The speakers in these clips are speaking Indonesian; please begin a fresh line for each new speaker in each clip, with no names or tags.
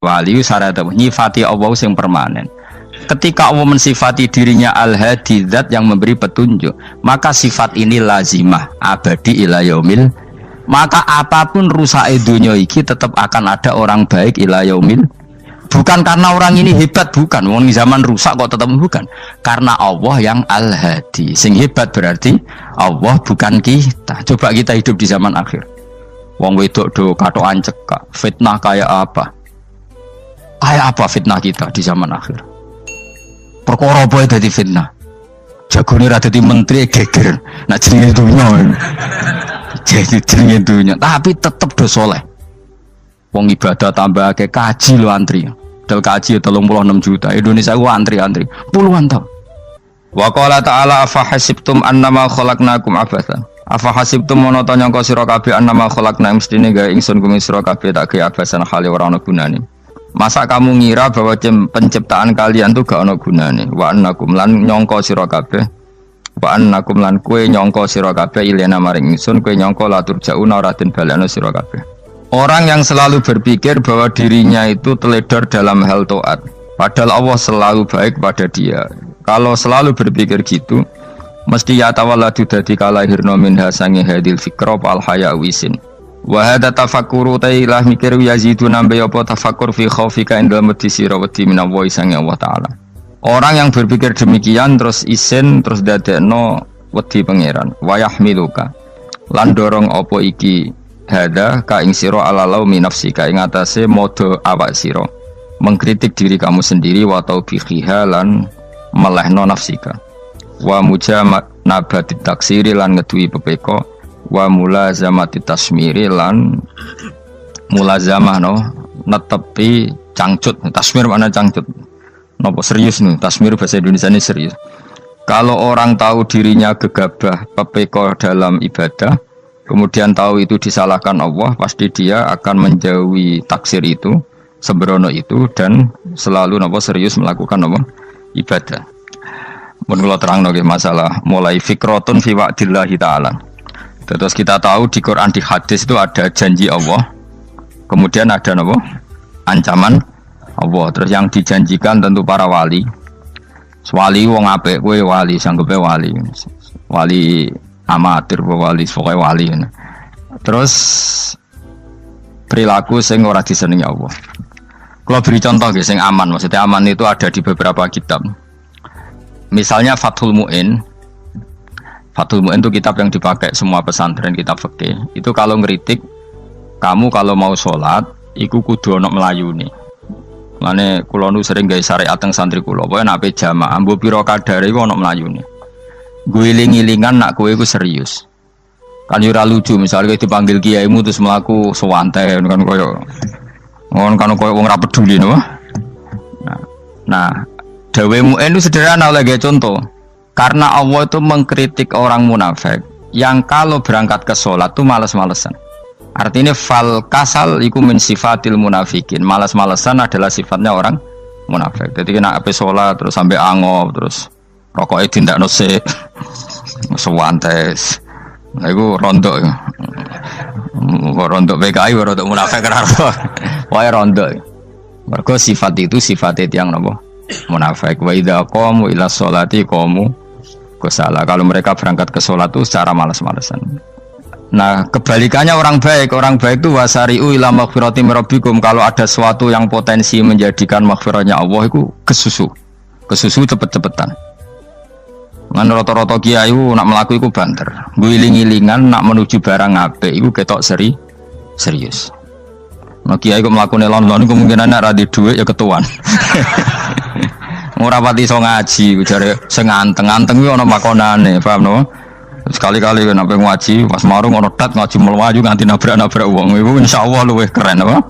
wali syarat nyifati Allah yang permanen. Ketika Allah mensifati dirinya al-hadi, zat yang memberi petunjuk, maka sifat ini lazimah abadi ila yaumil. Maka apapun rusak dunia iki tetap akan ada orang baik ila yaumil. Bukan karena orang ini hebat, bukan. Wong zaman rusak kok tetap bukan. Karena Allah yang al-hadi. Sing hebat berarti Allah, bukan kita. Coba kita hidup di zaman akhir. Wong wedok do katokan cekak. Fitnah kayak apa? Kayak apa fitnah kita di zaman akhir? Perkara apa dadi fitnah? Jagone ra dadi menteri geger. Nak jenenge dunya. Jadi jenenge dunya, tapi tetep do saleh. Wong ibadah tambah ke kaji lo antri. Dal kaji 36 juta. Indonesia ku antri-antri puluhan tahun. Wa qala ta'ala afa hasibtum annama khalaqnakum abatsan. Afa hasibtum mono ta nyangka sira kabeh annama khalaqna mestine gawe ingsun kuwi sira kabeh tak gawe abasan hale ora ana gunane. Masa kamu ngira bahwa penciptaan kalian tuh gak ana gunane? Wa annakum lan nyangka sira kabeh. Wa annakum lan kowe nyangka sira kabeh ilena maring ingsun kowe nyangka la turjauna ora den balekno sira kabeh. Orang yang selalu berpikir bahwa dirinya itu teledor dalam hal taat, padahal Allah selalu baik pada dia. Kalau selalu berpikir gitu, mesti ya tawalladu dadi kalahirna minha sange hadil fikra al haya wisin. Wa hadza tafakkuru tailah mikir yazidu nambe apa tafakkur fi khaufika indal mudisira wedi minallahi sange Allah taala. Orang yang berpikir demikian terus isin terus dadekno wedi pangeran. Wa yahmiluka lan dorong apa iki hada ka ing sira ala laumi nafsika ing atase modo awak sira mengkritik diri kamu sendiri wa taubihiha lan melehno nafsika wa mujanabati taksiri lan ngeduwi pepeko wa mulazamati tasmiri lan mulazamah no netepi cangcut. Tasmir mana cangcut napa serius nih tasmir bahasa Indonesia ini serius. Kalau orang tahu dirinya gegabah pepeko dalam ibadah kemudian tahu itu disalahkan Allah, pasti dia akan menjauhi taksir itu, sembrono itu, dan selalu serius melakukan ibadah. Menurut terang masalah mulai fikrotun fi wa'dillahi ta'ala. Terus kita tahu di Quran di hadis itu ada janji Allah, kemudian ada ancaman Allah. Terus yang dijanjikan tentu para wali. Wali wong apik kowe wali, sanggepe wali. Wali amatir wali pokoknya wali. Terus perilaku sing ora disenengi Allah. Kalau beri contoh sing aman, maksudnya aman itu ada di beberapa kitab. Misalnya Fathul Mu'in. Fathul Mu'in itu kitab yang dipakai semua pesantren, kitab fikih. Itu kalau ngeritik kamu kalau mau sholat iku kudu ana melayune. Lane kula nu sering gawe syariat teng santri kula, pokoke nek jamaah mbuh pira kadare iku ana melayune. Guling-gilingan nak kowe iku serius. Kan ora lucu misalnya dipanggil kiaimu terus mlaku sewantai kan koyo wong ora peduli no. Nah, dawe Mu'in itu sederhana oleh contoh. Karena Allah itu mengkritik orang munafik yang kalau berangkat ke sholat tuh malas-malesan. Artinya fal kasal iku min sifatil munafikin. Malas-malesan adalah sifatnya orang munafik. Jadi kena ape sholat terus sampai angop terus rokoknya tindak nose sewantes. Nah itu rontok ya. Rontok PKI rontok munafik kenapa? Wah rontok. Mergo sifat itu sifatnya yang napa? Munafik. Wa idza qamu ila sholati qamu kusala. Kalau mereka berangkat ke sholat itu secara malas-malesan. Nah kebalikannya orang baik itu wasari'u ila maghfirati mirabbikum. Kalau ada sesuatu yang potensi menjadikan maghfiratnya Allah itu kesusu cepet-cepetan. Ngan rata-rata kiai nak melaku iku banter. Guling-gilingan nak menuju barang apik iku ketok serius. Nah kiai kok mlakune lon-lon kemungkinan nek ra di dhuwit ya ketuan. Ora pati iso ngaji jare sing anteng-anteng kuwi ana makonane, paham no? Sekali-kali nek ngaji pas marung ana tat ngaji mlayu nganti nabrak-nabrak wong. Iku insyaallah luwih keren apa?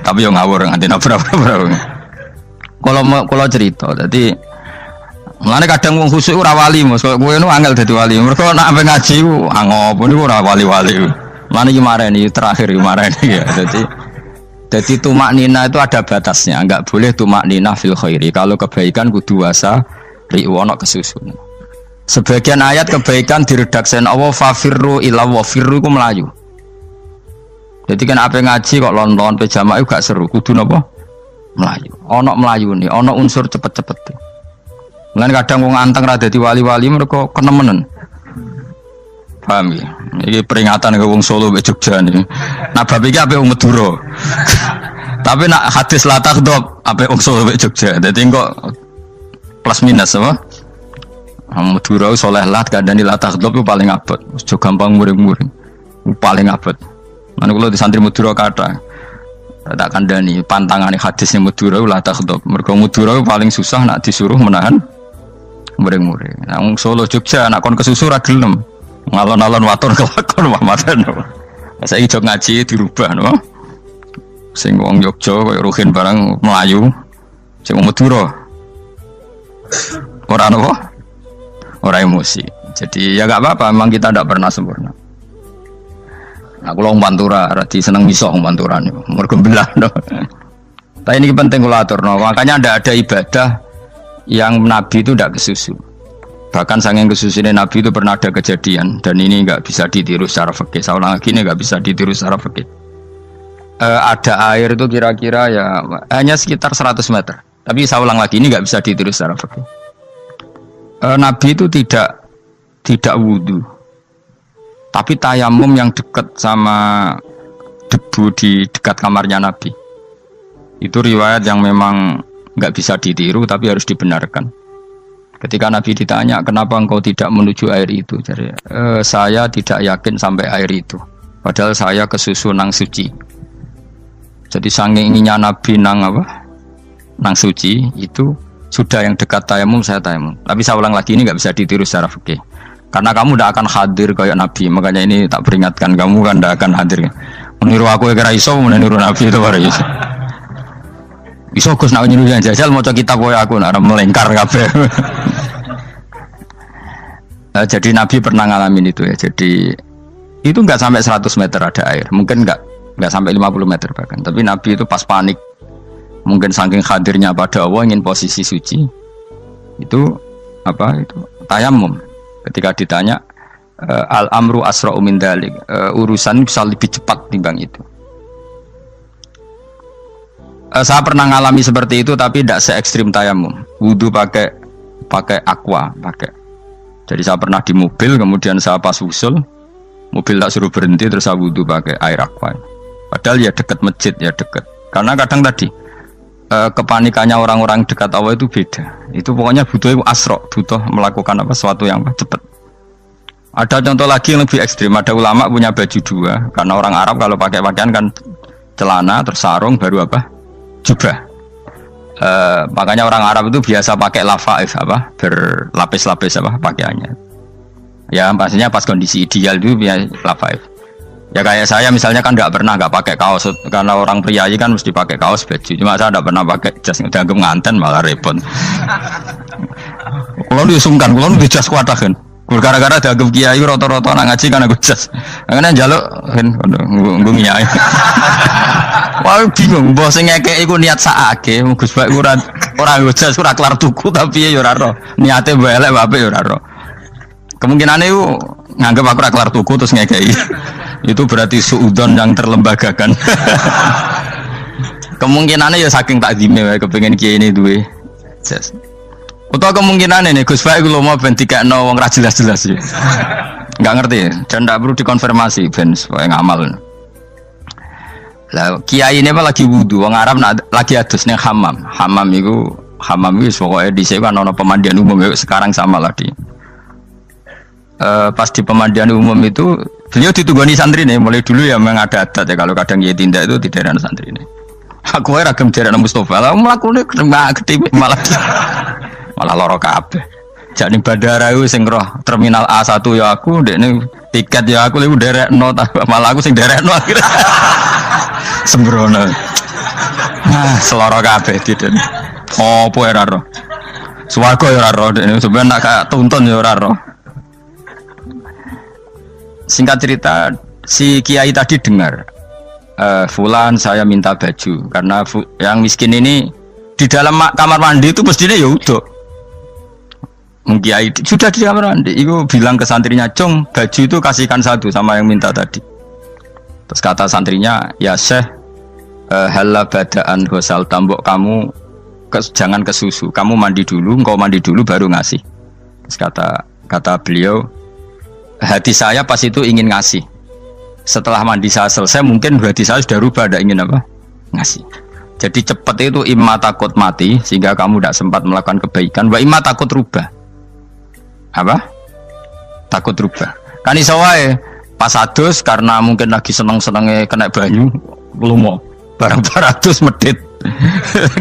Tapi yo ngawur nganti nabrak-nabrak. Kalau cerita dadi mulane kadang wong khusuk ora wali Mas, kowe nu angel dadi wali. Mergo nek ampe ngaji ku angop niku ora wali-wali. Mulane iki mareni terakhir iki mareni ya. Jadi tumak nina itu ada batasnya, enggak boleh tumak nina fil khairi. Kalau kebaikan kudu wasa riwana kesusun. Sebagian ayat kebaikan diredaksen Allah fafirru ila wa firru ku melayu. Jadi kan apa ngaji kok lon-lon pe jamaah gak seru, kudu napa? Melayu. Ono Melayu nih, ono unsur cepet-cepet. Lan kadang wong anteng ra dadi wali-wali mereka kenemenen. Paham ya? Ini peringatan ke wong Solo mbek Jogja nih. Nah bab iki ape wong Madura. Tapi nak hadis la takhdhab ape wong Solo mbek Jogja. Dadi kok plus minus apa? Madura soleh lah kandhani la takhdhab itu paling abot. Aja gampang muring-muring. Paling abot. Lan kula di santri Madura kathah. Tak kandhani pantangane hadisnya Madura la takhdhab. Mergo Madura paling susah nak disuruh menahan muring-muring. Nah wong Solo Jogja nak kon kesusu ra gelem. Ngalon-alon waton kelakon Muhammadan. Saiki jog ngaji dirubah no. Sing wong Jogja kaya Ruhin barang Melayu. Sing wong Madura. Ora apa? Ora emosi. Jadi ya enggak apa-apa, memang kita tidak pernah sempurna. Aku wong Pantura, radi seneng miso wong Pantura niku. Mergo belah no. Tapi ini penting kula aturno. Makanya ada ibadah yang Nabi itu tidak kesusu. Bahkan saking kesusunya Nabi itu pernah ada kejadian dan ini nggak bisa ditiru secara fikih. Saya ulang lagi ini nggak bisa ditiru secara fikih. Ada air itu kira-kira ya hanya sekitar 100 meter. Tapi saya ulang lagi ini nggak bisa ditiru secara fikih. Nabi itu tidak wudu, tapi tayamum yang dekat sama debu di dekat kamarnya Nabi. Itu riwayat yang memang nggak bisa ditiru tapi harus dibenarkan. Ketika Nabi ditanya, kenapa engkau tidak menuju air itu? Jadi, saya tidak yakin sampai air itu. Padahal saya kesusu nang suci. Jadi saking inginnya Nabi nang apa? Nang suci itu sudah yang dekat tayamum saya tayamum. Tapi saya ulang lagi ini nggak bisa ditiru secara fikih. Karena kamu tidak akan hadir kayak Nabi. Makanya ini tak peringatkan kamu kan tidak akan hadir. Meniru aku ya kira iso, meniru Nabi itu baru iso. Iso Gus nak nyuruh yang jajal mau kitab koyo aku nak melengkar kabeh. Jadi Nabi pernah ngalamin itu ya. Jadi itu enggak sampai 100 meter ada air. Mungkin enggak sampai 50 meter bahkan. Tapi Nabi itu pas panik. Mungkin saking hadirnya pada Allah ingin posisi suci. Itu apa itu? Tayamum. Ketika ditanya al-amru asra'u min dzalik. Urusan bisa lebih cepat timbang itu. Saya pernah ngalami seperti itu tapi tidak se ekstrim tayamum. Wudu pakai aqua, pakai. Jadi saya pernah di mobil kemudian saya pas usul mobil tak suruh berhenti terus saya wudu pakai air aqua. Padahal ya dekat masjid ya dekat. Karena kadang tadi kepanikannya orang-orang dekat Allah itu beda. Itu pokoknya butuh asro, butuh melakukan apa sesuatu yang cepat. Ada contoh lagi yang lebih ekstrim. Ada ulama punya baju dua karena orang Arab kalau pakai pakaian kan celana terus sarung baru apa? Jubah. Makanya orang Arab itu biasa pakai lafaif apa berlapis-lapis apa pakaiannya. Ya pastinya pas kondisi ideal itu biasa lafaif. Ya kayak saya misalnya kan nggak pakai kaos karena orang priayi kan mesti pakai kaos baju. Cuma saya nggak pernah pakai jas udah nganten malah repot. Kalau disungkan, kalau di jas kuatah kan. Gara-gara dianggap kiai roto-roto nak ngaji kan aku jas. Karena jaluk kan nggung kiai. Wah bingung, bos ngekek iku niat sakake, Gus Baik ora jas ora kelar tuku tapi ya ora ro. Niate elek wae ya ora ro. Kemungkinane iku nganggep aku ora kelar tuku terus ngekeki. Itu berarti suudon yang terlembagakan. Kemungkinannya ya saking takdime wae kepengin kiai ini duwe jas. Utawa kemungkinan ini Gus Baik lu mau ben dikekno wong ra jelas-jelas ya. Enggak ngerti dan ndak perlu dikonfirmasi ben supaya ngamal. Lah kiai ini apa lagi wudu wong Arab lagi adus ning hammam. Hammam itu pokoke dhisik kan ana pemandian umum sekarang sama lagi. Pas di pemandian umum itu beliau ditunggoni santri nih mulai dulu ya memang ada adat ya kalau kadang kiai tindak itu tidak ada santri nih. Aku ora gem derek Mustofa lah mlakune gede malah loro kabeh. Jak ning bandara iku sing roh terminal A1 ya aku, ndekne tiket ya aku lha nderekno malah aku sing nderekno akhire. Sembrono. Seloro kabeh diden. Opo ora roh. Swarga ya ora roh ndekne sampeyan nak gak tuntun ya ora roh. Singkat cerita si kiai tadi dengar fulan saya minta baju karena yang miskin ini di dalam kamar mandi itu mestinya ya udah Kiai sudah di kamar mandi, itu bilang ke santrinya, Cung, baju itu kasihkan satu sama yang minta tadi. Terus kata santrinya, ya Syekh, Hala badaan hosal tambok kamu jangan ke susu, kamu mandi dulu, engkau mandi dulu baru ngasih. Terus kata beliau, hati saya pas itu ingin ngasih. Setelah mandi saya selesai, mungkin hati saya sudah rubah, ada ingin apa? Ngasih. Jadi cepat itu imma takut mati sehingga kamu tidak sempat melakukan kebaikan, wa imma takut rubah. Apa? Takut rubah. Kan iso wae pas adus karena mungkin lagi seneng-senenge kena banyu, lumo. Barang 200 medit.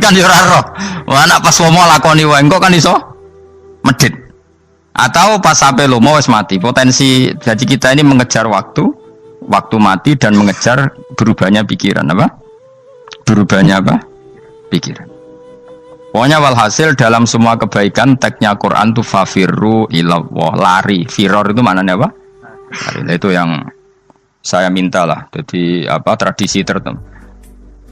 Kan yo ora roh. Anak pas lomo lakoni wae engko kan iso medit. Atau pas sampai lomo wis mati. Potensi jadi kita ini mengejar waktu mati dan mengejar berubahnya pikiran apa? Berubahnya apa? Pikiran. Pokoknya walhasil dalam semua kebaikan teksnya Quran tuh fafirru ilallah, lari. Firor itu maknanya apa? Lari. Itu yang saya minta lah. Jadi apa tradisi tertentu.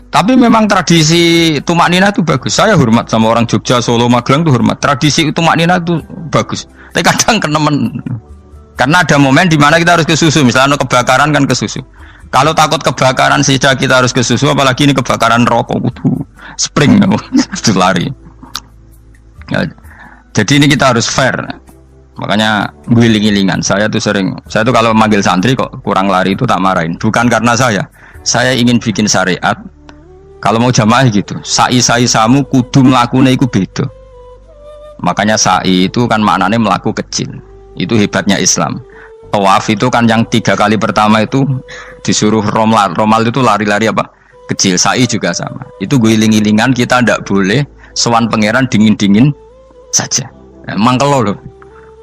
Tapi memang tradisi tumak nina itu bagus. Saya hormat sama orang Jogja, Solo, Magelang itu hormat. Tradisi tumak nina itu bagus. Tapi kadang kenemen. Karena ada momen di mana kita harus ke susu. Misalnya kebakaran kan ke susu. Kalau takut kebakaran sejak kita harus ke susu, apalagi ini kebakaran rokok, spring, itu lari. Ya, jadi ini kita harus fair. Makanya guling-gilingan. Saya tuh kalau manggil santri kok kurang lari itu tak marahin. Bukan karena saya ingin bikin syariat. Kalau mau jamaah gitu, sa'i samu kudu melakukan itu beda. Makanya sa'i itu kan maknanya melaku kecil. Itu hebatnya Islam. Tawaf itu kan yang 3 kali pertama itu disuruh romal itu lari-lari apa? Kecil. Sa'i juga sama. Itu guling-gilingan, kita ndak boleh sowan pangeran dingin-dingin saja. Emang kalau loh.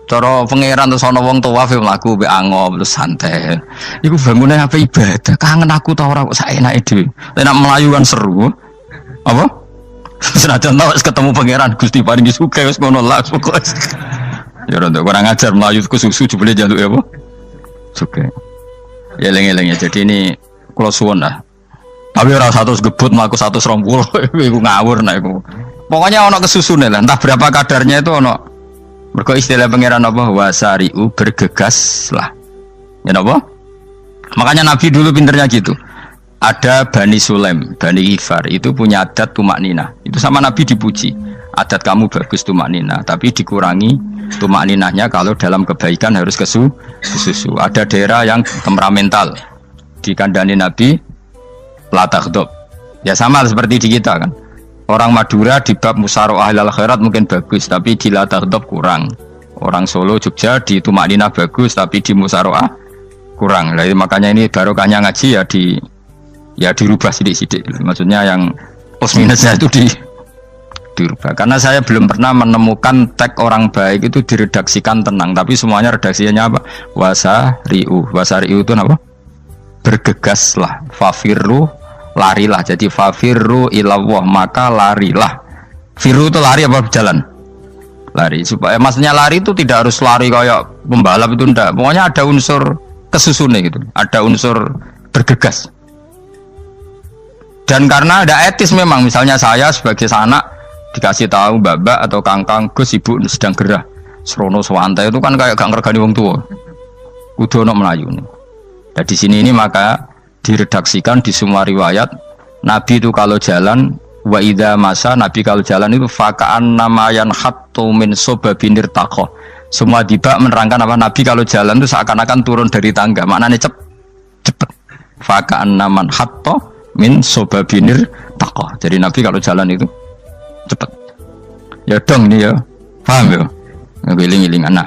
Cara pangeran terus ana wong tawaf mlaku mbek angop terus santai. Iku bangune apa ibadah? Kangen aku ta ora kok saenake dhewe. Nek melayu kan seru. Apa? Senajan tau ketemu pangeran Gusti paringi sugih wis ngono lah pokoke. Ya ora kurang ajar melayu ke susu jebule njaluk ya apa? Sugih. Ya eling-eling ya. Jadi ini kula suwun lah. Tapi ora 100 gebut mlaku 120 iku ngawur nek iku. Pokoknya ana kesusune lah, entah berapa kadarnya itu ana. Mergo istilah pangeran apa? Wasari'u bergegas lah. Ya apa? Makanya Nabi dulu pinternya gitu. Ada Bani Sulaim, Bani Ifar itu punya adat tumak nina. Itu sama Nabi dipuji. Adat kamu bagus tumak nina, tapi dikurangi tumak ninahnya kalau dalam kebaikan harus ke susu. Ada daerah yang temperamental. Dikandani Nabi la taghdab. Ya sama seperti di kita kan. Orang Madura di bab musyaroah ilal khairat mungkin bagus, tapi di la taghdab kurang. Orang Solo, Jogja di tumak ninah bagus, tapi di musyaroah kurang. Jadi makanya ini barokahnya ngaji ya dirubah sidik-sidik. Maksudnya yang plus minusnya itu dirubah. Karena saya belum pernah menemukan tag orang baik itu diredaksikan tenang, tapi semuanya redaksinya apa? Wasari'u itu apa? Bergegaslah, fafirru, larilah. Jadi fafirru ilallah, maka larilah. Firu itu lari apa berjalan? Lari. Supaya maksudnya lari itu tidak harus lari kayak pembalap itu enggak. Pokoknya ada unsur kesusune gitu. Ada unsur bergegas. Dan karena ada etis memang, misalnya saya sebagai anak dikasih tahu babak atau kangkang Gus ibu sedang gerah serono swantai itu kan kayak gak ngergani wong tua kudu ono melayu nih. Dan di sini ini maka diredaksikan di semua riwayat Nabi itu kalau jalan wa idza masa, Nabi kalau jalan itu faka'an namayan hattu min sobabinir taqo. Semua dibak menerangkan apa Nabi kalau jalan itu seakan-akan turun dari tangga, maknanya cepet. Faka'an naman hatto min sobabinir taqo. Jadi Nabi kalau jalan itu cepet. Ya dong ini ya. Paham ya? Ngegiling-gilingan. Nah,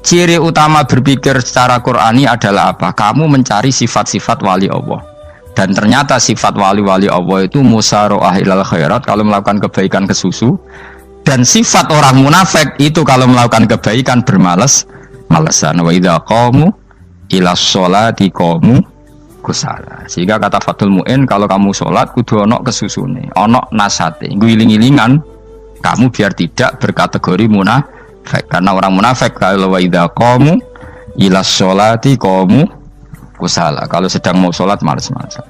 ciri utama berpikir secara Qur'ani adalah apa? Kamu mencari sifat-sifat wali Allah. Dan ternyata sifat wali-wali Allah itu musyaroah ilal khairat, kalau melakukan kebaikan ke susu. Dan sifat orang munafik itu kalau melakukan kebaikan bermalas-malasan. Wa idza qamu ila sholati qamu kusala. Sehingga kata Fathul Mu'in, kalau kamu sholat kudu ono kesusune, ono nasate, guling-gilingan kamu biar tidak berkategori munafik. Karena orang munafik kalau wa idza qamu ila sholati qamu kusala, kalau sedang mau sholat malas-malasan.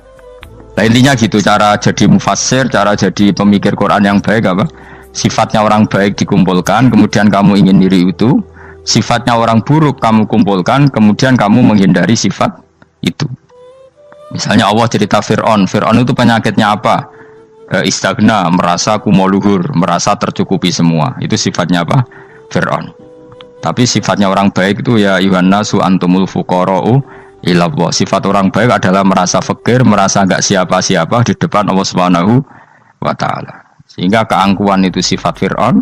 Nah intinya gitu cara jadi mufassir, cara jadi pemikir Quran yang baik apa? Sifatnya orang baik dikumpulkan, kemudian kamu ingin diri itu. Sifatnya orang buruk kamu kumpulkan, kemudian kamu menghindari sifat itu. Misalnya Allah cerita Fir'aun. Fir'aun itu penyakitnya apa? Istagna, merasa kumoluhur, merasa tercukupi semua. Itu sifatnya apa? Fir'aun. Tapi sifatnya orang baik itu ya Yuhannasu antumul fuqara'u ilallah. Sifat orang baik adalah merasa fakir, merasa enggak siapa-siapa di depan Allah Subhanahu wa taala. Sehingga keangkuhan itu sifat Fir'aun,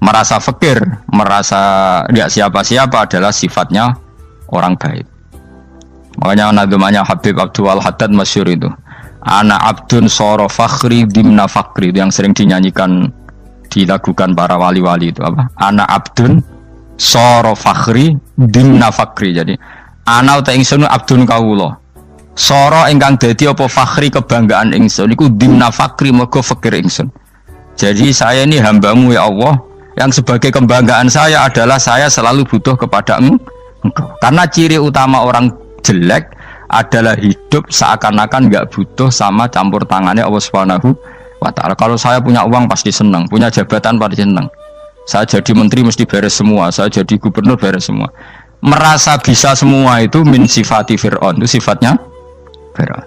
merasa fakir, merasa enggak siapa-siapa adalah sifatnya orang baik. Makanya nadumanya Habib Abdul Haddad masyhur itu. Ana abdun soro fakhri dimna fakri, itu yang sering dinyanyikan dilakukan para wali-wali itu apa? Ana abdun soro fakhri dimna fakri. Jadi ana uta ingsun abdun kawula. Soro ingkang dadi apa fakhri kebanggaan ingsun iku dimna fakri mergo fakir ingsun. Jadi saya ini hambamu ya Allah, yang sebagai kebanggaan saya adalah saya selalu butuh kepada Engkau. Karena ciri utama orang jelek adalah hidup seakan-akan nggak butuh sama campur tangannya Allah Subhanahu wa taala. Kalau saya punya uang pasti senang, punya jabatan pasti senang. Saya jadi menteri mesti beres semua, saya jadi gubernur beres semua. Merasa bisa semua itu min sifati Fir'aun, itu sifatnya Fir'aun.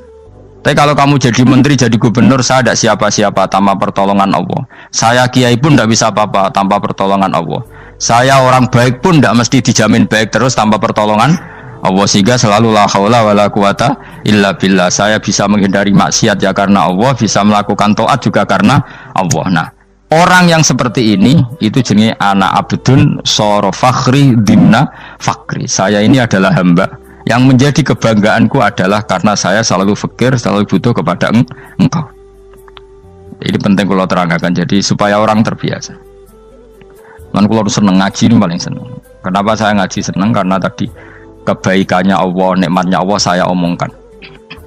Tapi kalau kamu jadi menteri, jadi gubernur, saya tidak siapa-siapa tanpa pertolongan Allah. Saya kiai pun tidak bisa apa-apa tanpa pertolongan Allah. Saya orang baik pun tidak mesti dijamin baik terus tanpa pertolongan Allah, sehingga selalu la haula wala quwata illa billah. Saya bisa menghindari maksiat ya karena Allah, bisa melakukan taat juga karena Allah. Nah, orang yang seperti ini itu jenenge ana abdun soro fakhri dimna fakri. Saya ini adalah hamba yang menjadi kebanggaanku adalah karena saya selalu fakir, selalu butuh kepada Engkau. Ini penting kalau terangkan, jadi supaya orang terbiasa. Man kalau seneng ngaji ini paling seneng. Kenapa saya ngaji seneng? Karena tadi kebaikannya Allah, nikmatnya Allah saya omongkan.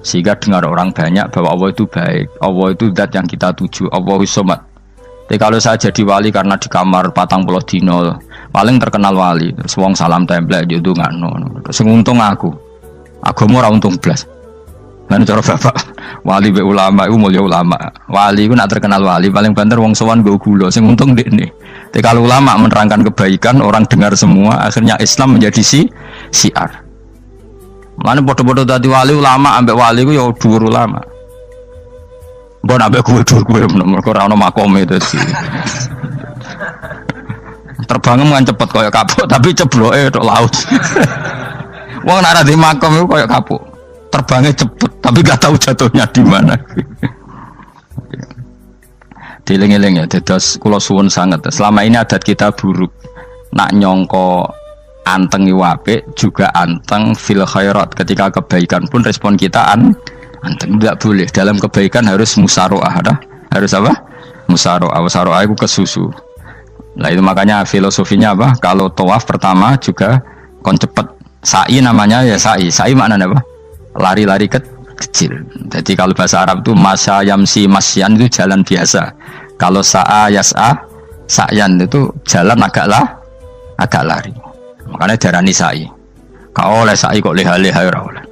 Sehingga dengar orang banyak bahwa Allah itu baik, Allah itu zat yang kita tuju, Allahus Somad. Tapi kalau saya jadi wali karena di kamar 40 dino, paling terkenal wali, terus wong salam template itu nggak terus untung aku mau untung belas. Lan cara bapak wali be ulama itu mulia ulama, wali itu nak terkenal wali paling banter wong sowan go gula, sing untung dekne. Tapi kalau ulama menerangkan kebaikan, orang dengar semua, akhirnya Islam menjadi siar. Mana bodoh-bodoh tadi wali ulama, ambek wali ku ya dhuwur ulama. Mbok ambek dhuwur mergo ora ono makom itu sih. Terbangnya kan cepet koyo kapuk, tapi cebloke tok laut. Wong nek ora di makom iku koyo kapuk. Terbangnya cepet, tapi gak tahu jatuhnya di mana. Dieling-eling ya, dados kula suwun sanget. Selama ini adat kita buruk. Nak nyongko anteng apik juga anteng fil khairat. Ketika kebaikan pun respon kita anteng, tidak boleh. Dalam kebaikan harus musaroah, harus apa? Musaroah. Musaroah itu kesusu. Nah itu makanya filosofinya apa? Kalau tawaf pertama juga kon cepet. Sa'i namanya ya sa'i. Sa'i maknanya apa? Lari-lari kecil. Jadi kalau bahasa Arab itu masa yamsi masyan itu jalan biasa. Kalau sa'a yas'a sa'yan itu jalan agak lari. Makanya darani sa'i. Kau oleh sa'i kok leha-leha ora oleh.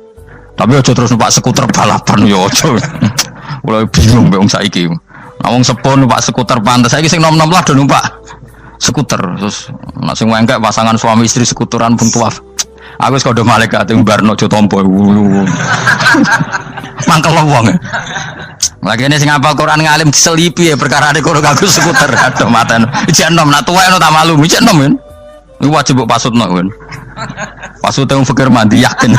Tapi aja terus numpak skuter balapan yo aja. Mulai bingung mbek wong saiki. Nah wong sepuh numpak skuter pantes saiki sing nom-nom lah do numpak skuter. Terus nek sing wengkek pasangan suami istri skuteran pun tuaf. Aku wis kodho malaikat ing barno aja tampa. Mangkel wong. Lagi ini sing apal Quran ngalim diselipi ya perkara ada kono kagak skuter. Aduh maten. Ijek nom nak tuwek no tak malu. Ijek nom kan. Iku wajib mbok pasutno kan. Pasute wong fikir mandi yakin.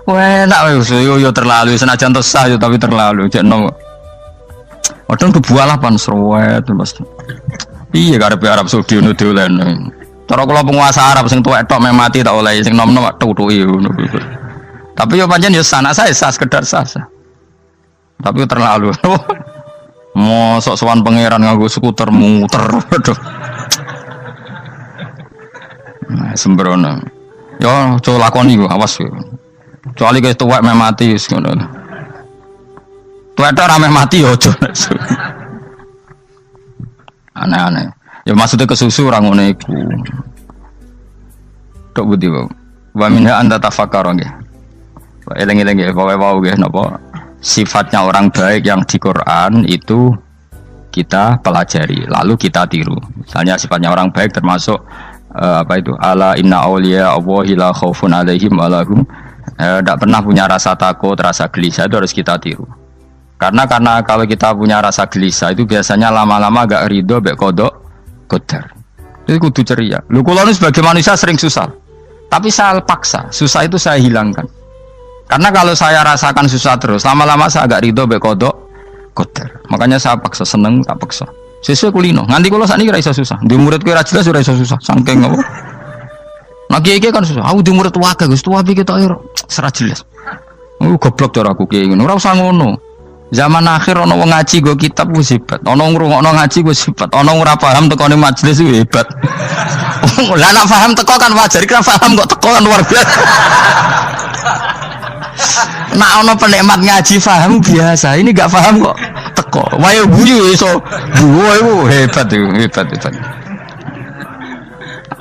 Wah, nak yo terlalu senajan to sah yo tapi terlalu. Ijek nom. Padahal kebualah pan serwet Mas. Iya karepe Arab Saudi ngono dolen. Cara kula penguasa Arab sing tuwek tok meh mati tak oleh sing nom-nom tutuki ngono. Tapi yo pancen yo sanak saya sah sekedar sah. Tapi terlalu. Mosok sowan pangeran nganggo skuter muter. Aduh. Nah, sembrono. Yo coba lakoni ku awas kowe. Kecuali guys tuwek meh mati wis ngono. Tuwek tok ora meh mati yo aja. Aneh-aneh. Ya maksudnya kesusu ora ngono iku. Tok budi wae. Wa minha anta tafakkar nggih. Eleng-eleng nggih, pokoke wau nggih napa sifatnya orang baik yang di Quran itu kita pelajari, lalu kita tiru. Misalnya sifatnya orang baik termasuk apa itu? Ala inna auliya Allahi la khaufun alaihim wa lahum Tidak pernah punya rasa takut, rasa gelisah itu harus kita tiru. Karena kalau kita punya rasa gelisah itu biasanya lama-lama agak ridho, bek kodok, kodar. Itu kudu ceria. Lu kalau sebagai manusia sering susah, tapi saya paksa, susah itu saya hilangkan. Karena kalau saya rasakan susah terus, lama-lama saya agak ridho, bek kodok, kodar. Makanya saya paksa, seneng, tak paksa. Sesuai kulino. Nganti kalau saat ini rasa susah. Di murid kira jelas sudah rasa susah. Sangking apa? Nah kiai kan susah. Aku di murid wakai, gus tua pikir tak air serah jelas. Goblok cara aku kiai. Ora usah ngono. Zaman akhir ono wong ngaji go kitab wis hebat. Ono ngrungokno ngaji wis hebat. Ono ora paham tekone majelis wis hebat. Lah nek paham teko kan wajar, kira paham kok teko kan luar biasa. Nak ono penikmat ngaji paham biasa. Ini enggak paham kok teko. Wae guyu iso. Guyu hebat itu, hebat.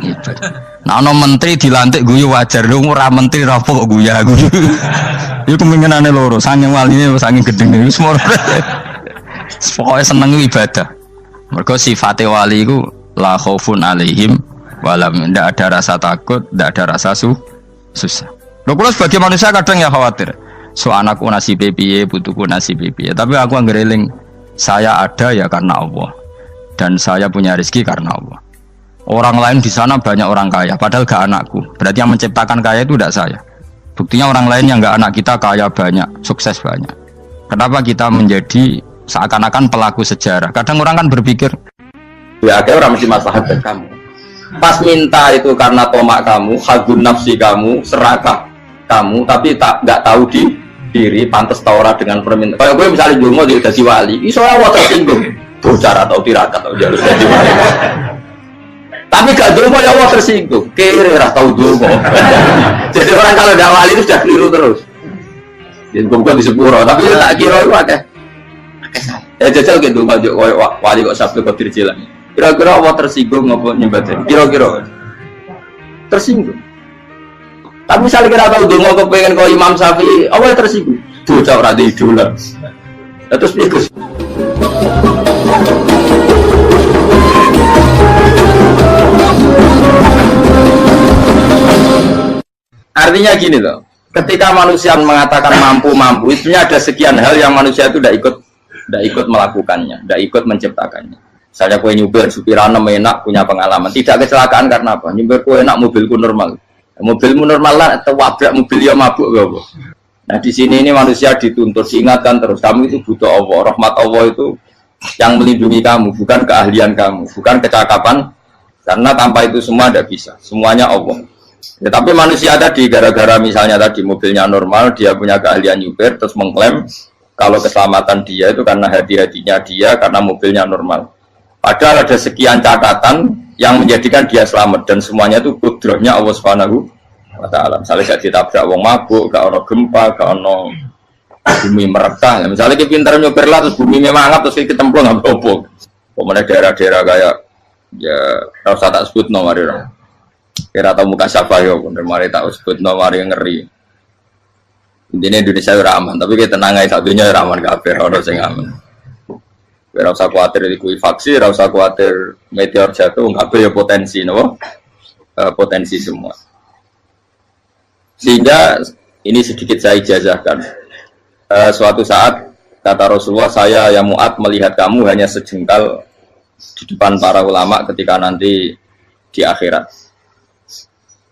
Hebat. Nah ono menteri dilantik guyu wajar. Lho ora menteri ra kok guyu. Iku kemungkinane loro, saking waline saking gedeng iki semua. Pokoke seneng ibadah. Mergo sifate wali iku la khaufun alaihim walam, ndak ada rasa takut, ndak ada rasa susah. Lho kula sebagai manusia kadang ya khawatir. So anakku nasibe piye, putuku nasibe piye. Tapi aku anggereling saya ada ya karena Allah. Dan saya punya rezeki karena Allah. Orang lain di sana banyak orang kaya, padahal gak anakku. Berarti yang menciptakan kaya itu tidak saya. Buktinya orang lain yang gak anak kita kaya banyak, sukses banyak. Kenapa kita menjadi seakan-akan pelaku sejarah? Kadang orang kan berpikir, ya akhirnya orang mesti maslahat buat kamu. Pas minta itu karena tomak kamu, hagun nafsi kamu, serakah kamu, tapi nggak tahu diri, pantas taura dengan permintaan. Kalau gue misalnya dulu dia jadi wali, iso awal tersinggung, bocor atau tirakat atau jalur jadi wali. Tapi gak dulu ya Allah tersinggung, kira tahu dulu. Jadi orang kalau tidak wali itu sudah keliru terus. Jadi bukan di sepuro, tapi tak kira itu ada. Jajal gitu maju wali kok sabtu kok dirjilan. Kira-kira Allah tersinggung ngopo nyembatin? Kira-kira tersinggung. Tapi misalnya kira tahu dulu kok pengen kau Imam Syafi'i, Allah tersinggung. Bocah ora di idola. Terus pikir. Artinya gini loh, ketika manusia mengatakan mampu, itu ada sekian hal yang manusia itu tidak ikut melakukannya, tidak ikut menciptakannya. Misalnya kue nyupir, supirana enak, punya pengalaman, tidak kecelakaan karena apa? Nyupir kue enak, mobilku normal, mobilmu normal lah, atau wabrak mobil ya mabuk gak? Nah di sini ini manusia dituntut, diingatkan terus, kamu itu butuh Allah, rahmat Allah itu yang melindungi kamu, bukan keahlian kamu, bukan kecakapan, karena tanpa itu semua tidak bisa, semuanya Allah. Ya, tapi manusia tadi gara-gara misalnya tadi mobilnya normal, dia punya keahlian nyupir, terus mengklaim kalau keselamatan dia itu karena hati-hatinya dia, karena mobilnya normal. Padahal ada sekian catatan yang menjadikan dia selamat dan semuanya itu kudrahnya Allah Subhanahu wa Ta'ala. Misalnya gak ditabrak wong mabuk, gak ono gempa, gak ono bumi merekah. Misalnya kita pintar nyupir lah terus bumi mangap terus kita templung nggak apa-apa. Pemenang daerah-daerah kayak ya rasa tak sebut nomor itu. Kira tahu muka siapa yo, bener mari tak sebut nomor yang ngeri. Intinya Indonesia ora aman, tapi kita tenang aja satunya ora aman kabeh, ora sing aman. Ora usah kuwatir dikuwi faksi, ora usah kuwatir meteor jatuh, kabeh ya potensi napa? Potensi semua. Sehingga ini sedikit saya ijazahkan. Suatu saat kata Rasulullah, saya yang Mu'ad melihat kamu hanya sejengkal di depan para ulama ketika nanti di akhirat.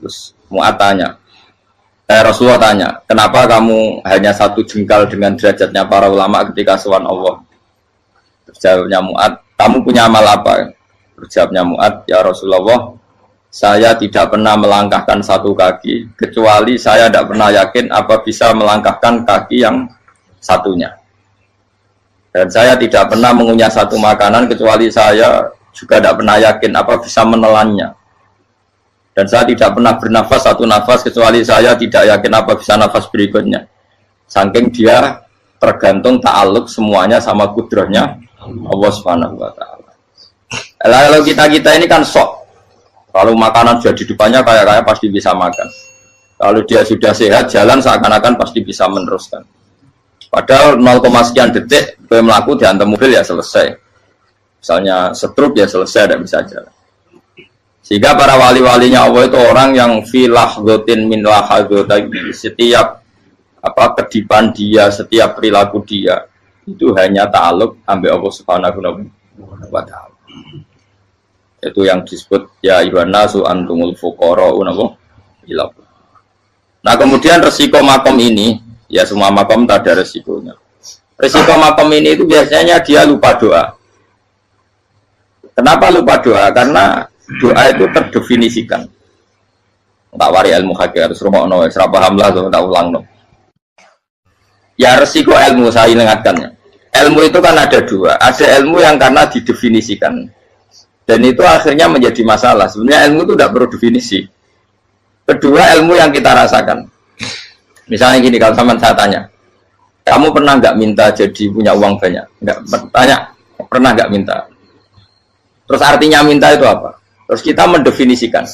Terus Mu'ad tanya, Rasulullah tanya, kenapa kamu hanya satu jengkal dengan derajatnya para ulama ketika sowan Allah? Terjawabnya Mu'ad, kamu punya amal apa? Terjawabnya Mu'ad, ya Rasulullah, saya tidak pernah melangkahkan satu kaki, kecuali saya tidak pernah yakin apa bisa melangkahkan kaki yang satunya. Dan saya tidak pernah mengunyah satu makanan, kecuali saya juga tidak pernah yakin apa bisa menelannya. Dan saya tidak pernah bernafas satu nafas kecuali saya tidak yakin apa bisa nafas berikutnya. Saking dia tergantung ta'aluk semuanya sama kudrahnya Allah Subhanahu wa Ta'ala. Kalau kita ini kan sok. Kalau makanan sudah di depannya kayak pasti bisa makan. Kalau dia sudah sehat jalan seakan-akan pasti bisa meneruskan. Padahal 0, sekian detik gue melaku dihantam mobil ya selesai. Misalnya stroke ya selesai, tidak bisa jalan.
Sehingga para wali-walinya Allah itu orang yang fi lahzatin min lahadzati, setiap kedipan dia, setiap perilaku dia itu hanya ta'alluq ambil Allah Subhanahu wa ta'ala. Itu yang disebut ya ayyuhan nasu antumul fuqara'u ila. Nah, kemudian resiko makom ini, ya semua makom tak ada resikonya. Resiko makom ini itu biasanya dia lupa doa. Kenapa lupa doa? Karena doa itu terdefinisikan. Tak wari ilmu hakik harus rumah serap paham lah, tak ulang no. Ya resiko ilmu saya ingatkannya. Ilmu itu kan ada dua. Ada ilmu yang karena didefinisikan. Dan itu akhirnya menjadi masalah. Sebenarnya ilmu itu tidak perlu definisi. Kedua, ilmu yang kita rasakan. Misalnya gini, kalau sama saya tanya, kamu pernah nggak minta jadi punya uang banyak? Nggak, tanya, pernah nggak minta? Terus artinya minta itu apa? Terus kita mendefinisikan.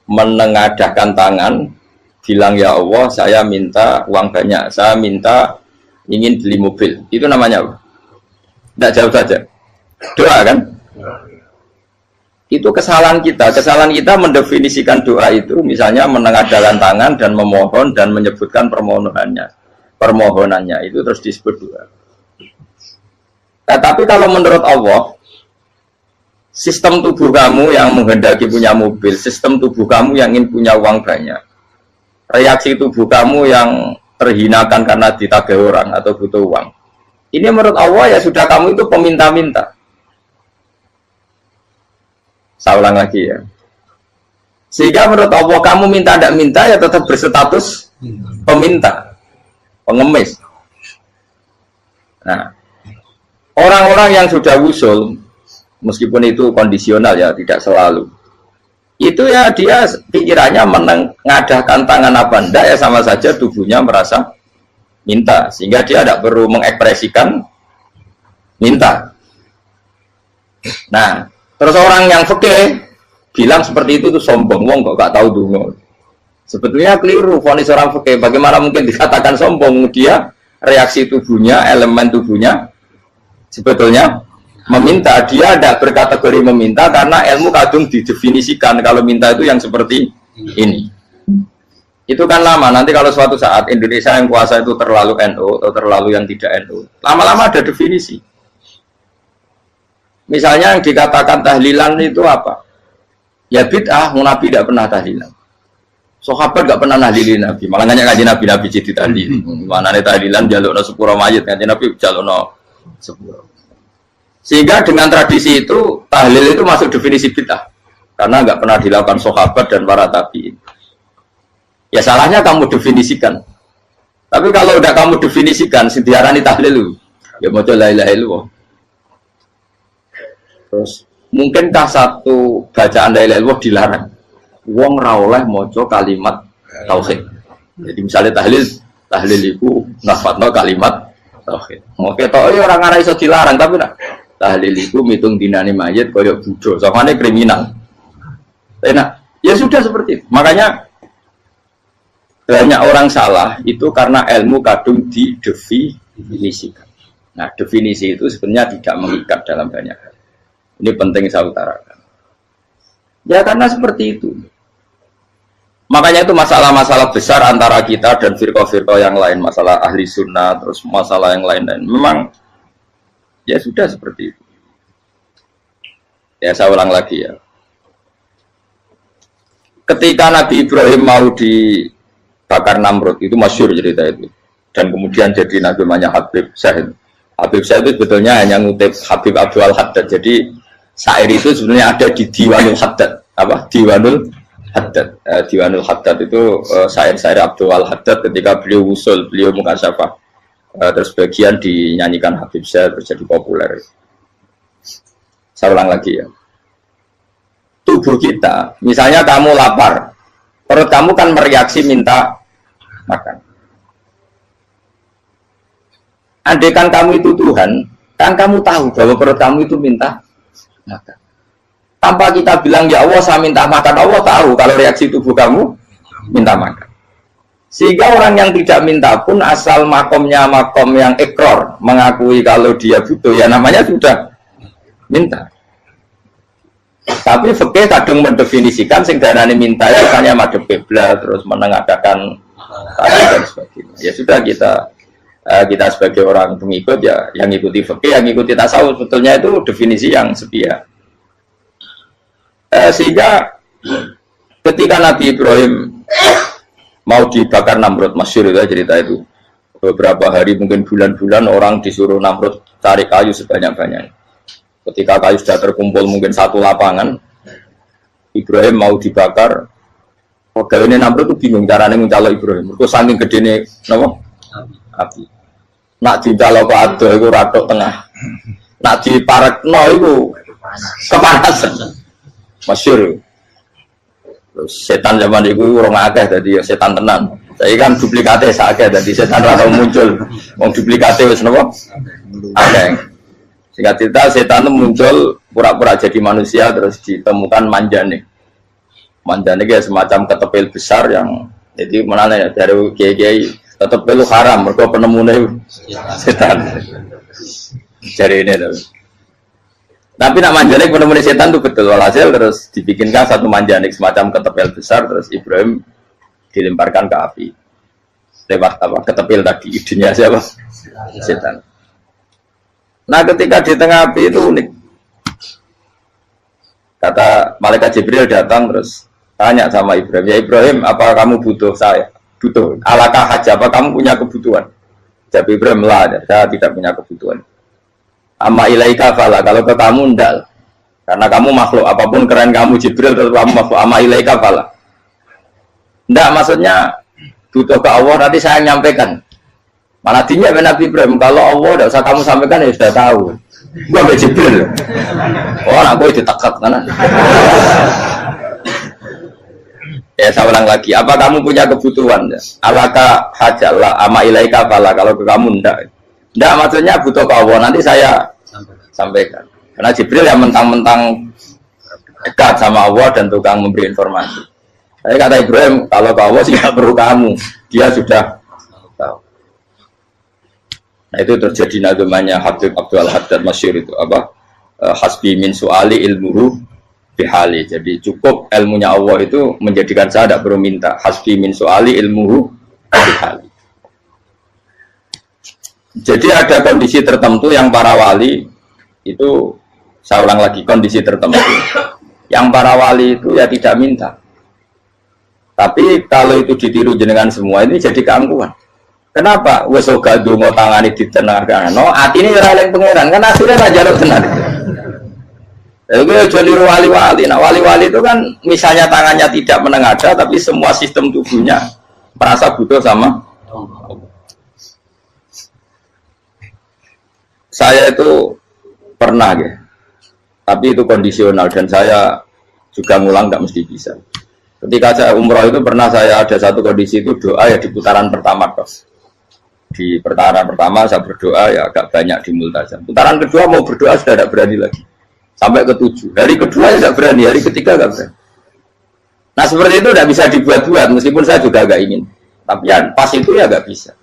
Menengadahkan tangan, bilang ya Allah, saya minta uang banyak. Saya minta ingin beli mobil. Itu namanya apa? Tidak jauh saja. Doa kan? Itu kesalahan kita mendefinisikan doa itu misalnya menengadahkan tangan dan memohon dan menyebutkan permohonannya itu terus disebut doa. Nah, tapi kalau menurut Allah, sistem tubuh kamu yang menghendaki punya mobil, sistem tubuh kamu yang ingin punya uang banyak, reaksi tubuh kamu yang terhinakan karena ditagih orang atau butuh uang, ini menurut Allah ya sudah kamu itu peminta-minta. Saya ulang lagi ya. Sehingga menurut Allah kamu minta tidak minta ya tetap berstatus peminta, pengemis. Nah, orang-orang yang sudah wusul, meskipun itu kondisional ya, tidak selalu. Itu ya dia pikirannya menengadahkan tangan apa enggak ya sama saja tubuhnya merasa minta, sehingga dia tidak perlu mengekspresikan minta. Nah, terus orang yang fikih bilang seperti itu tuh sombong, wong kok gak tahu dungo. Sebetulnya keliru vonis orang fikih. Bagaimana mungkin dikatakan sombong? Dia reaksi tubuhnya, elemen tubuhnya sebetulnya meminta. Dia tidak berkategori meminta karena ilmu kadung didefinisikan kalau minta itu yang seperti ini. Itu kan lama. Nanti kalau suatu saat Indonesia yang kuasa itu terlalu NU atau terlalu yang tidak NU, lama-lama ada definisi. Misalnya yang dikatakan tahlilan itu apa? Ya bid'ah, Nabi tidak pernah tahlilan. Sahabat tidak pernah nahlilin Nabi. Malah nanya kaji Nabi jadi tahlil. Mana nih tahlilan jalukno sepuro mayit, kaji Nabi jalukno sepuro. Sehingga dengan tradisi itu tahlil itu masuk definisi bid'ah. Karena nggak pernah dilakukan sahabat dan para tabi'in. Ya salahnya kamu definisikan. Tapi kalau udah kamu definisikan, diarani tahlil, ya mau la ilaha illallah. Terus mungkinkah satu bacaan la ilaha illallah dilarang? Wong ra oleh maca kalimat tauhid. Jadi misalnya tahlil iku nafadno kalimat tauhid. Moke tok ora ngara iso dilarang, tapi nak tahlil iku mitung dinane mayit kaya Buddha, samane kriminal. Enak. Ya sudah seperti itu. Makanya banyak orang salah itu karena ilmu kadung didefinisikan. Nah, definisi itu sebenarnya tidak mengikat dalam banyak hal. Ini penting saya utarakan. Ya karena seperti itu. Makanya itu masalah-masalah besar antara kita dan firqah-firqah yang lain. Masalah ahli sunnah, terus masalah yang lain-lain. Memang ya sudah seperti itu. Ya saya ulang lagi ya. Ketika Nabi Ibrahim mau dibakar Namrud, itu masyhur cerita itu. Dan kemudian jadi Nabi namanya Habib Syahid. Habib Syahid itu sebetulnya hanya ngutip Habib Abdul Haddad. Jadi syair itu sebenarnya ada di Diwanul Haddad. Apa? Diwanul Haddad. Diwanul Haddad itu syair-syair Abdul Haddad ketika beliau usul, beliau mukasyafah. Terus bagian dinyanyikan Habib Syahid terjadi populer. Saya ulang lagi ya. Tubuh kita, misalnya kamu lapar, perut kamu kan mereaksi minta makan. Andaikan kamu itu Tuhan, kan kamu tahu bahwa perut kamu itu minta makan. Tanpa kita bilang ya Allah saya minta makan, Allah tahu kalau reaksi tubuh kamu minta makan. Sehingga orang yang tidak minta pun asal makomnya makom yang ikror, mengakui kalau dia butuh, ya namanya sudah minta. Tapi fikih kadang mendefinisikan sing darane minta itu hanya madhep kiblat terus menengadakan tadi dan sebagainya. Ya sudah kita sebagai orang pengikut ya yang ikuti fikih, yang ikuti tasawuf sebetulnya itu definisi yang sepihak. Sehingga ketika Nabi Ibrahim mau dibakar Namrud, masyhur itu cerita itu. Beberapa hari mungkin bulan-bulan orang disuruh Namrud cari kayu sebanyak-banyaknya. Ketika kayu sudah terkumpul mungkin satu lapangan, Ibrahim mau dibakar. Pegawai ini Namrud itu bingung caranya mencalok Ibrahim. Itu saking gedene napa? Api. Nak dicalok ke ado itu ratok tengah. Nak diparekno itu kepanasan. Masyhur. Terus setan zaman itu orang akeh dadi setan tenan. Saya kan duplikate sakit dadi setan ora tau muncul. Wong duplikate wis napa? Akeh. Singkat cerita setan itu muncul pura-pura jadi manusia terus ditemukan manjane. Manjane kayak semacam ketepil besar yang jadi mana ya dari kiai-kiai ketepil haram mergo penemune setan. Cari ini tuh. Tapi nak manjanik penemune setan itu betul walhasil terus dibikinkan satu manjanik semacam ketepil besar terus Ibrahim dilemparkan ke api lewat apa ketepil tadi idenya siapa setan. Nah ketika di tengah api itu unik, kata malaikat Jibril datang terus tanya sama Ibrahim, ya Ibrahim apa kamu butuh saya? Butuh alakah haja apa kamu punya kebutuhan? Jawab Ibrahim lah, saya tidak punya kebutuhan. Amma ilaika fala, kalau ke kamu ndak, karena kamu makhluk apapun keren kamu Jibril tetap kamu makhluk. Amma ilaika fala, ndak maksudnya butuh ke Allah nanti saya nyampaikan. Mana dinya Nabi Ibrahim kalau Allah ndak usah kamu sampaikan ya sudah tahu. Gua be Jibril. Oh anak gue ditekat mana? Ya saya ulang lagi, apa kamu punya kebutuhan? Alaka hajalah amma ilaika fala, kalau ke kamu ndak. Nggak maksudnya butuh ke Allah nanti saya sampaikan. Karena Jibril yang mentang-mentang dekat sama Allah dan tukang memberi informasi. Saya kata Ibrahim kalau ke Allah sih nggak perlu kamu, dia sudah tahu. Nah itu terjadi nagamanya Habib Abdul Haddad masyhur itu apa? Hasbi min su'ali ilmuhu bihali. Jadi cukup ilmunya Allah itu menjadikan saya tidak perlu minta. Hasbi min su'ali ilmuhu bihali. Jadi ada kondisi tertentu yang para wali itu, saya ulang lagi, kondisi tertentu yang para wali itu ya tidak minta. Tapi kalau itu ditiru jenengan semua ini jadi keangkuhan. Kenapa? Wes ora ndonga tangane ditenangkan. No, atine ora eling pangeran, kan akhirnya ra jaluk tenan. Itu jadi wali-wali. Nah, wali-wali itu kan misalnya tangannya tidak menengadah tapi semua sistem tubuhnya merasa butuh sama saya itu pernah ya, tapi itu kondisional dan saya juga ngulang nggak mesti bisa. Ketika saya umroh itu pernah saya ada satu kondisi itu doa ya di putaran pertama terus. Di putaran pertama saya berdoa ya agak banyak di multazam. Putaran kedua mau berdoa sudah tidak berani lagi. Sampai ke-7. Hari kedua tidak berani, hari ketiga nggak berani. Nah seperti itu tidak bisa dibuat-buat meskipun saya juga agak ingin. Tapi ya pas itu ya nggak bisa.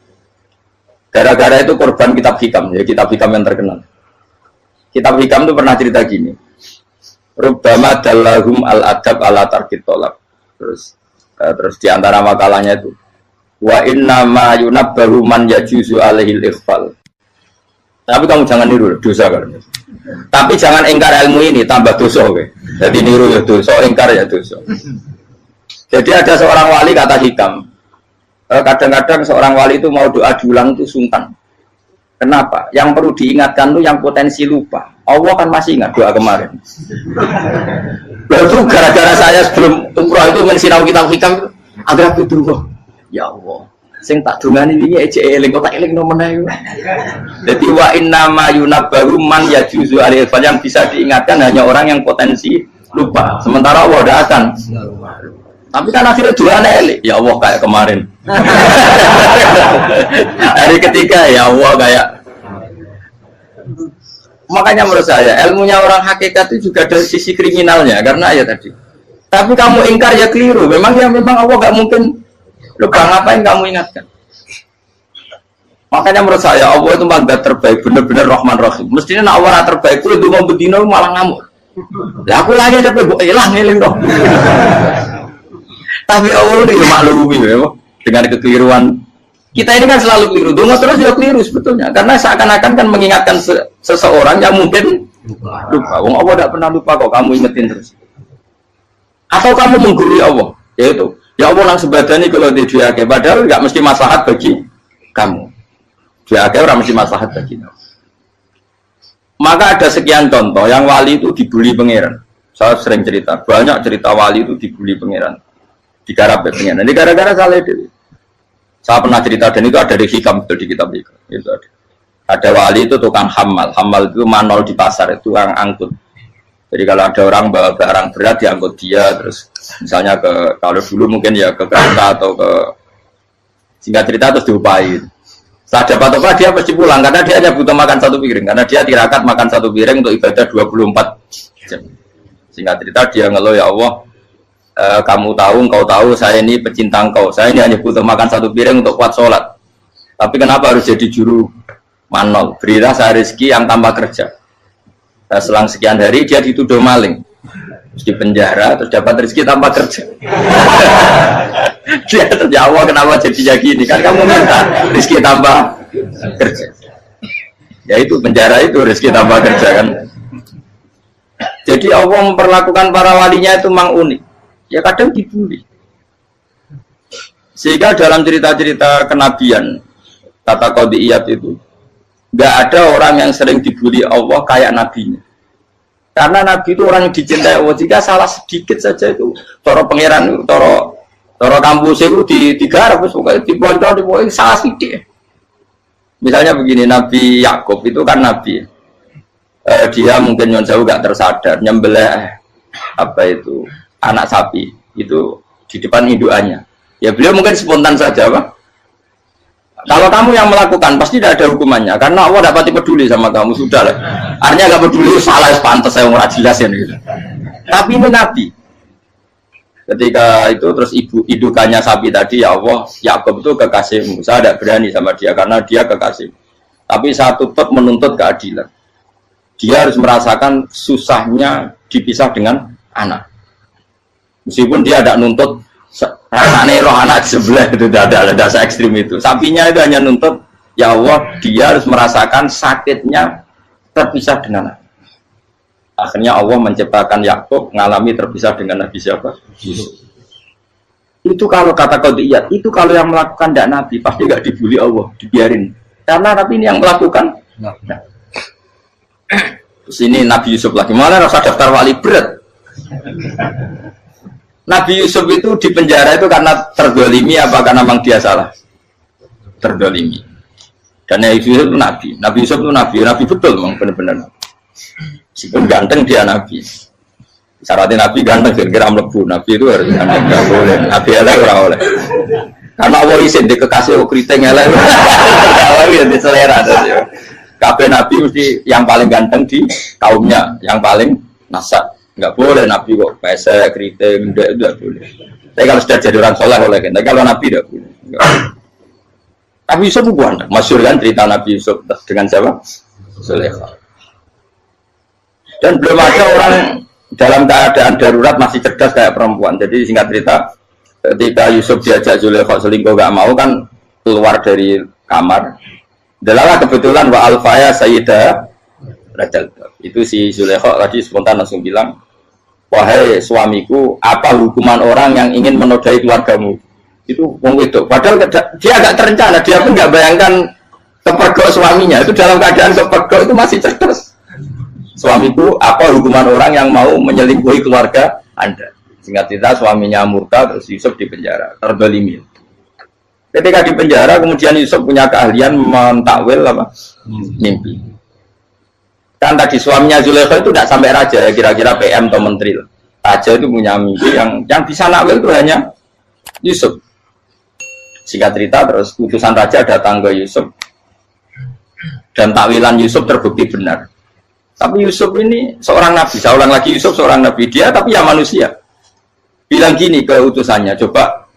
Gara-gara itu korban kitab hikam, ya kitab hikam yang terkenal. Kitab hikam itu pernah cerita gini. Rubbama dallahum al-adab ala tarkit tolak. Terus di antara makalahnya itu wa inna ma yunabbahu man yajuzu alaihil ikhfal. Tapi kamu jangan niru dosa kan. Tapi jangan ingkar ilmu ini tambah dosa kowe. Jadi niru ya dosa, ingkar ya dosa. Jadi ada seorang wali kata hikam. Kadang-kadang seorang wali itu mau doa diulang itu sungkan. Kenapa? Yang perlu diingatkan itu yang potensi lupa. Allah kan masih ingat doa kemarin. Lalu gara-gara saya sebelum umroh itu mensinau kitab hikam agar aku dulu. Ya Allah, sing tak dungani ini ejek eling kok tak eling nomene. Jadi wa inna ma yunabbaru man yajuzu alaihi yang bisa diingatkan hanya orang yang potensi lupa. Sementara Allah tidak akan. Tapi kan akhirnya doa elik. Ya Allah kayak kemarin. Hari ketiga ya Allah kayak. Makanya menurut saya ilmunya orang hakikat itu juga ada sisi kriminalnya karena ya tadi. Tapi kamu ingkar ya keliru. Memang Allah gak mungkin lupa, ngapain kamu ingatkan? Makanya menurut saya Allah itu magnet terbaik, benar-benar Rahman Rahim. Mestinya Allah terbaik itu mau bedino malah ngamuk. Lah aku lagi tapi mbok eling dong. Tapi Allah itu maklumi ya, dengan kekeliruan. Kita ini kan selalu keliru, donga terus ya keliru sebetulnya. Karena seakan-akan kan mengingatkan seseorang yang mungkin lupa. Wong Allah tidak pernah lupa kok, kamu ingetin terus. Atau kamu menggurui Allah, yaitu ya Allah nang sebadani kalau di dia padahal nggak mesti maslahat bagi kamu. Dia orang mesti maslahat bagi kamu. Maka ada sekian contoh yang wali itu dibully pangeran. Saya sering cerita, banyak cerita wali itu dibully pangeran. Digarap pangeran. Ini gara-gara salah itu. Saya pernah cerita dan itu ada di hikam itu di kitab itu ada. Ada wali itu tukang hamal itu manol di pasar itu tukang angkut. Jadi kalau ada orang bawa barang berat diangkut dia, terus misalnya kalau dulu mungkin ya ke kereta atau ke singkat cerita terus diupain. Setelah dapat apa dia pasti pulang karena dia hanya butuh makan satu piring karena dia tirakat makan satu piring untuk ibadah 24 jam. Singkat cerita dia ngeluh ya Allah. Kamu tahu, engkau tahu saya ini pecinta engkau, saya ini hanya butuh makan satu piring untuk kuat sholat, tapi kenapa harus jadi juru manol? Berilah saya rezeki yang tanpa kerja. Nah, selang sekian hari dia dituduh maling, terus di penjara, terus dapat rezeki tanpa kerja. Dia terjawab kenapa jadinya gini, kan kamu minta rezeki tanpa kerja. Ya itu penjara itu rezeki tanpa kerja kan. Jadi Allah memperlakukan para walinya itu memang unik. Ya kadang dibully. Sehingga dalam cerita-cerita kenabian kata qadiyat itu nggak ada orang yang sering dibully Allah kayak nabinya. Karena nabi itu orang yang dicintai Allah. Jika salah sedikit saja itu toro pangeran, toro kampus itu digarap, pokoknya dibontor, salah sedikit. Misalnya begini, Nabi Yakub itu kan nabi. Dia mungkin yang jauh nggak tersadar nyembelih apa itu anak sapi itu di depan indukannya. Ya beliau mungkin spontan saja, Pak. Kalau kamu yang melakukan pasti tidak ada hukumannya karena Allah dapat peduli sama kamu sudah lah. Artinya nggak peduli salah pantas saya mau jelasin gitu. Tapi ini Nabi. Ketika itu terus indukannya sapi tadi ya Allah, Yakub itu kekasihmu. Saya tidak berani sama dia karena dia kekasih. Tapi saya tetap menuntut keadilan. Dia harus merasakan susahnya dipisah dengan anak. Meskipun dia tidak nuntut rasanya roh anak sebelah itu tidak ada se-ekstrim itu. Sapinya itu hanya nuntut ya Allah dia harus merasakan sakitnya terpisah dengan anak. Akhirnya Allah menciptakan Yakub mengalami terpisah dengan Nabi siapa? Yusuf. Itu kalau kata qadiyat, itu kalau yang melakukan tidak Nabi pasti nggak dibully Allah, dibiarin. Karena Nabi ini yang melakukan. Nah. Terus ini Nabi Yusuf lagi mana rasa daftar wali berat. Nabi Yusuf itu di penjara itu karena terdolimi apa karena memang dia salah? Terdolimi. Dan Nabi Yusuf itu Nabi. Nabi Yusuf itu Nabi betul memang benar-benar. Meskipun ganteng dia Nabi. Syaratnya Nabi ganteng kira-kira mlebu. Nabi itu harus ganteng, nggak boleh. Nabi elek ora oleh. Karena Allah isin di kekasih keriting elek. Allah ya di selera terus ya. Kabeh Nabi mesti yang paling ganteng di kaumnya, yang paling nasab. Nggak boleh Nabi kok pesek, keriting, enggak boleh. Tapi kalau sudah jadi orang soleh boleh kan. Tapi kalau Nabi tidak boleh. Nabi Yusuf bukan. Masyhur kan cerita Nabi Yusuf dengan siapa? Zulaikha. Dan belum ada orang dalam keadaan darurat masih cerdas kayak perempuan. Jadi singkat cerita, ketika Yusuf diajak Zulaikha selingkuh nggak mau kan keluar dari kamar. Dalalah kebetulan wa alfaya sayyidah Rajal. Itu si Zulaikha tadi spontan langsung bilang, wahai suamiku, apa hukuman orang yang ingin menodai keluargamu? Itu wong wedok. Padahal dia agak terencana, dia pun nggak bayangkan kepergok suaminya. Itu dalam keadaan kepergok itu masih cerdas. Suamiku, apa hukuman orang yang mau menyelingkuhi keluarga Anda? Singkat cerita suaminya murka, terus Yusuf di penjara, terdolimi. Ketika di penjara, kemudian Yusuf punya keahlian mentakwil apa? Mimpi. Kan tadi suaminya Zulaikha itu tidak sampai raja ya, kira-kira PM atau menteri. Raja itu punya mimpi yang bisa nakwil itu hanya Yusuf. Singkat cerita terus utusan raja datang ke Yusuf dan takwilan Yusuf terbukti benar. Tapi Yusuf ini seorang nabi, saya ulang lagi Yusuf seorang nabi dia tapi ya manusia. Bilang gini ke utusannya, coba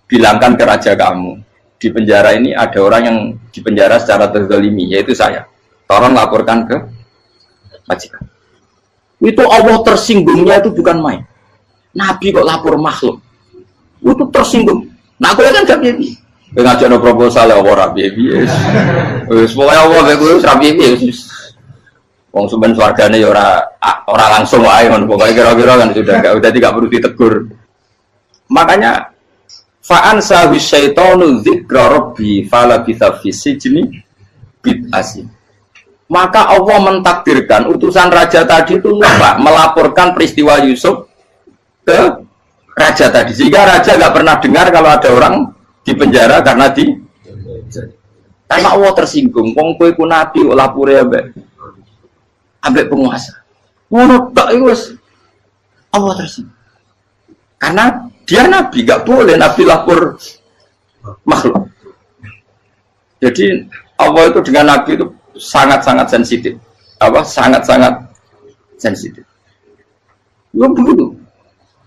bilangkan ke raja kamu di penjara ini ada orang yang di penjara secara terzalimi yaitu saya. Tolong laporkan ke majikan. Itu Allah tersinggungnya itu bukan main. Nabi kok lapor makhluk. Itu tersinggung. Nah, aku kan gak piye. Ngajak no proposal ya ora piye. Wis pokoke Allah mek kuwi ora piye. Wong sampean swargane ya ora langsung wae ngono. Pokoke kira-kira kan sudah tidak perlu ditegur. Makanya fa'an sawi syaitanu dzikra rabbi fala bisa fi sijni bid'asin. Maka Allah mentakdirkan utusan raja tadi itu lupa melaporkan peristiwa Yusuf ke raja tadi, sehingga raja nggak pernah dengar kalau ada orang di penjara karena Allah tersinggung. Wong kowe ku nabi lapure ambek penguasa. Ngono tok iku wis Allah tersinggung. Karena dia nabi, nggak boleh nabi lapor makhluk. Jadi Allah itu dengan nabi itu sangat-sangat sensitif. Sangat-sangat sensitif. Belum begitu.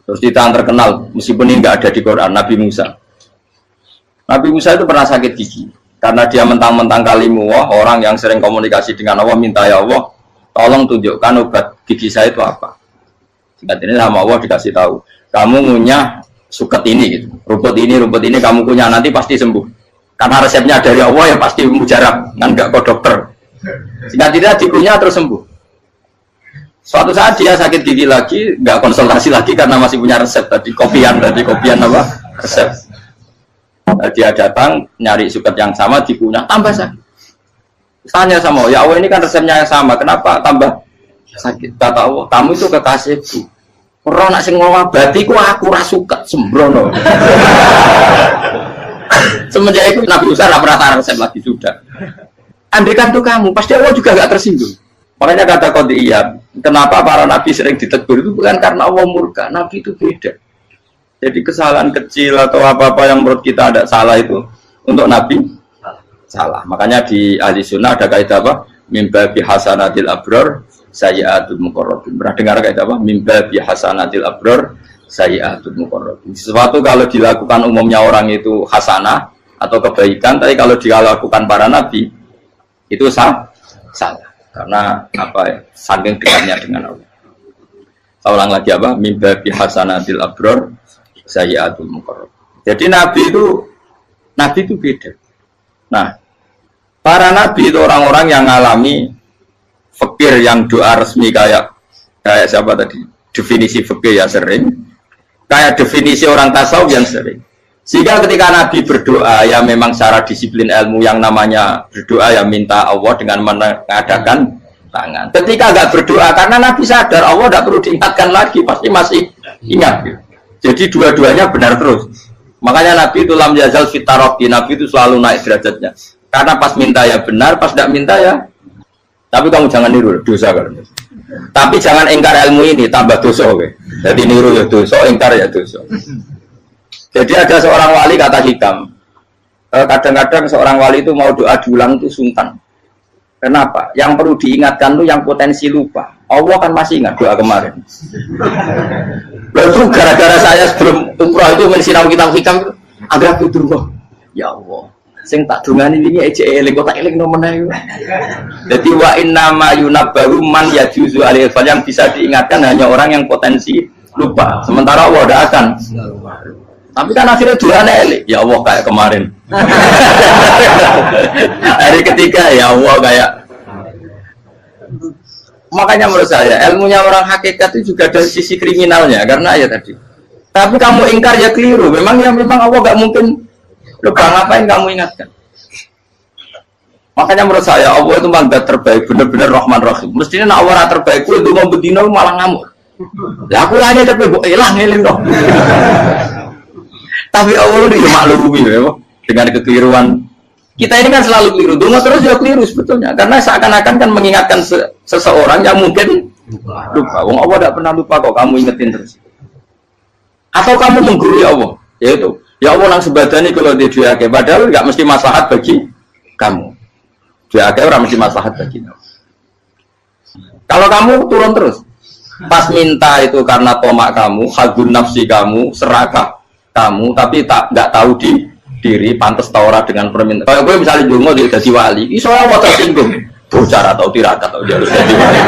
Terus kita yang terkenal, meskipun ini nggak ada di Quran, Nabi Musa. Nabi Musa itu pernah sakit gigi. Karena dia mentang-mentang kalimuwah, orang yang sering komunikasi dengan Allah, minta ya Allah, tolong tunjukkan obat gigi saya itu apa. Singkat ini sama Allah dikasih tahu. Kamu ngunyah suket ini, gitu. Rumput ini kamu kunyah, nanti pasti sembuh. Karena resepnya dari Allah ya pasti mujarab, kan nggak kok dokter. Sehingga tidak dikunyah terus sembuh. Suatu saat dia sakit gigi lagi, nggak konsultasi lagi karena masih punya resep tadi kopian apa resep. Dia datang nyari suket yang sama dikunyah tambah sakit. Tanya sama Allah, ya Allah ini kan resepnya yang sama, kenapa tambah sakit? Kata Allah, kamu itu kekasihku. Ora nak sing ngobati ku aku ra suket sembrono. Semenjak itu Nabi Musa nggak pernah resep lagi sudah. Andaikan itu kamu, pasti Allah juga nggak tersinggung. Makanya kata Qadiyah, kenapa para nabi sering ditegur itu bukan karena Allah murka, nabi itu beda. Jadi kesalahan kecil atau apa-apa yang menurut kita ada salah itu untuk nabi salah. Makanya di ahli sunnah ada kaidah apa? Mimba bi hasanatil abror sayyi'atul muqarrabin. Pernah dengar kaidah apa? Mimba bi hasanatil abror sayyi'atul muqarrabin. Sesuatu kalau dilakukan umumnya orang itu hasanah atau kebaikan, tapi kalau dilakukan para nabi itu salah karena apa ya, saking dekatnya dengan Allah. Saya ulang lagi apa? Mimba bi hasanatil abror sayyi'atul muqarrab. Jadi nabi itu beda. Nah, para nabi itu orang-orang yang mengalami fikir yang doa resmi kayak siapa tadi? Definisi fikir ya sering. Kayak definisi orang tasawuf yang sering. Sehingga ketika Nabi berdoa, ya memang secara disiplin ilmu yang namanya berdoa ya minta Allah dengan mengadakan tangan. Ketika nggak berdoa, karena Nabi sadar Allah tidak perlu diingatkan lagi, pasti masih ingat. Jadi dua-duanya benar terus. Makanya Nabi itu lam yazal fitaroki, Nabi itu selalu naik derajatnya. Karena pas minta ya benar, pas tidak minta ya. Tapi kamu jangan niru dosa kan. Tapi jangan ingkar ilmu ini, tambah dosa. Okay? Jadi niru ya dosa, ingkar ya dosa. Jadi ada seorang wali kata hikam, kadang-kadang seorang wali itu mau doa diulang itu sungkan. Kenapa? Yang perlu diingatkan itu yang potensi lupa. Allah kan masih ingat doa kemarin. Lalu gara-gara saya sebelum umrah itu mensinau kitab hikam itu agak fitur kok. Ya Allah, sing tak dungani ini aja eling kok tak eling nomene. Jadi wa inna ma yunabbaru man yajuzu alaihi yang bisa diingatkan hanya orang yang potensi lupa. Sementara Allah tidak akan. Tapi kan akhirnya doanya elik, ya Allah kayak kemarin. Hari ketiga ya Allah kayak. Makanya menurut saya ilmunya orang hakikat itu juga dari sisi kriminalnya karena ya tadi. Tapi kamu ingkar ya keliru. Memang Allah nggak mungkin lupa, ngapain kamu ingatkan. Makanya menurut saya Allah itu mandat terbaik, benar-benar Rahman Rahim. Mestinya nak orang terbaik itu mau bedino malah ngamuk. Ya aku hanya tapi hilang ngeling dong. Tapi Allah itu maklumi ya, dengan kekeliruan. Kita ini kan selalu keliru, donga terus juga keliru sebetulnya. Karena seakan-akan kan mengingatkan seseorang yang mungkin lupa. Wong Allah tidak pernah lupa kok, kamu ingetin terus. Atau kamu menggurui Allah, yaitu ya Allah nang sebadani kalau dia diake, padahal nggak mesti maslahat bagi kamu. Diake orang mesti maslahat bagi kamu. Kalau kamu turun terus, pas minta itu karena tomak kamu, hadun nafsi kamu, serakah kamu, tapi nggak tahu diri pantas taura dengan permintaan. Kalau gue misalnya dungo dia jadi wali, iso Allah tersinggung, bocor atau tirakat atau dia harus jadi wali.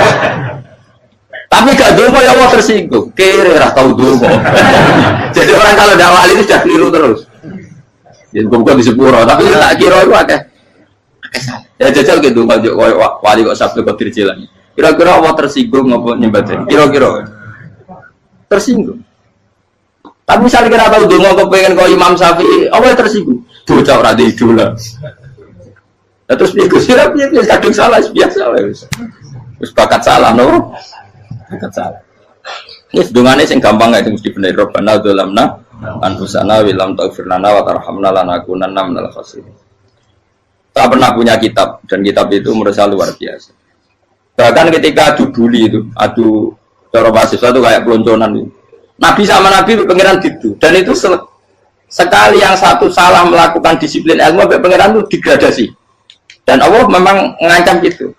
Tapi gak dongo ya Allah tersinggung. Kira ora tau dongo. Jadi orang kalau tidak wali itu sudah keliru terus. Jadi bukan di sepuro, tapi tak kira itu akeh. Ya jajal gitu kalau wali kok Sabtu Qadir Jilani. Kira-kira Allah tersinggung ngapa nyembah. Kira-kira tersinggung. Tapi misalnya kira tahu dongo kepengen kau Imam Syafi'i, Allah tersinggung. Bocah ora di idola. Terus piye Gus Ira piye kadung salah biasa wae wis. Wis bakat salah no. Bakat salah. Wis dongane sing gampang ae mesti bener Rabbana dzalamna anfusana wa lam taghfir lana wa tarhamna lanakunanna minal khasirin. Tak pernah punya kitab dan kitab itu menurut saya luar biasa. Bahkan ketika adu buli itu, adu cara mahasiswa itu kayak pelonconan itu. Nabi sama Nabi pengiran gitu dan itu sekali yang satu salah melakukan disiplin ilmu pengiran itu degradasi. Dan Allah memang mengancam gitu.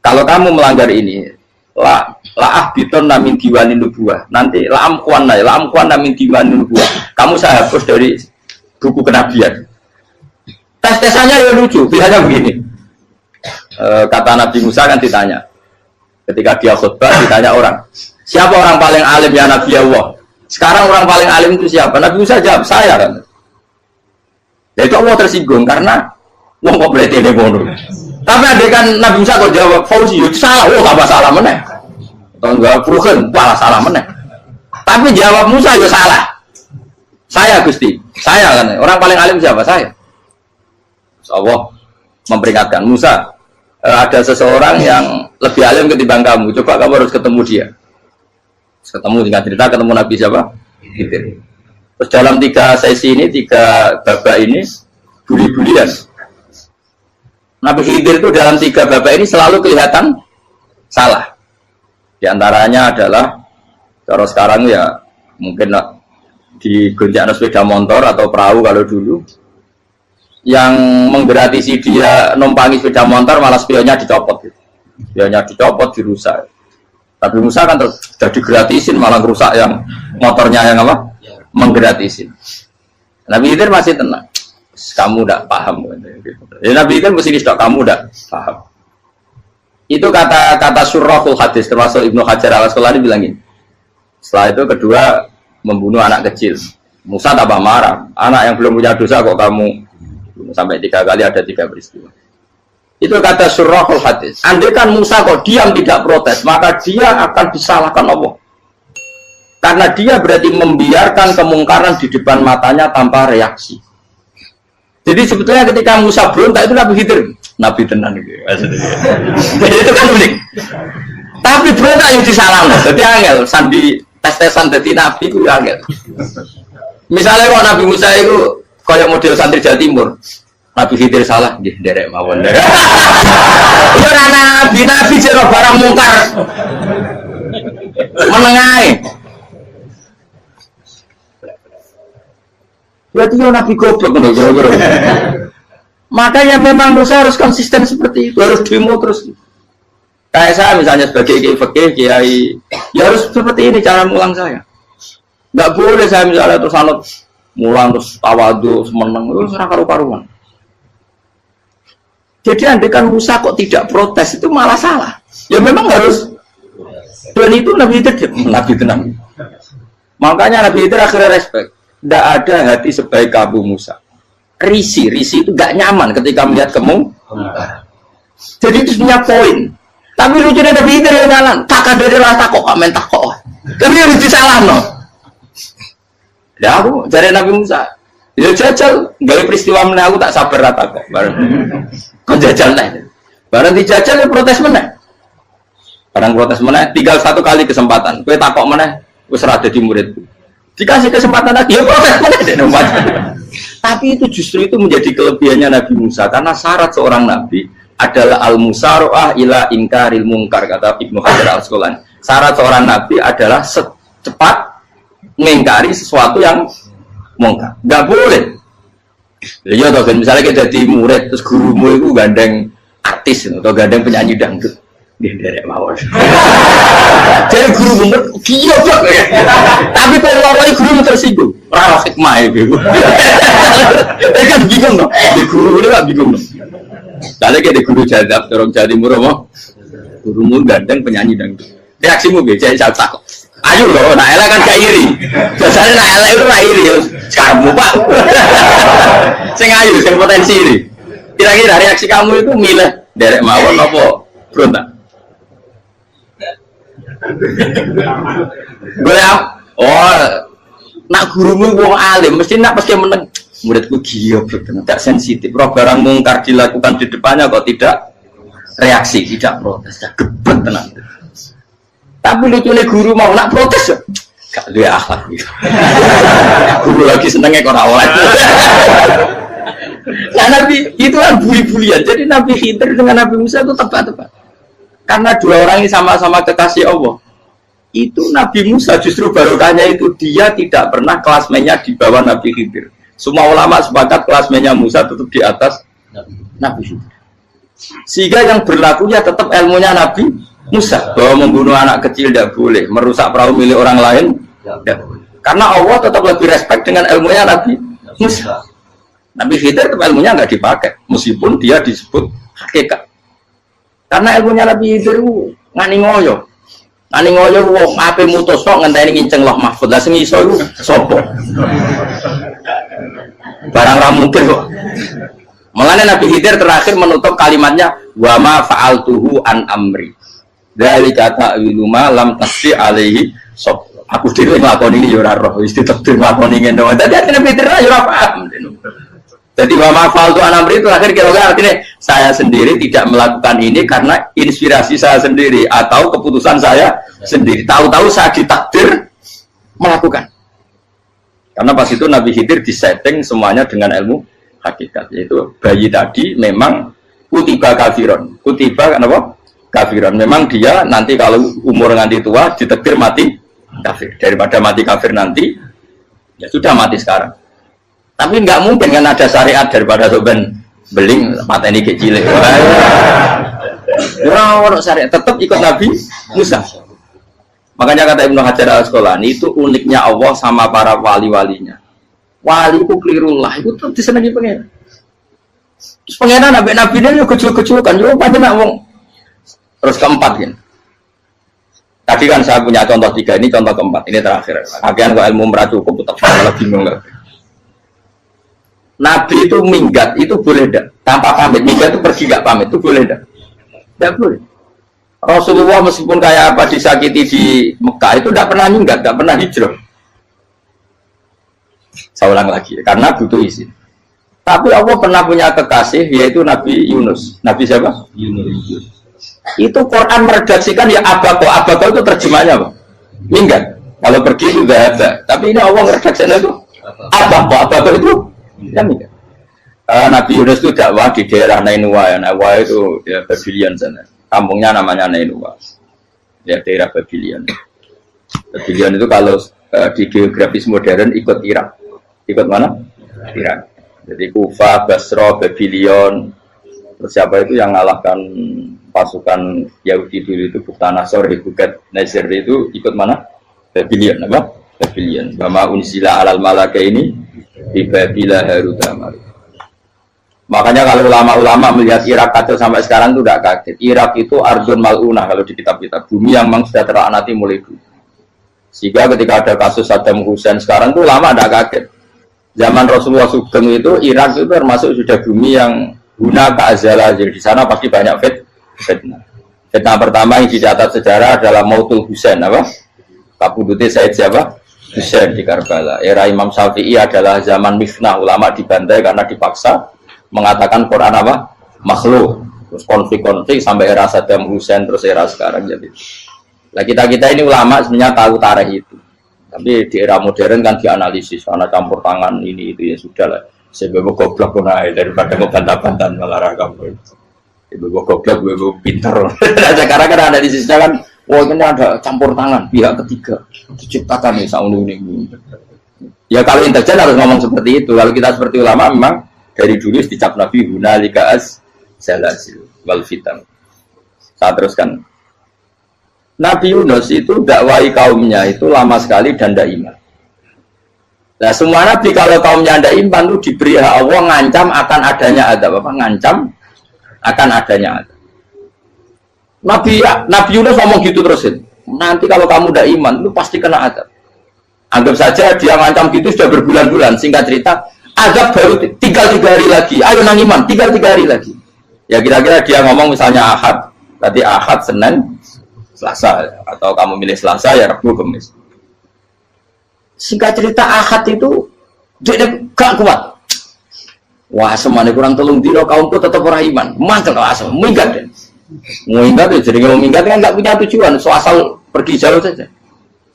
Kalau kamu melanggar ini, la'ah biton namin diwani nubuah. Nanti la'am kuan namin diwani nubuah. Kamu saya hapus dari buku kenabian. Tes-tesannya ya lucu. Biasanya begini. Kata Nabi Musa kan ditanya. Ketika dia khutbah ditanya orang. Siapa orang paling alim ya Nabi Allah? Sekarang orang paling alim itu siapa? Nabi Musa jawab, saya kan. Ya itu Allah tersinggung karena wong kok berarti ini bodoh. Tapi ada kan Nabi Musa kok jawab Fauzi itu salah, tambah salah meneh. Atau enggak Furukan, malah salah meneh. Tapi jawab Musa juga salah. Saya Gusti, saya kan. Orang paling alim siapa? Saya. Allah memperingatkan Musa, ada seseorang yang lebih alim ketimbang kamu. Coba kamu harus ketemu dia. Ketemu dengan cerita ketemu Nabi siapa? Khidir. Terus dalam 3 sesi ini, 3 babak ini buli-bulian. Nabi Khidir itu dalam 3 babak ini selalu kelihatan salah. Di antaranya adalah cara sekarang ya mungkin di gonjak sepeda motor atau perahu kalau dulu yang menggratisi dia numpangi sepeda motor malah spionnya dicopot. Spionnya dicopot, dirusak. Tapi Musa kan sudah digratisin malah rusak yang motornya yang apa? Menggratisin. Nabi Khidir masih tenang. Kamu tidak paham. Ya, Nabi Khidir mesti tidak kamu tidak paham. Itu kata surahul hadis termasuk Ibnu Hajar Al-Asqalani bilangin. Setelah itu kedua membunuh anak kecil. Musa tambah marah. Anak yang belum punya dosa kok kamu sampai 3 kali ada 3 peristiwa. Itu kata surahul hadis. Andai kan Musa kok diam tidak protes, maka dia akan disalahkan Allah. Karena dia berarti membiarkan kemungkaran di depan matanya tanpa reaksi. Jadi sebetulnya ketika Musa berontak itu Nabi Khidir, Nabi tenan gitu. Jadi itu kan unik. Tapi berontak yang disalahkan. Jadi angel, sandi tes-tesan jadi Nabi itu angel. Misalnya kalau Nabi Musa itu kayak model santri Jawa Timur, Nabi Khidir salah, derek mawon. Itu Nabi jero barang mungkar. Menengahi. Berarti ya Nabi goblok. Makanya memang Musa harus konsisten seperti itu, harus demo terus. Kayak saya misalnya sebagai kiai, ya harus seperti ini cara mulang saya. Nggak boleh saya misalnya terus anut mulang terus tawadu semeneng terus karu-karuan. Jadi andaikan Musa kok tidak protes itu malah salah. Ya memang harus. Dan itu Nabi tenang. Makanya Nabi itu akhirnya respect. Tidak ada hati sebaik kamu Musa. Risi itu gak nyaman ketika melihat kamu. Jadi itu punya poin. Tapi lucunya Nabi itu yang jalan. Tak ada rasa kok amen tak kok. Tapi harus disalah no. Ya aku cari Nabi Musa. Ya jajal, gak peristiwa meneh aku tak sabar rata kok. Kok jajal nih. Barang dijajal ya protes meneh. Barang protes meneh, tinggal 1 kali kesempatan. Kowe takok meneh, wis ora dadi muridku. Dikasih kesempatan lagi, ya protes meneh dek nomor. Tapi itu justru itu menjadi kelebihannya Nabi Musa karena syarat seorang nabi adalah al-musara'ah ila ingkaril munkar kata Ibnu Hajar Al-Asqalani. Syarat seorang nabi adalah secepat mengingkari sesuatu yang mungkar. Enggak boleh. Ya toh misalnya kita jadi murid terus gurumu itu gandeng artis atau gandeng penyanyi dangdut. Dia derek mawon. Jadi guru bener gila banget. Tapi kalau guru tersinggung, ora hikmah itu. Kan bingung loh. Di guru ini kan bingung loh. Soalnya kayak di guru jadab, orang Jawa Timur apa? Gurumu gandeng penyanyi dangdut. Reaksimu be jadi tak. Ayo loh, nak elek kan gak iri. Biasanya nak elek itu nak iri. Sekarang Pak. Sing ayu, sing potensi iri. Kira-kira reaksi kamu itu milih derek mawon apa berontak? Gue nak gurumu wong alim mesti nak pasti meneng. Muridku gila betul, tidak sensitif. Roh barang mungkar dilakukan di depannya kok tidak reaksi, tidak protes, tidak gebet tenang. Tapi lucunya guru mau nak protes, gak ada akhlak. Guru lagi senengnya kok awal. Nah Nabi itu kan buli-bulian. Jadi Nabi Khidir dengan Nabi Musa itu tepat-tepat. Karena dua orang ini sama-sama kekasih Allah. Itu Nabi Musa justru barokahnya itu dia tidak pernah kelasmennya di bawah Nabi Khidir. Semua ulama sepakat kelasmennya Musa tetap di atas Nabi Khidir. Sehingga yang berlakunya tetap ilmunya Nabi Musa, bahwa membunuh anak kecil tidak boleh, merusak perahu milik orang lain tidak boleh. Karena Allah tetap lebih respect dengan ilmunya Nabi Musa. Nabi Khidir tetap ilmunya nggak dipakai, meskipun dia disebut hakikat. Karena ilmunya Nabi Khidir ngani ngoyo, wong ape mutus kok ngenteni nginceng loh mahfud, lah sing iso iku sapa? Barang ra mungkin kok. Makanya Nabi Khidir terakhir menutup kalimatnya wa ma fa'altuhu an amri. Dari kata ilmu lam tasdi alaihi sob. Aku dhewe nglakoni iki ya ora roh, wis ditakdir nglakoni ngene wae. Dadi artine Peter ya ora paham. Jadi wa ma fa'altu an amri itu akhir kira-kira artinya saya sendiri tidak melakukan ini karena inspirasi saya sendiri atau keputusan saya sendiri. Tahu-tahu saya ditakdir melakukan. Karena pas itu Nabi Khidir disetting semuanya dengan ilmu hakikat. Yaitu bayi tadi memang kutiba kafiron. Kutiba kenapa? Kafiran. Memang dia nanti kalau umur nganti tua ditakdir mati kafir. Daripada mati kafir nanti ya sudah mati sekarang. Tapi nggak mungkin kan ada syariat daripada soben beling pateni kecil. Orang syariat tetap ikut Nabi Musa. Makanya kata Ibnu Hajar Al-Asqalani itu uniknya Allah sama para wali-walinya. Wali itu kelirullah itu tetap disenangi pengen. Terus pengenan nabi ini kecil-kecil kan, yo pancen nak wong. Terus keempat kan. Tadi kan saya punya contoh 3, ini contoh keempat, ini terakhir. Akhirnya kok ilmu merah cukup, tetap malah bingung nggak? Nabi itu minggat, itu boleh tidak? Tanpa pamit, minggat itu pergi nggak pamit, itu boleh tidak? Tidak boleh. Rasulullah meskipun kayak apa disakiti di Mekah, itu tidak pernah minggat, tidak pernah hijrah. Saya ulang lagi, karena butuh izin. Tapi Allah pernah punya kekasih, yaitu Nabi Yunus. Nabi siapa? Yunus. Itu Quran meredaksikan ya abako itu terjemahnya apa? Minggat. Kalau pergi itu tidak ada. Tapi ini Allah meredaksikan itu abako itu ya minggat. Nabi Yunus itu dakwah di daerah Nainua. Nainua itu ya Babylon sana. Kampungnya namanya Nainua. Ya daerah Babylon. Babylon itu kalau di geografis modern ikut Irak. Ikut mana? Irak. Jadi Kufa, Basra, Babylon. Terus siapa itu yang mengalahkan pasukan Yahudi dulu itu Buktanasor, Bukat Nasir itu ikut mana? Babylon, apa? Babylon. Bama unsila alal malaka ini di Babila Harutama. Makanya kalau ulama-ulama melihat Irak kacau sampai sekarang itu tidak kaget. Irak itu ardun mal'unah kalau di kitab-kitab, bumi yang memang sudah terlaknati mulai dulu. Sehingga ketika ada kasus Saddam Hussein sekarang itu ulama tidak kaget. Zaman Rasulullah Sugeng itu Irak itu termasuk sudah bumi yang guna keazalah, jadi di sana pasti banyak fitnah. Fitnah pertama yang dicatat sejarah adalah Mautul Husain, apa? Kabudutnya Said siapa? Husain di Karbala. Era Imam Syafi'i adalah zaman mifnah, ulama dibantai karena dipaksa mengatakan Quran apa? Makhluk. Terus konflik-konflik sampai era Saddam Hussein, terus era sekarang jadi. Nah kita ini ulama sebenarnya tahu tarikh itu. Tapi di era modern kan dianalisis karena campur tangan ini itu ya sudah lah. Sebab goblok pun daripada ngebantah-bantahan malah rakam. Ibu goblok, ibu pinter. Sekarang kan analisisnya kan, wah ini ada campur tangan pihak ketiga diciptakan nih saunu ini. Ya kalau intelijen harus ngomong seperti itu. Kalau kita seperti ulama memang dari dulu dicap Nabi hunalika az-zalazil wal fitan. Saya teruskan. Nabi Yunus itu dakwai kaumnya itu lama sekali dan tidak iman. Nah semua nabi kalau kaumnya tidak iman itu diberi hak Allah ngancam akan adanya azab, apa ngancam akan adanya azab. Nabi Yunus ngomong gitu terus, nanti kalau kamu tidak iman, lu pasti kena azab. Anggap saja dia ngancam gitu sudah berbulan-bulan. Singkat cerita, azab baru tinggal 3 hari lagi. Ayo nang iman, tinggal 3 hari lagi. Ya kira-kira dia ngomong misalnya Ahad, berarti Ahad, Senin, Selasa, atau kamu milih Selasa ya Rabu, Kamis. Singkat cerita Ahad itu dia gak kuat. Wah, semane kurang 3 dino kaumku tetap ora iman. Mangkel asem, minggat deh. Minggat ya, jadi kalau minggat kan nggak punya tujuan, so asal pergi jauh saja.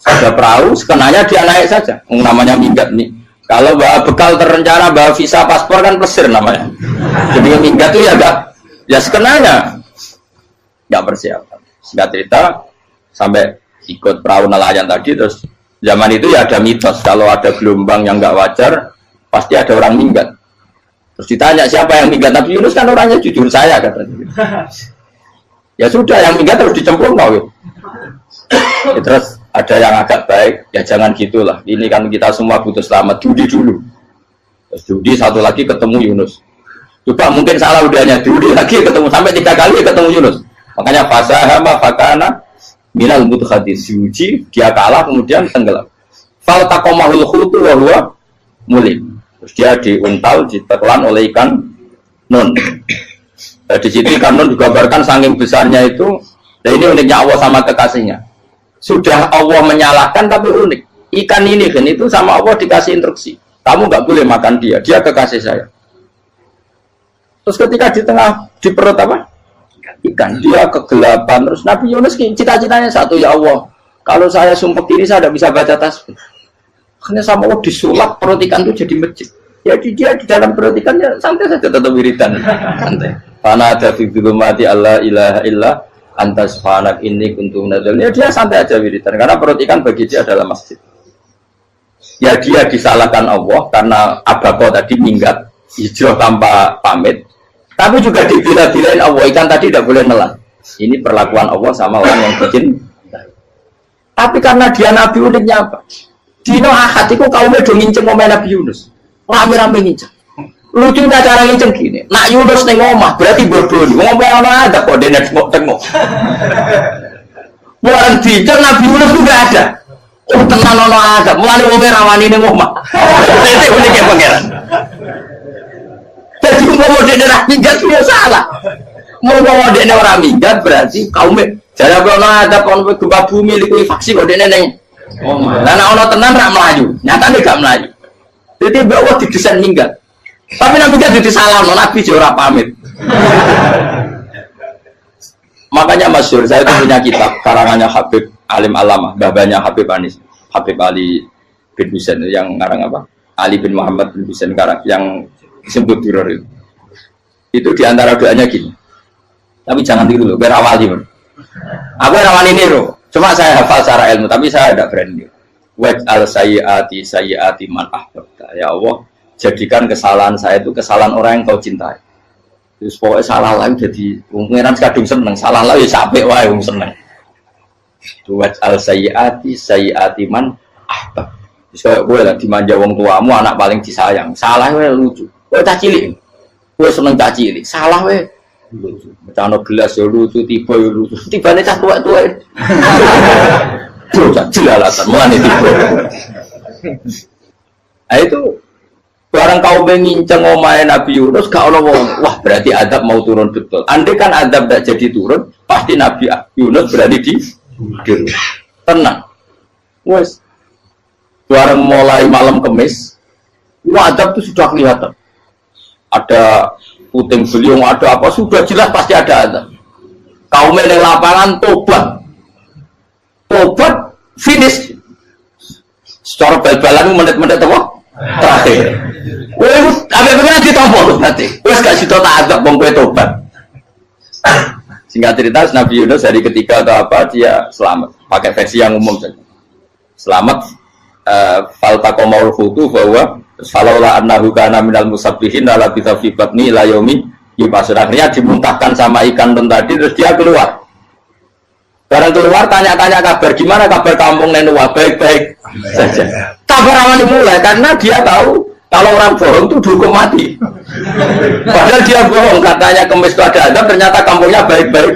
Ada perahu, sekenanya dia naik saja. Namanya minggat nih. Kalau bawa bekal terencana, bawa visa, paspor kan plesir namanya. Jadi minggat itu ya enggak, ya sekenanya nggak persiapan. Singkat cerita sampai ikut perahu nelayan tadi, terus zaman itu ya ada mitos kalau ada gelombang yang nggak wajar, pasti ada orang minggat. Terus ditanya siapa yang minggat, Nabi Yunus kan orangnya jujur saya katanya. Ya sudah, yang minggat terus dicemplung mau. Ya, terus ada yang agak baik, ya jangan gitulah. Ini kan kita semua butuh selamat, judi dulu. Terus judi satu lagi ketemu Yunus. Coba mungkin salah udahnya, judi lagi ketemu sampai 3 kali ketemu Yunus. Makanya fasahama fakana minal mudhadis, diuji dia kalah kemudian tenggelam. Fal taqamahul khutu wa huwa mulim. Terus dia diuntal, ditelan oleh ikan nun. Nah, di situ ikan nun digambarkan saking besarnya itu. Dan ini uniknya Allah sama kekasihnya. Sudah Allah menyalahkan tapi unik. Ikan ini kan itu sama Allah dikasih instruksi. Kamu nggak boleh makan dia. Dia kekasih saya. Terus ketika di tengah di perut apa? Ikan. Dia kegelapan. Terus Nabi Yunus cita-citanya satu, ya Allah. Kalau saya sumpah diri saya tidak bisa baca tasbih. Hanya sama Allah disulap perut ikan itu jadi masjid. Jadi dia di dalam perut ikannya santai saja tetap wiridan. Santai. Fana ada fi dzulumati alla ilaha illa anta subhanak inni kuntu minadz dzalimin. Ya dia santai aja wiridan karena perut ikan bagi dia adalah masjid. Ya dia disalahkan Allah karena abako tadi minggat hijrah tanpa pamit. Tapi juga dibila-bilain Allah, ikan tadi tidak boleh nelan. Ini perlakuan Allah sama orang yang bikin. Tapi karena dia Nabi uniknya apa? Dino Ahad itu kaumnya udah nginceng ngomong Nabi Yunus. Rame-rame nginceng. Lucunya cara nginceng gini. Nak Yunus ning omah berarti bodoh. Ngomong ana ada kok dene tengok. Bukan dinceng Nabi Yunus itu enggak ada. Oh tenan ana ada. Mulane wong rawani ning omah. Itu uniknya pangeran. Jadi ngomong dene ra minggat dia salah. Ngomong dene ora minggat berarti kaumnya jare ana ada kon gempa bumi likuifaksi kok dene ning oh, nah ono tenan rak melayu, nyatane gak melayu. Jadi bawa didesain minggat. Tapi Nabi kan disalam, Nabi ora pamit. Makanya masyhur saya itu punya kitab karangannya Habib Alim Alamah, babanya Habib Anis, Habib Ali bin Husain yang ngarang apa? Ali bin Muhammad bin Husain karang yang disebut teror itu. Itu diantara doanya gini. Tapi jangan tiru loh, berawali. Aku rawani niru. Cuma saya hafal secara ilmu, tapi saya tidak berani. Waj'al sayyiati man ahbabta. Ya Allah, jadikan kesalahan saya itu kesalahan orang yang kau cintai. Terus pokoknya salah lain jadi pengiran kadung seneng, salah lain ya sampai wae wong seneng. Waj'al sayyiati man ahbab. Terus kayak gue lah dimanja wong tuamu, anak paling disayang. Salah wae lucu. Kowe cah cilik. Kowe seneng cah cilik. Salah wae macam gelas ya lucu, tiba ya lucu, tiba nih cah tua-tua terus jelalatan, mulai tiba nah itu barang kau menginceng omahe Nabi Yunus gak ada wong, wah berarti adab mau turun betul. Andai kan adab tidak jadi turun, pasti Nabi Yunus berani di tenang wes barang mulai malam Kamis adab itu sudah kelihatan ada puting beliung ada apa sudah jelas pasti ada. Kaum yang lapangan tobat finish. Secara bal-balan menit-menit apa? Terakhir. Wes apa pengen ditompok nanti. Wes gak sida tak azab wong kowe tobat. Singkat cerita Nabi Yunus hari ketiga atau apa dia selamat. Pakai versi yang umum saja. Selamat fal taqamaul khutu bahwa falaula annahu kana minal musabbihin la bisa fi batni ila yaumi yub'atsun. Akhirnya dimuntahkan sama ikan tadi terus dia keluar. Barang keluar tanya-tanya kabar gimana kabar kampung Nenua baik-baik saja. Kabar awan dimulai karena dia tahu kalau orang bohong itu dihukum mati. Padahal dia bohong katanya Kemis itu ada azab ternyata kampungnya baik-baik.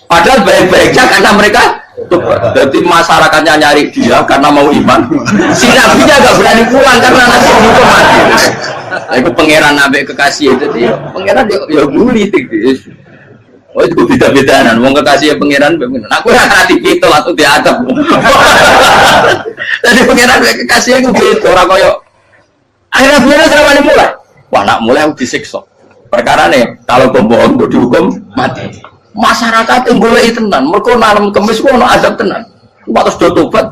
Padahal baik-baiknya karena mereka Jadi masyarakatnya nyari dia karena mau iman. Si nabinya gak berani pulang karena nanti dihukum mati. Itu pangeran nabi kekasih itu dia. Pangeran ya bully gitu. Oh itu beda-bedaan. Mau kekasih pangeran, aku hati itu langsung diadab. Jadi pangeran kekasih itu gitu. Orang koyo. Akhirnya pangeran sama mulai. Wah nak mulai aku disiksa. Perkara nih kalau pembohong itu dihukum mati. Masyarakat yang boleh tenan, mereka nanam kemis pun adab tenan. Waktu sudah tobat,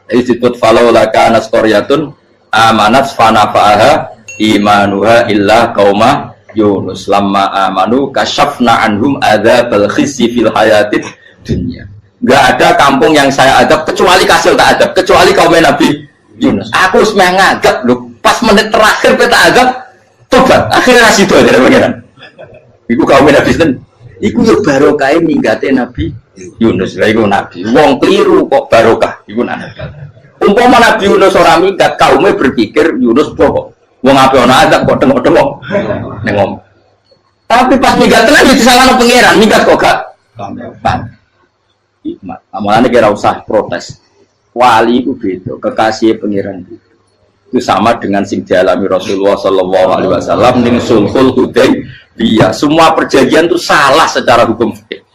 disebut falau laka naskoryatun amanat fanafaaha imanuha illa kauma Yunus lamma amanu kasyafna anhum adzabal khizyi fil hayatid dunya. Gak ada kampung yang saya adab kecuali kasih tak adab, kecuali kaum Nabi Yunus. Aku semangat ngadab loh, pas menit terakhir kita adab tobat, akhirnya ngasih doa dari pangeran. Iku kaum Nabi ten. Iku yo barokah ninggate Nabi Yunus. Lah iku nabi. Wong keliru kok barokah. Iku nabi. Umpama Nabi Yunus ora minggat, kaume berpikir Yunus bohong. Wong ape ana azab kok tengok-tengok ning ngomong. Tapi pas minggat tenan yo disalahno pangeran, minggat kok gak gampang. Hikmat. Amalane kira usah protes. Wali itu beda, kekasih pangeran itu. Itu sama dengan sing dialami Rasulullah sallallahu alaihi wasallam ning Sulhul Hudaybiyah. Semua perjanjian itu salah secara hukum fikih.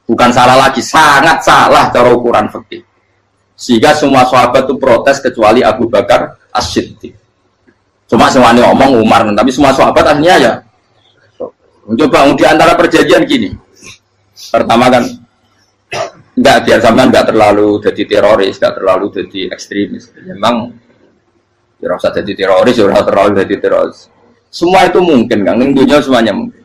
Bukan salah lagi, sangat salah cara ukuran fikih. Sehingga semua sahabat itu protes kecuali Abu Bakar As-Siddiq. Cuma semuanya ngomong Umar, tapi semua sahabat akhirnya ya. Coba di antara perjanjian gini. Pertama kan enggak, biar sampean enggak terlalu jadi teroris, enggak terlalu jadi ekstremis. Memang ya usah jadi teroris, ya terlalu jadi teroris. Semua itu mungkin, kan? Dunia semuanya mungkin.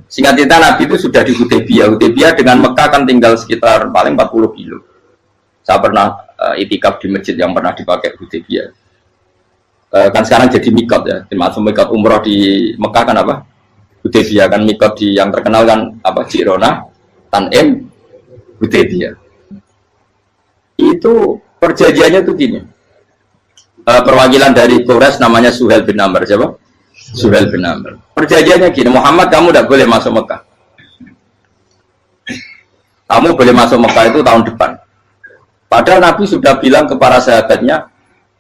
Singkat cerita Nabi itu sudah di Hudaybiyah. Hudaybiyah dengan Mekah kan tinggal sekitar paling 40 kilo. Saya pernah itikaf di masjid yang pernah dipakai Hudaybiyah. Kan sekarang jadi mikot ya, termasuk mikot umroh di Mekah kan apa? Hudaybiyah kan mikot di yang terkenal kan apa? Jirona, Tanim, Hudaybiyah. Itu perjanjiannya tuh gini. Perwakilan dari Quraisy namanya Suhail bin Amr, siapa? Suhail bin Amr. Perjanjiannya gini, Muhammad kamu tidak boleh masuk Mekah. Kamu boleh masuk Mekah itu tahun depan. Padahal Nabi sudah bilang kepada sahabatnya,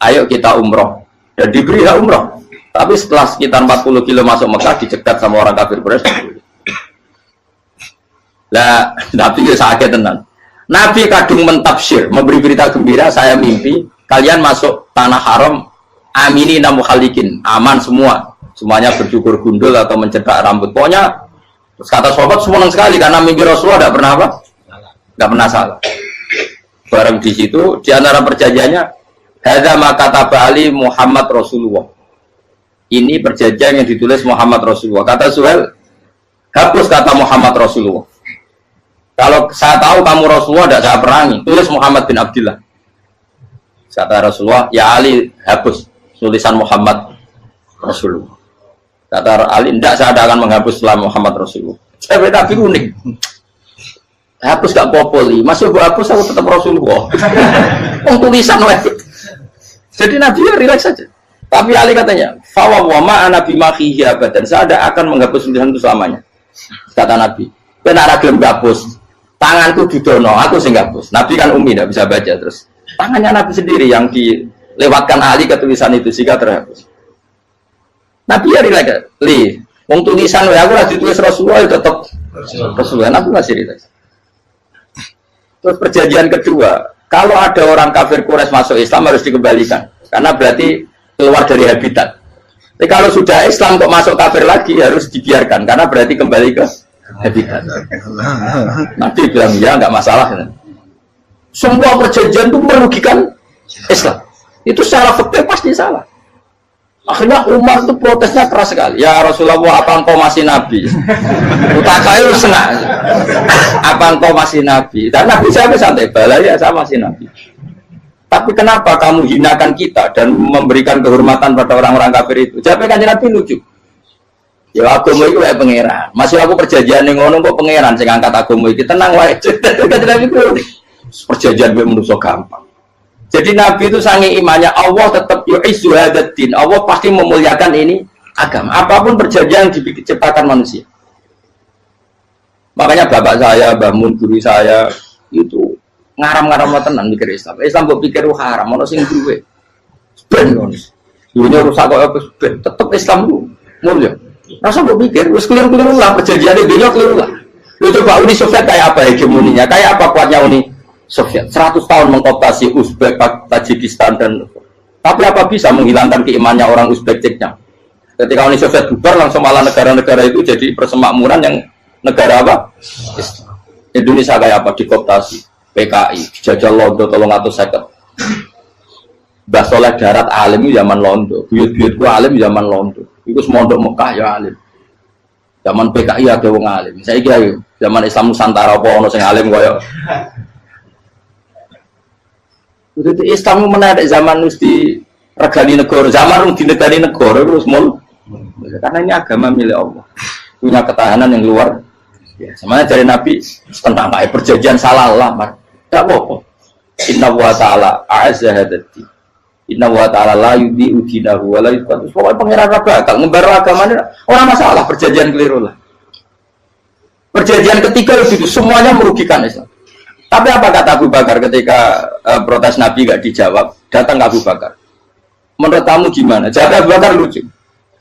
ayo kita umroh. Dan diberi hak umroh. Tapi setelah sekitar 40 kilo masuk Mekah, dicegat sama orang kafir Quraisy. Lah, Nabi itu sakit tenan. Nabi kadung mentafsir, memberi berita gembira, saya mimpi kalian masuk tanah haram aminina mukhalikin, aman semua. Semuanya bercukur gundul atau mencetak rambut. Pokoknya terus kata sahabat senang sekali karena mimpi Rasulullah tidak pernah apa? Tidak pernah salah. Bareng di situ di antara perjanjiannya hadza ma kataba ali Muhammad Rasulullah. Ini perjanjian yang ditulis Muhammad Rasulullah. Kata Suhail, hapus kata Muhammad Rasulullah. Kalau saya tahu kamu Rasulullah tidak saya perangi, tulis Muhammad bin Abdullah. Kata Rasulullah, ya Ali hapus tulisan Muhammad Rasulullah. Kata Ali, tidak saya akan menghapus setelah Muhammad Rasulullah. Saya tapi unik. Hapus gak popoli, masih gue hapus aku tetap Rasulullah. Tulisan lagi. Jadi Nabi ya rileks saja. Tapi Ali katanya, fawwama ana bimakhihi abadan. Saya tidak akan menghapus tulisan itu selamanya. Kata Nabi, benar gelem hapus. Tanganku didono, aku sing hapus. Nabi kan umi tidak bisa baca terus. Tangannya Nabi sendiri yang dilewatkan Ali ke tulisan itu sehingga terhapus. Nabi ya rileks, wong tulisan aku lagi tulis Rasulullah itu tetap Rasulullah. Nabi masih rileks. Terus perjanjian kedua, kalau ada orang kafir Quraisy masuk Islam harus dikembalikan, karena berarti keluar dari habitat. Tapi kalau sudah Islam kok masuk kafir lagi harus dibiarkan, karena berarti kembali ke habitat. Nabi bilang ya nggak masalah. Semua perjanjian itu merugikan Islam. Itu secara fikih pasti salah. Akhirnya Umar itu protesnya keras sekali. Ya Rasulullah, apa engkau masih Nabi? Utakai senang. Apa engkau masih Nabi? Dan Nabi saya santai bala ya saya masih Nabi. Tapi kenapa kamu hinakan kita dan memberikan kehormatan pada orang-orang kafir itu? Jawabnya kan Nabi lucu. Ya agama itu kayak pangeran. Masih aku perjanjian yang ngono kok pangeran sing angkat agama iki tenang wae. Nabi itu perjanjian gue menusuk gampang. Jadi Nabi itu sangi imannya Allah tetap yu'izzu hadzal-din. Allah pasti memuliakan ini agama. Apapun perjanjian diciptakan manusia. Makanya bapak saya, Mbah Mun, guru saya itu ngaram-ngaram tenan mikir Islam. Islam kok pikir haram, ono sing duwe. Ben ngono. Dunia rusak kok apa ben tetep Islam ku mulya. Rasa kok pikir wis keliru-keliru lah perjanjiane dunia keliru lah. Lu coba Uni Soviet kayak apa hegemoninya? Kayak apa kuatnya Uni Soviet? 100 tahun mengkooptasi Uzbek, Tajikistan dan tapi apa bisa menghilangkan keimannya orang Uzbek Ceknya? Ketika Uni Soviet bubar langsung malah negara-negara itu jadi persemakmuran yang negara apa? Indonesia kayak apa? Dikooptasi PKI, jajah Londo 350. Mbah Soleh Darat alim zaman Londo, buyut-buyutku alim zaman Londo. Iku semondok Mekah ya alim. Zaman PKI ada wong alim. Saiki ayo zaman Islam Nusantara apa ono sing alim koyo. Jadi Islam menarik zaman mesti regani negara, zaman di negara negara terus mul. Karena ini agama milik Allah, punya ketahanan yang luar. Ya, semuanya dari Nabi tentang perjanjian salah lah, tak apa. Inna wa ta'ala a'azza hadati. Inna wa ta'ala la yudhi'u dinahu wa la yudhi'u. Pokoknya pangeran bakal ngembar agamanya orang masalah perjanjian keliru lah. Perjanjian ketiga itu semuanya merugikan Islam. Tapi apa kata Abu Bakar ketika protes Nabi gak dijawab? Datang ke Abu Bakar. Menurut kamu gimana? Jawab Abu Bakar lucu.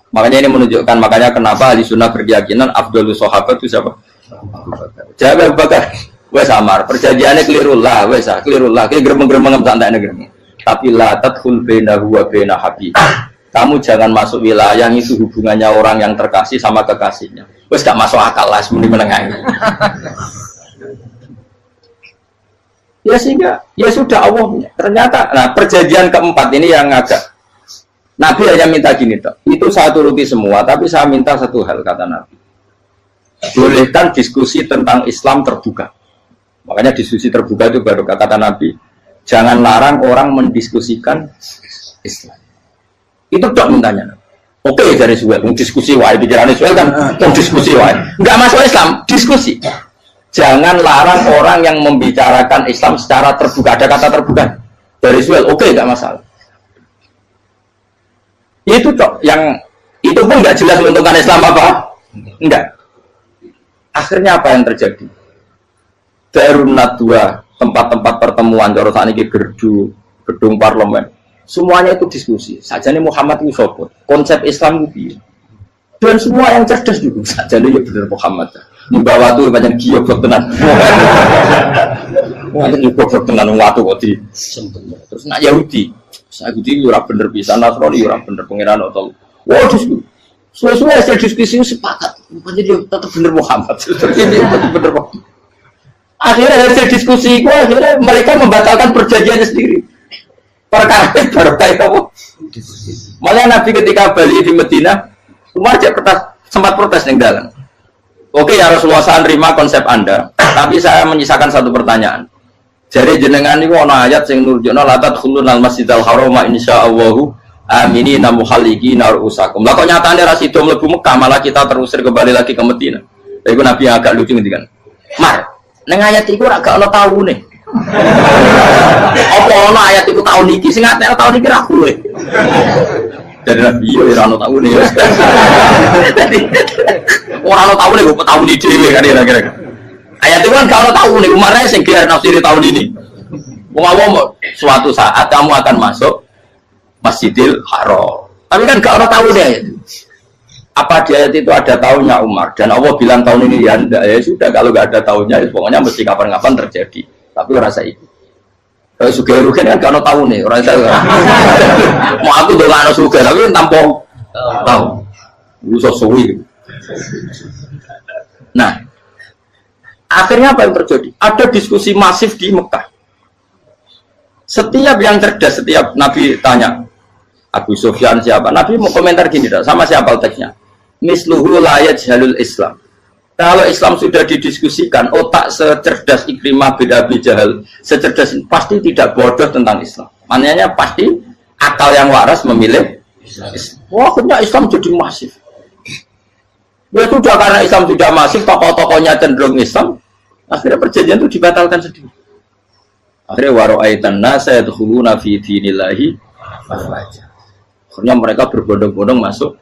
Makanya ini menunjukkan makanya kenapa ahli sunnah berkeyakinan Abdul Sahabat itu siapa? Abu Bakar. Jawab Abu Bakar. Wes samar. Perjanjiannya keliru lah. Wes keliru lah. Kayak geremeng-geremeng santai negeri. Tapi la tadkhul bainahu wa baina habib. Kamu jangan masuk wilayah itu hubungannya orang yang terkasih sama kekasihnya. Wes gak masuk akal lah sebenarnya menengah. Ya sehingga ya sudah Allah ternyata nah perjanjian keempat ini yang agak Nabi hanya minta gini toh, itu saya turuti semua tapi saya minta satu hal kata Nabi, bolehkan diskusi tentang Islam terbuka. Makanya diskusi terbuka itu baru kata Nabi, jangan larang orang mendiskusikan Islam. Itu dok mintanya. Oke dari Suel diskusi wae pikirannya Suel kan diskusi wae nggak masuk Islam diskusi. Jangan larang orang yang membicarakan Islam secara terbuka. Ada kata terbuka dari Suel, oke, nggak masalah. Itu cok, yang itu pun nggak jelas menentukan Islam apa, enggak. Akhirnya apa yang terjadi? Darun Nadwa, tempat-tempat pertemuan, jorosan ini gerdu, gedung parlemen, semuanya itu diskusi. Sajane Muhammad itu sopot, konsep Islam itu. Dan semua yang cerdas juga, sajane ya benar Muhammad. Membawa tuh banyak giok tenan. Banyak giok tenan waktu kok di. Terus nak Yahudi ora bener bisa, Nasrani ora bener pengiran atau. Wah diskusi. Sesuai hasil diskusi sepakat. Jadi tetap bener Muhammad. Ini bener Muhammad. Akhirnya hasil diskusi itu akhirnya mereka membatalkan perjanjiannya sendiri. Perkara baru kayak apa? Malah Nabi ketika balik di Medina, Umar sempat protes yang dalam. Oke ya Rasulullah, saya terima konsep Anda, tapi saya menyisakan satu pertanyaan. Jadi jenengan ini ada ayat yang nurjuna la tadkhulunal masjidal harama insyaallahu aminina muhalliqina ru'usakum. Lah kok nyatane ra sida mlebu Mekah malah kita terusir kembali lagi ke Madinah. Lha iku Nabi agak lucu ngendikan. Mar, ning ayat iku ora gak ana taune. Apa ana ayat iku taun iki sing ngatene taun iki ra kowe. Dari Nabi yo ora ono taune. Ora ono taune kok tahun iki dhewe kan kira-kira. Ayat itu kan kalau tahun ini kemarin sing kira nafsiri tahun ini. Wong suatu saat kamu akan masuk Masjidil Haram. Tapi kan gak ono taune ayat. Apa di ayat itu ada tahunnya Umar dan Allah bilang tahun ini ya enggak ya sudah kalau enggak ada tahunnya pokoknya mesti kapan-kapan terjadi. Tapi rasa itu. Kalau suka rugen kan gak ono tahune, ora tahu. Mau aku ndelok ana suka tapi tanpa tahu. Lu suwi. Nah, akhirnya apa yang terjadi? Ada diskusi masif di Mekah. Setiap yang cerdas, setiap Nabi tanya, Abu Sufyan siapa? Nabi mau komentar gini, sama siapa teksnya? Misluhu la yajhalul Islam. Kalau Islam sudah didiskusikan, otak secerdas Ikrimah bin Abi Jahal, secerdas pasti tidak bodoh tentang Islam. Maknanya pasti akal yang waras memilih Islam. Wah, akhirnya Islam jadi masif. Ya sudah karena Islam sudah masif, tokoh-tokohnya cenderung Islam, akhirnya perjanjian itu dibatalkan sendiri. Akhirnya waro'aitan nasa yadkhuluna fi dinillahi afwaja. Akhirnya mereka berbondong-bondong masuk.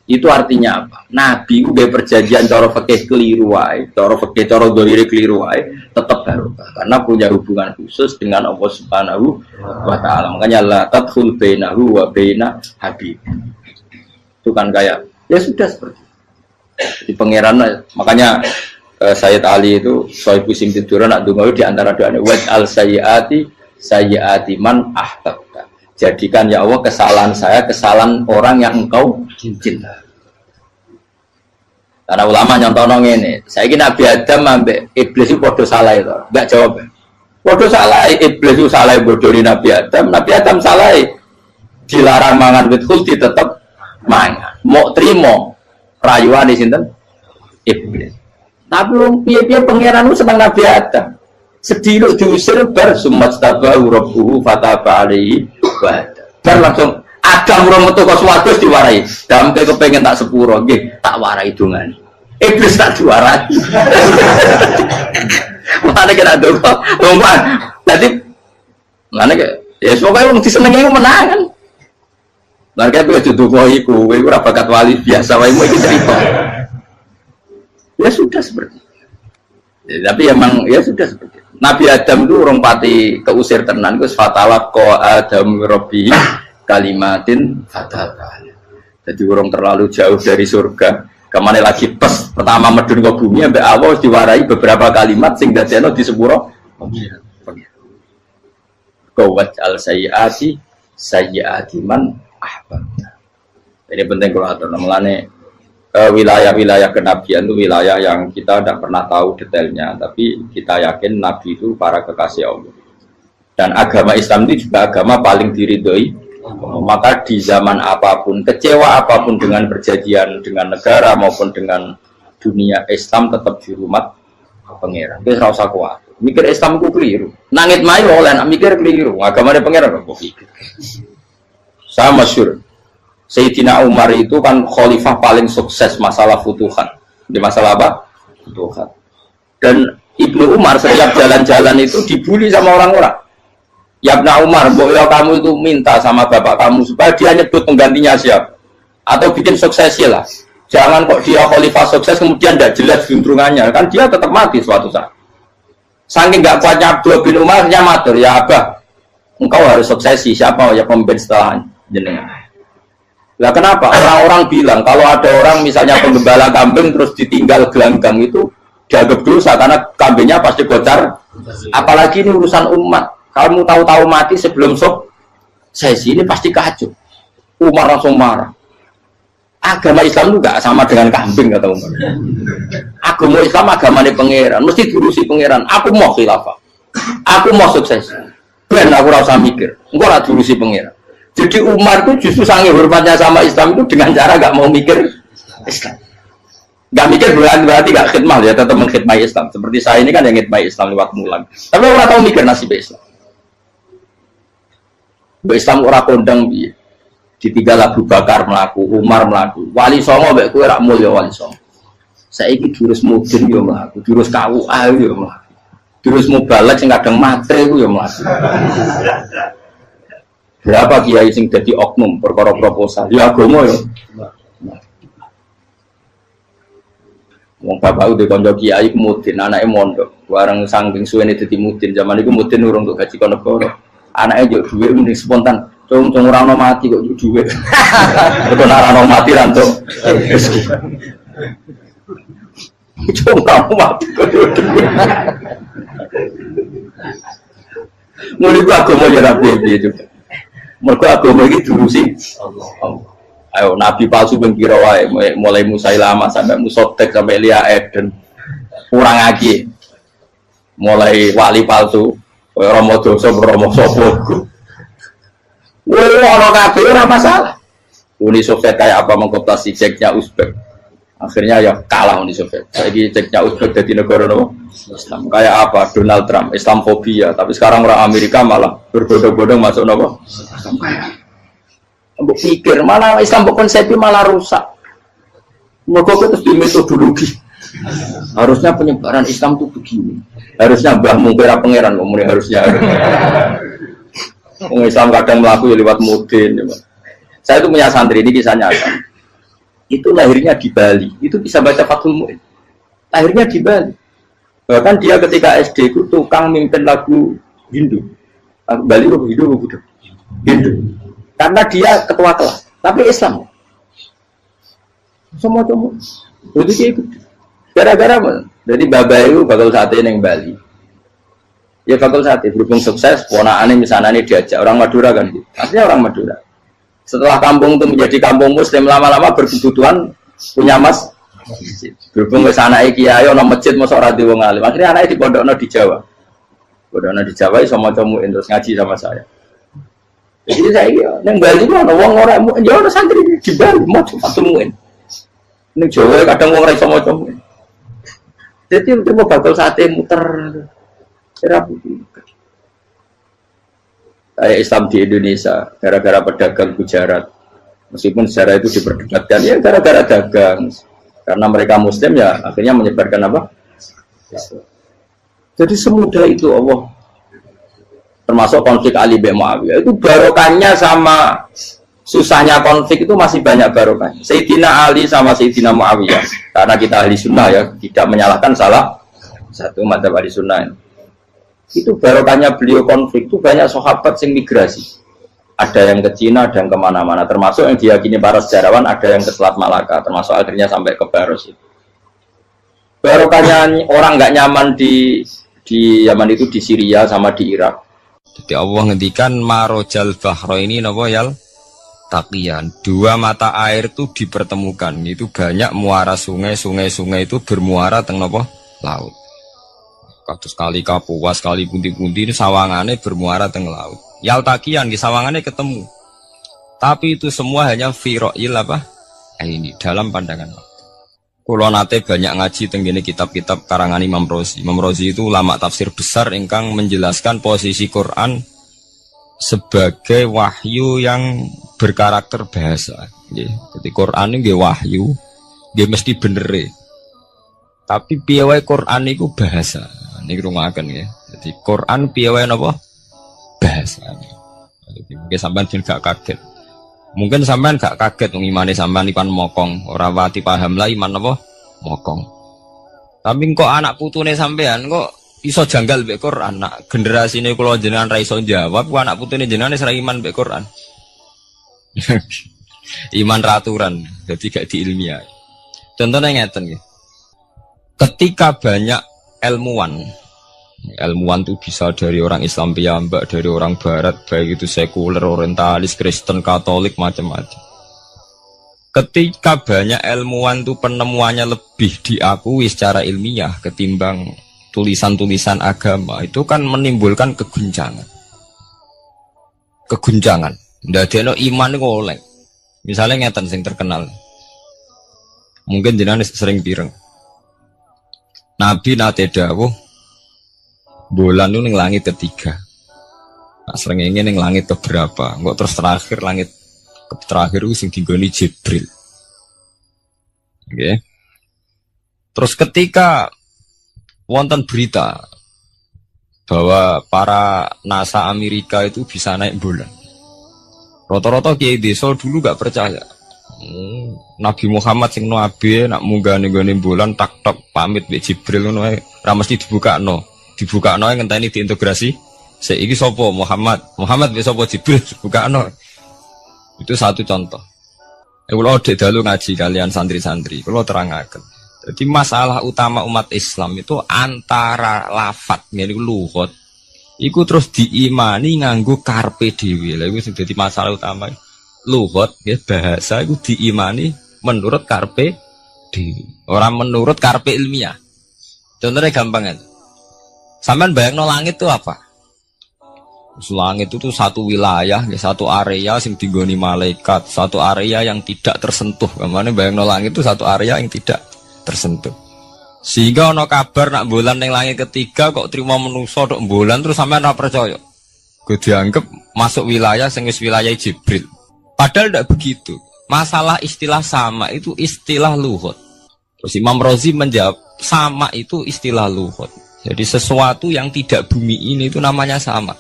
Itu artinya apa? Nabi udah perjanjian cara fikih keliru wae, cara fikih cara dzahire keliru wae, tetap barokah karena punya hubungan khusus dengan Allah Subhanahu wa taala. Makanya la tadkhul bainahu wa baina habib. Itu kan kayak ya sudah seperti itu. Di pangeran makanya Sayyid Ali itu Sohibu Sim Tiduran nak dungo di antara doanya waj al sayyati man ahbabta. Jadikan ya Allah kesalahan saya kesalahan orang yang engkau cinta. Karena ulama nyontono ngene, saiki Nabi Adam ambek iblis itu padha salah itu. Enggak jawab. Padha salah iblis itu salah bodoni Nabi Adam salah. Dilarang mangan wit khuldi tetep mangan. Mau trimo rayuane sinten? Iblis. Tapi wong piye-piye pangeran ku seneng Nabi Adam. Sediluk diusir bar sumastabahu rabbuhu fataba alaihi wa bar langsung Adam ora metu kok swarga diwarai. Damke kepengin tak sepuro nggih, tak warai dongane. Iblis tak diwarai. Mane kira ndonga, lompat. Dadi mane ya pokoke wong disenengi menangan. Lah kaya kudu ndonga iku, kowe ora bakat wali biasa wae iki cerita. Ya sudah seperti itu. Ya, tapi emang ya sudah seperti itu. Nabi Adam itu orang pati keusir tenan, itu fatalah ko Adam Robbi kalimatin fatah. Jadi orang terlalu jauh dari surga. Kemana lagi pas pertama medun ke bumi, sampai Allah diwarai beberapa kalimat sing dadekno di sepuro. Kawat al sayyati man ahbabta. Ini penting kalau ada namanya. Wilayah-wilayah kenabian itu wilayah yang kita tidak pernah tahu detailnya, tapi kita yakin Nabi itu para kekasih Allah. Dan agama Islam itu juga agama paling diridhoi. Maka di zaman apapun, kecewa apapun dengan perjanjian dengan negara maupun dengan dunia, Islam tetap dihormat pangeran. Kita rasa kuat. Mikir Islam itu keliru. Nangit mayu oleh nak mikir keliru. Agama dari pangeran kok pikir. Saya masyhur. Sayyidina Umar itu kan khalifah paling sukses masalah futuhan. Di masalah apa? Futuhan. Dan Ibnu Umar setiap jalan-jalan itu dibully sama orang-orang. Ya Ibnu Umar, boleh kamu itu minta sama bapak kamu supaya dia nyebut penggantinya siapa. Atau bikin suksesi lah. Jangan kok dia khalifah sukses kemudian tidak jelas juntrungannya. Kan dia tetap mati suatu saat. Saking nggak kuatnya Abdullah bin Umar, dia matur, ya Abah, engkau harus suksesi. Siapa ya pemimpin setelah jenengan? Nah kenapa? Orang-orang bilang kalau ada orang misalnya penggembala kambing terus ditinggal gelanggang itu dianggap dosa karena kambingnya pasti bocor. Apalagi ini urusan umat. Kamu tahu-tahu mati sebelum sesi ini pasti kacau. Umar langsung marah. Agama Islam juga sama dengan kambing kata Umar. Agama Islam agamanya pangeran, mesti diurusi pangeran. Aku mau khilafah. Aku mau sukses. Ben aku rasa mikir. Engko ora diurusi pangeran. Jadi Umar itu justru sangat hormatnya sama Islam itu dengan cara gak mau mikir Islam. Gak mikir berarti gak khidmah ya, tetap mengkhidmati Islam. Seperti saya ini kan yang khidmati Islam lewat mulang. Tapi orang tahu mikir nasib Islam. Islam orang kondang ditinggal Abu Bakar melaku, Umar melaku, Wali Songo mbek kowe rak mulya Wali Songo. Saiki jurus mudin yo mlaku, jurus KUA yo mlaku. Jurus mubalek sing kadang matre ku yo mlaku. Berapa kiai sing dadi oknum perkara proposal? Ya agama ya. Wong bapak udah kanca kiai mudin, anake mondok. Bareng saking suwene dadi mudin, zaman iku mudin urung untuk gaji kono negara. Anake yo dhuwit mending spontan. Cung ora ono mati kok dhuwit. Kok ora ono mati ra entuk rezeki. Cung kamu mati kok dhuwit. Mulai agama ya rapi juga. Mereka agama ini diurusi Allah. Ayo Nabi palsu bengkira wae mulai Musailamah sampai Musotek sampai Lia Eden kurang lagi mulai wali palsu Romo Doso Romo Sopo. Orang kafir ora masalah. Uni Soviet kayak apa mengkooptasi ceknya Uzbek. Akhirnya ya kalah Uni Soviet. Jadi ceknya Uzbek jadi negara Islam. Kayak apa Donald Trump Islamfobia, tapi sekarang orang Amerika malah berbondong-bondong masuk nopo Islam kaya. Mbok pikir malah Islam konsepnya malah rusak. Mergo terus di metodologi. Harusnya penyebaran Islam itu begini. Harusnya Mbah Mungkira pangeran ngomongnya harusnya. Wong Islam kadang mlaku ya lewat mudin ya. Saya itu punya santri, ini kisah nyata. Itu lahirnya di Bali, itu bisa baca Fathul Mu'in. Lahirnya di Bali. Bahkan dia ketika SD itu tukang mimpin lagu Hindu. Bali itu Hindu. Karena dia ketua kelas, tapi Islam. Semua cuma. Jadi kayak gitu. Gara-gara apa? Jadi Baba itu bakal sate yang Bali. Ya bakal sate, berhubung sukses, ponakannya misalnya ini diajak orang Madura kan gitu. Artinya orang Madura. Setelah kampung itu menjadi kampung Muslim, lama-lama berkebutuhan punya masjid. Berhubung ke sana kiai ono masjid mosok ora di wong alim. Akhirnya anaknya di pondokno di Jawa. Pondokno di Jawa iso maca muin terus ngaji sama saya. Jadi saya yang Bali ono wong ora ya ono santri di Bali maca muin. Ning Jawa kadang wong ora iso maca muin. Jadi cuma bakal sate muter. Kayak Islam di Indonesia gara-gara pedagang Gujarat, meskipun sejarah itu diperdebatkan ya gara-gara dagang, karena mereka Muslim ya akhirnya menyebarkan apa? Jadi semudah itu Allah. Termasuk konflik Ali bin Muawiyah itu barokahnya sama susahnya konflik itu masih banyak barokahnya. Sayyidina Ali sama Sayyidina Muawiyah, karena kita ahli sunnah ya tidak menyalahkan salah satu madzhab ahli sunnah. Itu barokahnya beliau konflik itu banyak sahabat yang migrasi, ada yang ke Cina, ada yang kemana-mana, termasuk yang diyakini para sejarawan ada yang ke Selat Malaka, termasuk akhirnya sampai ke Baros itu. Barokahnya orang nggak nyaman di Yaman itu di Syria sama di Irak.
Jadi Allah ngendikan marojal bahro ini napa yal taqiyan, dua mata air itu dipertemukan, itu banyak muara sungai itu bermuara teng napa laut. Kados kali Kapuas, kali pundi-pundi ini sawangannya bermuara teng laut. Yaltakian di sawangannya ketemu. Tapi itu semua hanya firoil apa? Ini dalam pandangan. Kulo nate banyak ngaji tenggene kitab-kitab karangan Imam Rozi. Imam Rozi itu ulama tafsir besar ingkang menjelaskan posisi Quran sebagai wahyu yang berkarakter bahasa. Jadi Quran ini wahyu, dia mesti bener. Tapi piye wae Quran itu bahasa. Ini rungaken ya. Jadi Quran piye wae napa? Bahasa. Jadi mungkin sampean gak kaget. Mungkin sampean gak kaget wong imane sampean ipan mokong, ora wati paham lah iman apa? Mokong. Tapi kok anak putune sampean kok iso janggal mbek Quran. Nak generasine kula jenengan ra iso jawab, kok anak putune jenengan wis ra iman mbek Quran. Iman raturan, jadi gak diilmiah. Contohnya ngeten nggih. Ketika banyak ilmuwan itu bisa dari orang Islam piyambak, dari orang Barat, baik itu sekuler, orientalis, Kristen, Katolik, macam-macam. Ketika banyak ilmuwan itu penemuannya lebih diakui secara ilmiah ketimbang tulisan-tulisan agama, itu kan menimbulkan keguncangan. Ndadekno iman iku oleh. Misalnya ngeten sing terkenal. Mungkin jenengan sering pireng. Nabi nate dawuh bulan itu ning langit ketiga. Nah, srengenge ning langit keberapa? Engko terus terakhir langit terakhir itu sing digoni Jibril. Oke. Okay. Terus ketika wonten berita bahwa para NASA Amerika itu bisa naik bulan. Rata-rata kiai desa dulu gak percaya. Nabi Muhammad sing nabi nak munggah ning bulan tak pamit mbek Jibril ngono ae ra mesti dibukakno ngenteni diintegrasi saiki sapa Muhammad mbek sapa Jibril dibukakno. Itu satu contoh. Kula dhek dalu ngaji kalian santri-santri kula terangaken. Jadi masalah utama umat Islam itu antara lafat ngene lugat iku terus diimani nganggo karpe dhewe. Lha iku sing dadi masalah utama. Lugat ya bahasa itu diimani menurut karpe orang menurut karpe ilmiah. Contohnya gampang kan. Sampean bayangno langit itu apa? Langit itu tuh satu wilayah, ya, satu area yang digoni malaikat, satu area yang tidak tersentuh. Kemana bayangno langit itu satu area yang tidak tersentuh. Sehingga ono kabar nak bulan yang langit ketiga kok terima manusa tok bulan terus sampean ora percaya. Gue dianggap masuk wilayah sing wis wilayah Jibril. Padahal tidak begitu. Masalah istilah sama itu istilah lughat. Terus Imam Razi menjawab sama itu istilah lughat. Jadi sesuatu yang tidak bumi ini itu namanya sama.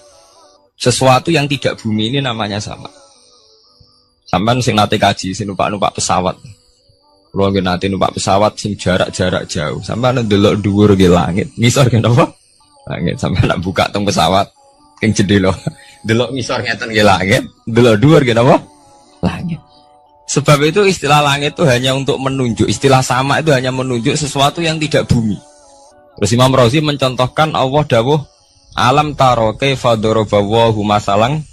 Sesuatu yang tidak bumi ini namanya sama.
Sampean sing nate kaji sing numpak pesawat. Kulo nggih nate numpak pesawat sing jarak-jarak jauh. Sampean ndelok dhuwur nggih langit. Ngisor nggih napa? Langit. Sampean nak buka teng pesawat king jendela. Delok ngisor ngeten nggih langit, delok dhuwur nggih napa? Langit. Sebab itu istilah langit itu hanya untuk menunjuk, istilah sama itu hanya menunjuk sesuatu yang tidak bumi. Terus Imam Razi mencontohkan Allah dawuh alam taro kaifa daraballahu masalang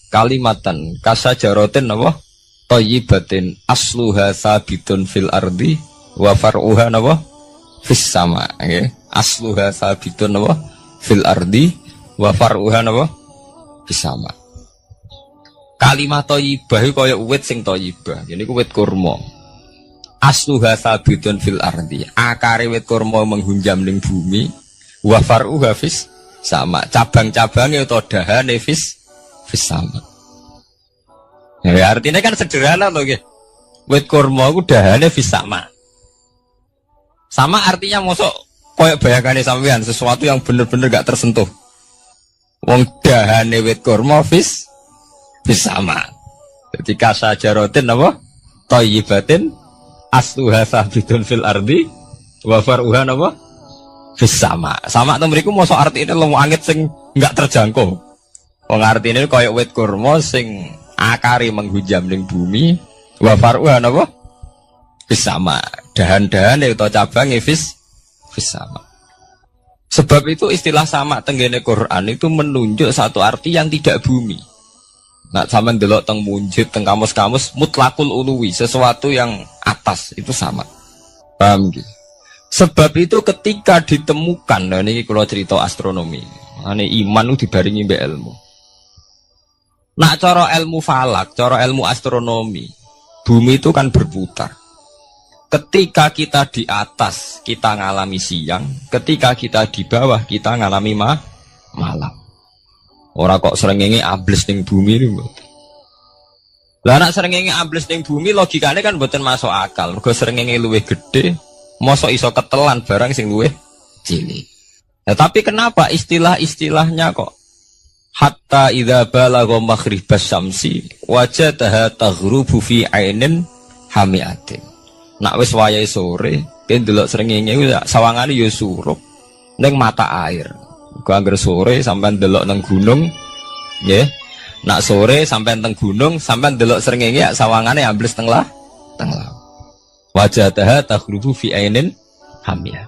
kalimatan kasajaratin apa thayyibatin asluha sabitun fil ardi wa far'uha apa fis sama nggih asluha sabitun apa fil ardi wa far'uha apa fis sama. Kalimat thayyibah iku kaya uwit sing thayyibah. Ini ku wit kurma. Asluha sabitun fil ardi. Akare wit kurma menghunjam ning bumi. Wa far'uha fis sama. Cabang-cabange utawa dahane fis sama. Ya artinya kan sederhana loh nggih. Wit kurma ku dahane fis sama. Sama artinya mosok koyo bayangane sampean sesuatu yang bener-bener gak tersentuh. Wong dahane wit kurma fis sama. Jadi kasajaratin apa? Thayyibatin asluha sabitun fil ardi wa far'uha apa? Fis sama. Sama to mriku mosok artine lemu angit sing enggak terjangkau. Wong artine kaya wit kurma sing akare menghujam ning bumi wa far'uha apa? Fis sama. Dahan-dahane utawa cabange fis sama. Sebab itu istilah sama tenggene Quran itu menunjuk satu arti yang tidak bumi. Nah, sama delok teng munjid, teng kamus-kamus mutlakul uluwi, sesuatu yang atas itu sama. Paham gitu? Sebab itu ketika ditemukan, nah ini kalau cerita astronomi, ini iman itu dibaringi mbek ilmu. Nah, cara ilmu falak, cara ilmu astronomi, bumi itu kan berputar. Ketika kita di atas, kita ngalami siang. Ketika kita di bawah, kita ngalami malam. Orang kok srengenge ambles ning bumi niku. Lah nek srengenge ambles ning bumi logikane kan mboten masuk akal. Mergo srengenge luwih gede, mosok iso ketelan barang sing luwih cilik. Ya tapi kenapa istilah-istilahnya kok hatta idza balagha maghribas syamsi wajadaha taghrubu fi ainin hamiatin. Nak wis wayahe sore, ben delok srengenge ku sawangane ya surup ning mata air. Gua anggar sore sampai delok nang gunung, ya. Nak sore sampai teng gunung, sampai delok srengenge sawangane ambles teng laut. Wajadaha taghrubu fi ainin hamiyah.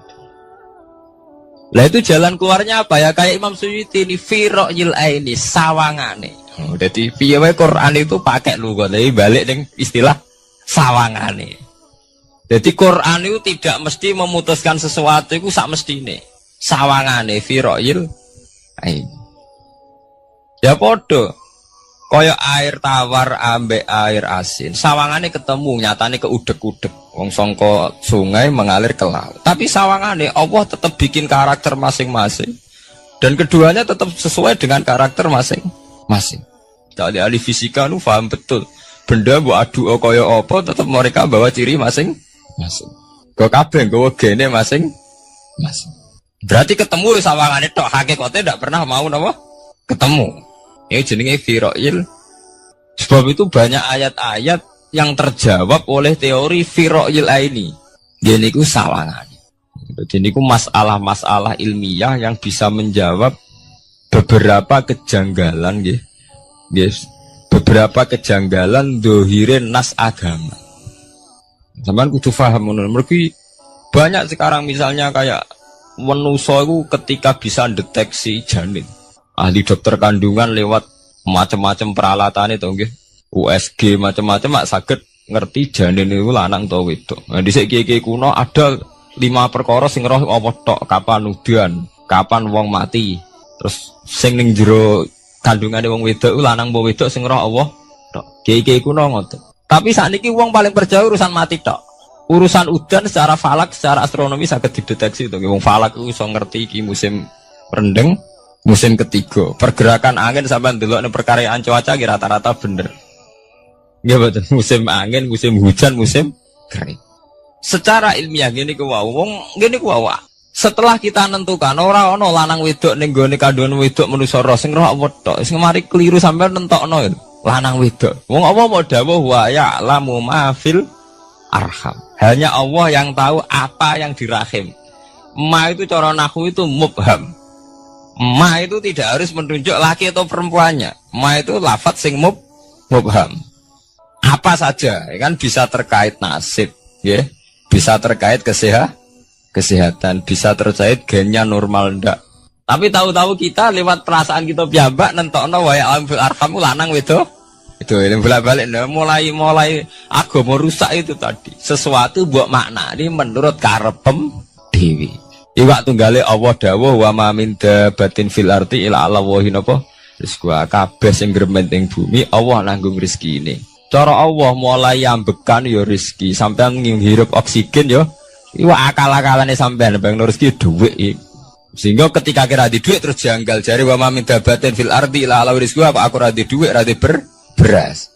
Lah itu jalan keluarnya apa ya? Kayak Imam Suyuti ini firaqil aini sawangane. Jadi piye wae Quran itu pakai lugat, tapi balik ning istilah sawangane. Jadi Quran itu tidak mesti memutuskan sesuatu itu sak mestine. Sawangane firaqil ain. Ya podo. Kaya air tawar ambek air asin. Sawangane ketemu nyatane keudek-udek. Wong sangka sungai mengalir ke laut. Tapi sawangane Allah tetap bikin karakter masing-masing. Dan keduanya tetap sesuai dengan karakter masing-masing. Jadi ahli fisika nu paham betul. Benda mbok adu kaya apa tetap mereka bawa ciri masing-masing. Go kabeh nggawa gene masing-masing. Berarti ketemu sawangane tok hakikate ndak pernah mau napa? Ketemu. Ini jenenge firaqil. Sebab itu banyak ayat-ayat yang terjawab oleh teori firaqil aini. Jadi niku sawangane. Jadi niku masalah-masalah ilmiah yang bisa menjawab beberapa kejanggalan nggih. Yes. Beberapa kejanggalan dohirin nas agama. Sampeyan kudu paham ngono. Mergi banyak sekarang misalnya kayak manusia itu ketika bisa deteksi janin, ahli dokter kandungan lewat macam-macam peralatan itu, USG macam-macam, mak saged ngerti janin itu lanang atau wedok. Nah, di segi kuno ada 5 perkara sing roh apa tok, kapan udan, kapan wong mati, terus sing ning jero kandungane wong wedok lanang apa wedok sing roh Allah tok. Kiai kuno ngoten. Tapi sakniki wong paling percaya urusan mati tok. Urusan udan secara falak, secara astronomi sangat dideteksi itu. Wong falak itu bisa ngerti iki musim rendeng, musim ketiga. Pergerakan angin sampai ndelok ning perkaryaan cuaca rata-rata bener. Nggih betul. Musim angin, musim hujan, musim kering. Secara ilmiah gini ku wau, wong gini ku wau. Setelah kita nentukan ora ana lanang wedok ning gone kandungan wedok manusa roh sing roh apa tok. Sing mari keliru sampean nentokno. lanang wedok. Wong Allah mau dawuh wa ya'lamu ma fil arham. Hanya Allah yang tahu apa yang di rahim. Ma itu cara nahwu itu mubham. Ma itu tidak harus menunjuk laki atau perempuannya. Ma itu lafadz sing mubham. Apa saja, ya kan bisa terkait nasib, ya. Bisa terkait kesehatan, bisa terkait gennya normal ndak. Tapi tahu-tahu kita lewat perasaan kita piyambak nentokno wa ya'lamu fil arham lanang wedok. Itu ini bolak-balik mulai agama rusak itu tadi. Sesuatu buat makna ini menurut karepem dewi. Iwak tunggale Allah dawuh wa ma min dabatin fil ardi illa Allah napa rizqa kabeh sing gremeng ing bumi Allah nanggung rezeki ini. Cara Allah mulai ambekan ya rezeki sampean ngirup oksigen ya iwak akal-akalane sampean bang rezeki dhuwit. Sehingga ketika kira di dhuwit terus janggal jare wa ma min dabatin fil ardi illa Allah rizqa apa aku ra di dhuwit ra di beras.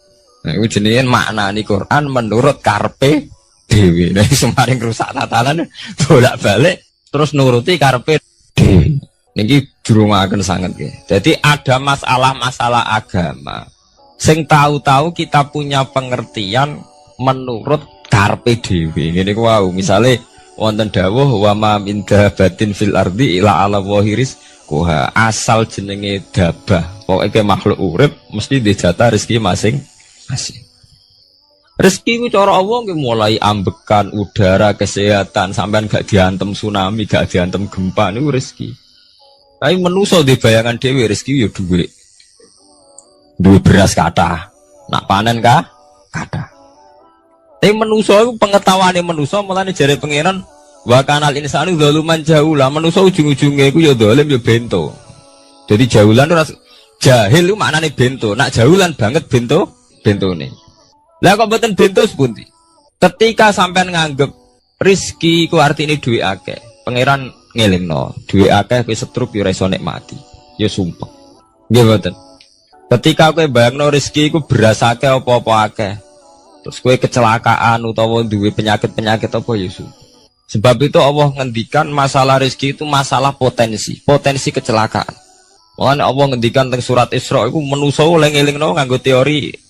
Nah iku jenenge maknani Quran menurut karepe dhewe. Nah semaring rusak tatanan bolak-balik terus nuruti karepe dhewe. Niki durungaken sanget nggih. Jadi ada masalah-masalah agama. Sing tahu-tahu kita punya pengertian menurut karepe dhewe. Ngene ku wau, misale wonten dawuh wa ma min dabatin fil ardi illa 'ala wahiris koha asal jenenge dabah. Pokoke makhluk urip mesti dijatah rezeki masing-masing. Rezeki ku cara Allah nggih mulai ambekan udara, kesehatan, sampean gak diantem tsunami, gak diantem gempa niku rezeki. Tapi manusa di bayangan dhewe rezeki ya dhuwit. Duwe beras kathah, nak panen kathah. Tapi manusa iku pengetahuane manusa mulane jare pangeran wa kanal insanu zaluman jahula. Manusa ujung-ujunge iku ya zalim ya bento. Jadi jahulan ora jahil itu maknane bento. Nak jahulan banget bentone. Lah kok mboten bento sepundi? Ketika sampean nganggep rezeki ku artine duwe akeh, pangeran ngelingno, duwe akeh kowe setruk yo ora iso nikmati. Ya sumpah. Nggih mboten. Ketika kowe bayangno rezeki ku beras akeh apa-apa akeh. Terus kowe kecelakaan utawa duwe penyakit-penyakit apa ya sumpah. Sebab itu Allah ngendikan masalah rezeki itu masalah potensi kecelakaan. Mulane Allah ngendikan teng surat Isra iku manusa oleh ngelingno nganggo teori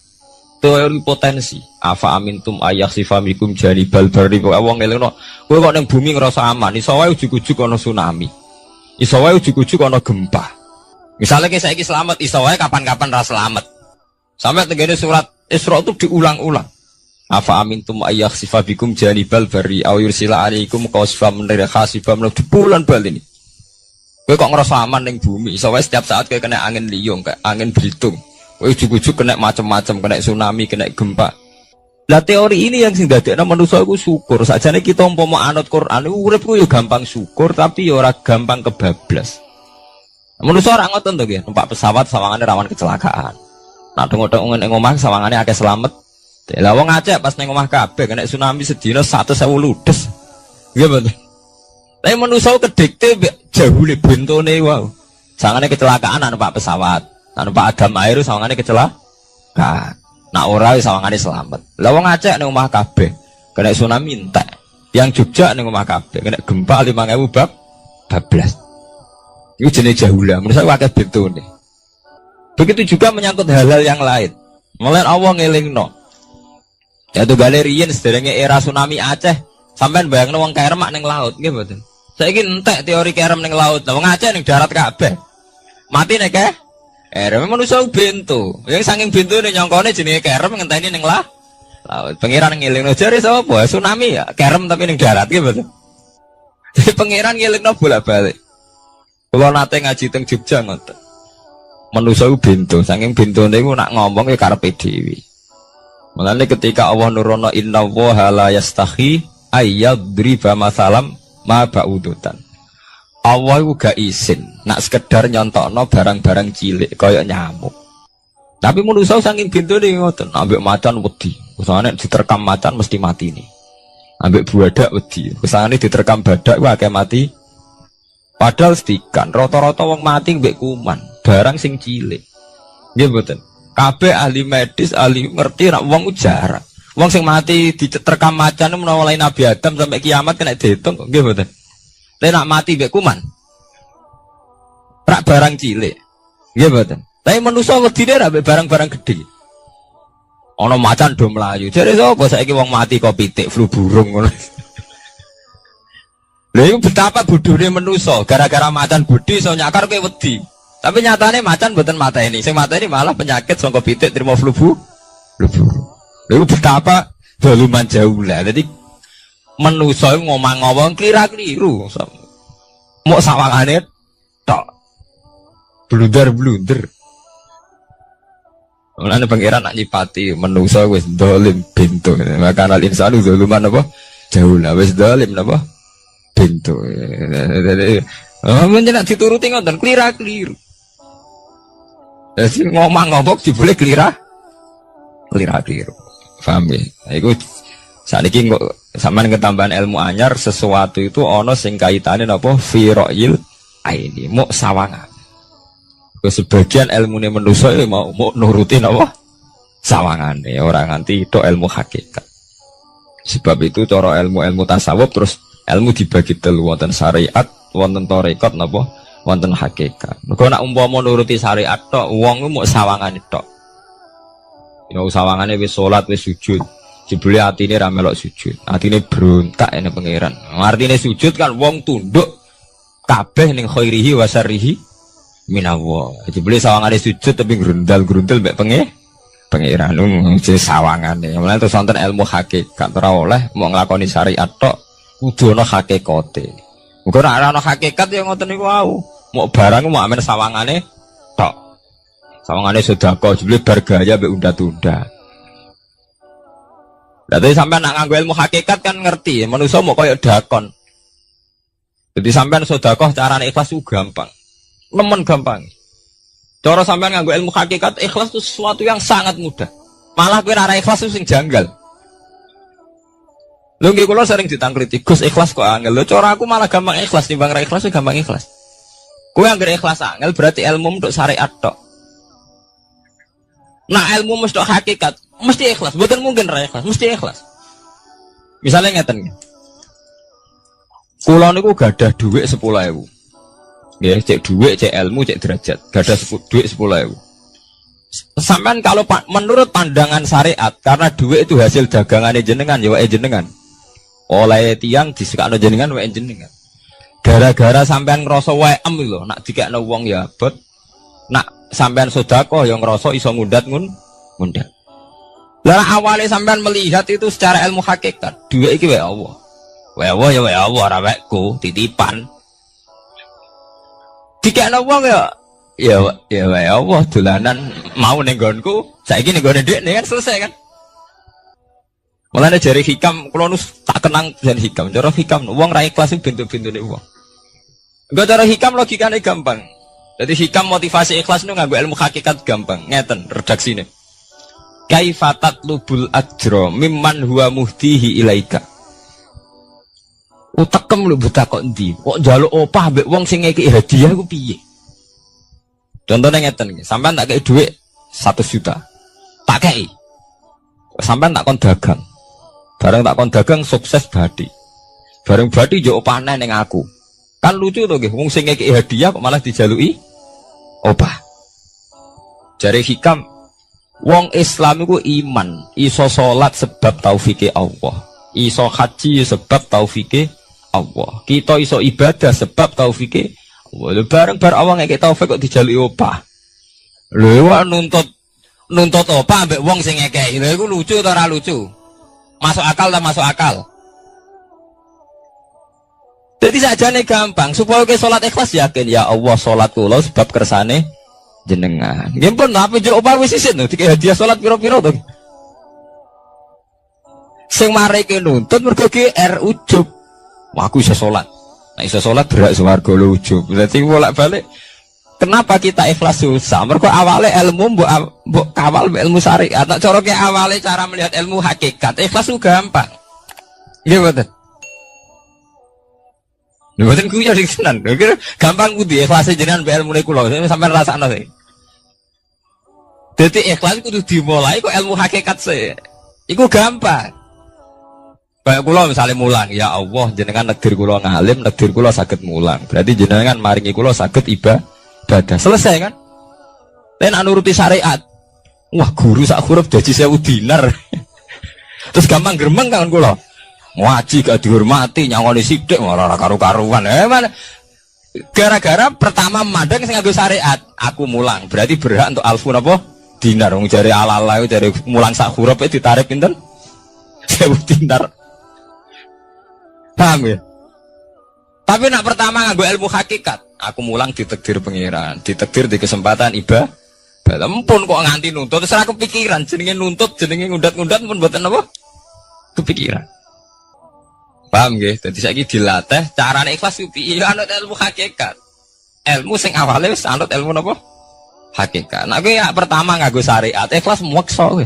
potensi. Afa amintum ayakhsifamikum janibal barri. Allah ngelingno kowe kok ning bumi ngrasa aman, iso wae ujug-ujug ana tsunami. Iso wae ujug-ujug ana gempa. Misalnya kayak saiki selamat, iso wae kapan-kapan ra selamat. Sampai tengene surat Isra itu diulang-ulang. Afa amintum ayakhsifabikum janibal barri aw yursila alaikum qasfam min khasifam bulan bal ini. Kowe kok ngerasa aman ning bumi, iso wae setiap saat kowe kena angin liung, kayak angin belitung. Kowe ujug-ujug kena macam-macam, kena tsunami, kena gempa. Lah teori ini yang sing dadekno manusa iku syukur. Sakjane kita umpama anut Quran iku urip ku yo gampang syukur tapi yo ora gampang kebablas. Manusa ora ngoten to nggih, numpak pesawat sawangane rawan kecelakaan. Nak dongok-dongok ning omah sawangane akeh slamet. Lah wong Aceh pas ning omah kabeh kena tsunami sedina 100.000 ludes. Nggih betul. Tapi manusia kedikte jahule bentone wow. Sangane kecelakaan anu Pak pesawat, anu Pak Adam air sangane kecelakaan. Nak ora sawangane selamat. Lah wong Aceh ning omah kabeh kena tsunami entek. Yang Jogja ning omah kabeh kena gempa 5.000 bablas. Iku jenenge jahula. Manusia akeh bentone. Begitu juga menyangkut hal-hal yang lain. Mulai Allah ngelingno. Jatuh galerian sederenge era tsunami Aceh. Sampean bayangno wong kerem ning laut nggih mboten. Saiki entek teori kerem ning laut. Lah wong Aceh ning darat kabeh. Mati nek kerem manusa bento. Yang saking bentone nyongkone jenenge kerem ngenteni ning laut. Pangeran ngelingno jare sapa? Tsunami ya, kerem tapi ning darat nggih mboten. Jadi pangeran ngelingno bolak-balik. Kula nate ngaji teng Jogja ngoten. Manusa bento, saking bentone iku nak ngomong ya karepe dhewe. Mulane ketika Allah nurono innallaha la yastahi ayyadriba masalam ma ba'udutan. Allah iku gak izin nak sekedar nyontokno barang-barang cilik kaya nyamuk. Tapi manusa saking bentone ngoten, ambek macan wedi. Usane diterkam macan mesti mati nih. Ambek buadak wedi. Usane diterkam badak ku akeh mati. Padahal sedikan rata-rata wong mati mbek kuman, barang sing cilik. Nggih mboten. Kabeh ahli medis, ahli ngerti nek wong jarang. Wong sing mati diterkam macan menawa lain Nabi Adam sampai kiamat kena diitung nggih mboten. Lek nak mati mbek kuman. Rak barang cilik. Nggih mboten. Tapi manusa wedine ra mbek barang-barang gedhe. Ono macan do mlayu. Jare sapa saiki wong mati kok pitik flu burung ngono. Lha iku betapa bodhone manusa, gara-gara macan bodhi iso nyakar kowe wedi. Tapi nyatane macan mboten mateni. Sing mateni malah penyakit saka pitik trimo flu burung. Lha iku betapa doluman jauh lah. Dadi manusa ngomong-ngomong klira-kliru. Mok sawangane tok. Blunder-blunder. Mulane pangeran nak nyipati manusa wis dolim bintu. Maka al insanu doluman apa? Jauh lah wis dolim napa? Bintu. Menjenak dituruti ngoten klira-kliru. Jadi ngomong-ngomong dibule klira-kliru. Paham ya? Iku saniki kok sampean ketambahan ilmu anyar sesuatu itu ana sing kaitane napa? Fi ra'il aini, mok sawangan. Sebagian ilmune manusa mau nurutin apa sawangane orang nganti itu ilmu hakikat. Sebab itu cara ilmu tasawuf terus ilmu dibagi telu, wonten syariat, wonten tarekat napa wonten hakikat. Mergo nek umpama nuruti syariat tok wong ku mok sawangane tok. Yen sawangane wis salat wis sujud, jebule atine ra melok sujud. Atine brontak ene pangeran. Artine sujud kan wong tunduk kabeh ning khairihi wa syarrihi minawa. Jebule sawangane sujud tapi grundal-grundal mek pangeran jenenge sawangane. Mulane terus wonten ilmu hakikat ora oleh mau nglakoni syariat tok, kudu ana hakikate. Muga ora ana hakikat ya ngoten niku wau. Mau barang mau amen sawangane tok. Sawangane sedekah jebule bar gaya mek unda-tunda. Lah tapi sampean nak nganggo ilmu hakikat kan ngerti, manusa mau koyo dakon. Jadi sampean sedekah carane ikhlas ku gampang. Nemen gampang. Cara sampean nganggo ilmu hakikat ikhlas itu sesuatu yang sangat mudah. Malah kowe ora ikhlas itu sing janggal. Lho nggih kula sering ditangkliti, Gus ikhlas kok angel. Lho cara aku malah gampang ikhlas timbang ra ikhlas gampang ikhlas. Kowe anggere ikhlas angel berarti ilmu untuk syariat tok. Nah ilmu mesti hakikat, mesti ikhlas. Mboten mungkin ra ikhlas, mesti ikhlas. Misalnya ngeten. Kula niku gadah dhuwit 10.000. Ya, cek duit, cek ilmu, cek derajat. Gak ada duit 10.000. Sampai kalau menurut pandangan syariat, karena duit itu hasil dagangan jenengan, ya wae jenengan. Oleh tiang disukakno jenengan, wae jenengan. Gara-gara sampean ngerasa wae lho, nak dikekno wong ya abot. Nak sampean sedekah yang ngerasa iso ngundat. Lah awalnya sampean melihat itu secara ilmu hakikat, duit iki wae Allah. Wae Allah ya wae Allah, ora waeku, titipan. Dikekno wong ya wae Allah dolanan mau ning nggonku, saiki ning nggone dhek kan selesai kan. Mulane jare hikam kula nu tak kenang jan hikam. Cara hikam wong ra ikhlas bentuk-bentune wong. Enggak cara hikam logikane gampang. Jadi hikam motivasi ikhlas nu nganggo ilmu hakikat gampang. Ngeten redaksine. Kaifatat lubul ajra mimman huwa muhtihi ilaika. Utekem lho buta kok endi? Kok njaluk opah mbek wong sing ngeki hadiah iku piye? Contohnya ngeten iki, sampean tak kei dhuwit 1 juta. Tak kei. Sampean tak kon dagang. Bareng tak kon dagang sukses badi. Bareng badi yo opahne ning aku. Kan lucu to nggih, wong sing ngeki hadiah kok malah dijaluki opah. Jare hikam wong Islam iku iman, iso salat sebab taufike Allah. Iso haji sebab taufike Allah. Kita iso ibadah sebab taufike Allah. Bareng awang ngeke taufik kok dijaluki opah. Lho wak nuntut opah ambek wong sing ngekeki. Lha iku lucu ta ora lucu? Masuk akal ta masuk akal? Jadi sajane gampang supaya ke salat ikhlas yakin ya Allah salat kula sebab kersane jenengan. Nggih pun apa jero opah wis isin lho dikek hadiah salat pira-pira to. Sing mareke nuntut mergo GR ujub. Wah aku iso salat. Nek iso salat berak swarga lho ujub. Berarti bolak-balik kenapa kita ikhlas susah? Mergo awale ilmu mbok kawal ilmu syariat. Nek cara ke awale cara melihat ilmu hakikat, ikhlas ku gampang. Nggih mboten. Lha mboten ku ya tenan. Gampang kudu ikhlas jenengan mbek ilmune kula. Sampeyan rasakno sih. Dadi ikhlas kudu dimulai kok ilmu hakikat sih. Iku gampang. Kayak kula misalnya mulang, ya Allah jenengan negdir kula ngalim, negdir kula saged mulang. Berarti jenengan maringi kula saged ibadah. Selesai kan? Nek nuruti syariat. Wah, guru sak huruf dadi 1000 dinar. Terus gampang gremeng kan kula. Ngaji gak dihormati, nyangoni sithik ora karu-karuan. Mana? Gara-gara pertama mandang sing nganggo syariat, aku mulang. Berarti berhak untuk alfu napa? Dinar. Wong jare ala-ala jare mulang sak huruf ditarik pinten? 1000 dinar. Paham ya? Tapi nak pertama nganggo ilmu hakikat, aku mulang ditakdir pengiran, ditakdir di kesempatan ibadah. Ampun kok nganti nuntut, terus aku kepikiran jenenge nuntut, jenenge ngundat-ngundat pun mboten apa? Kepikiran. Paham nggih? Dadi saiki dilatih carane ikhlas piye anut ilmu hakikat. Ilmu sing awale wis anut ilmu napa? Hakikat. Nek kowe pertama nganggo syariat, ikhlas meksa kowe.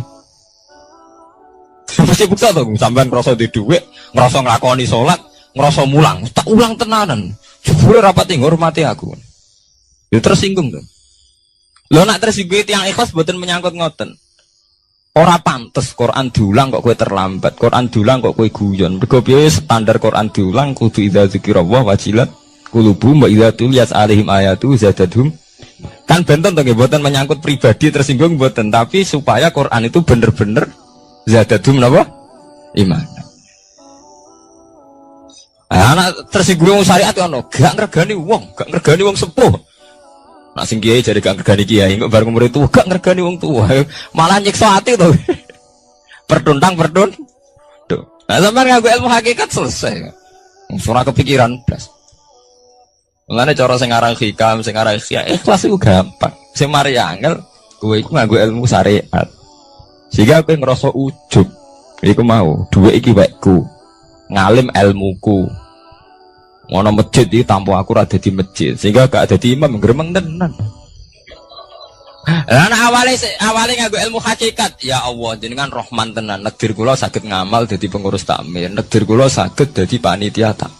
Mesti bukti to, sampean ngrasa di dhuwit, ngrasa nglakoni salat, ngrasa mulang, tak ulang tenanan. Jebule rapat ngurmati aku. Ya tersinggung to. Lho nak tersinggung tiyang ikhlas mboten menyangkut ngoten. Ora pantes Quran diulang kok kowe terlambat, Quran diulang kok kowe guyon. Mergo piye standar Quran diulang kudu idza dzikrullah wajilat qulubuhum wa idza tuliyat alaihim ayatu zadadhum. Kan benten to nggih mboten menyangkut pribadi tersinggung mboten, tapi supaya Quran itu bener-bener zadadhum napa? Iman. Anak tersinggung syariat ono, gak ngregani wong sepuh. Nak sing kiai jadi gak ngergani kiai, kok bareng umur itu gak ngergani wong tua, malah nyiksa hati tuh. Tuh. Nah sampai ngaku ilmu hakikat selesai. Surah kepikiran blas. Mulane cara sing aran hikam, sing aran ikhlas itu gampang. Sing mari angel, kowe iku nganggo ilmu syariat. Sehingga kowe ngerasa ujub. Iku mau, dhuwit iki wekku. Ngalim ilmuku. Ngono masjid iki tanpa aku ora dadi masjid, sehingga gak dadi imam gremeng tenan. Lah awale nganggo ilmu hakikat, ya Allah jenengan Rahman tenan, negdir kula saged ngamal dadi pengurus takmir, negdir kula saged dadi panitia tak.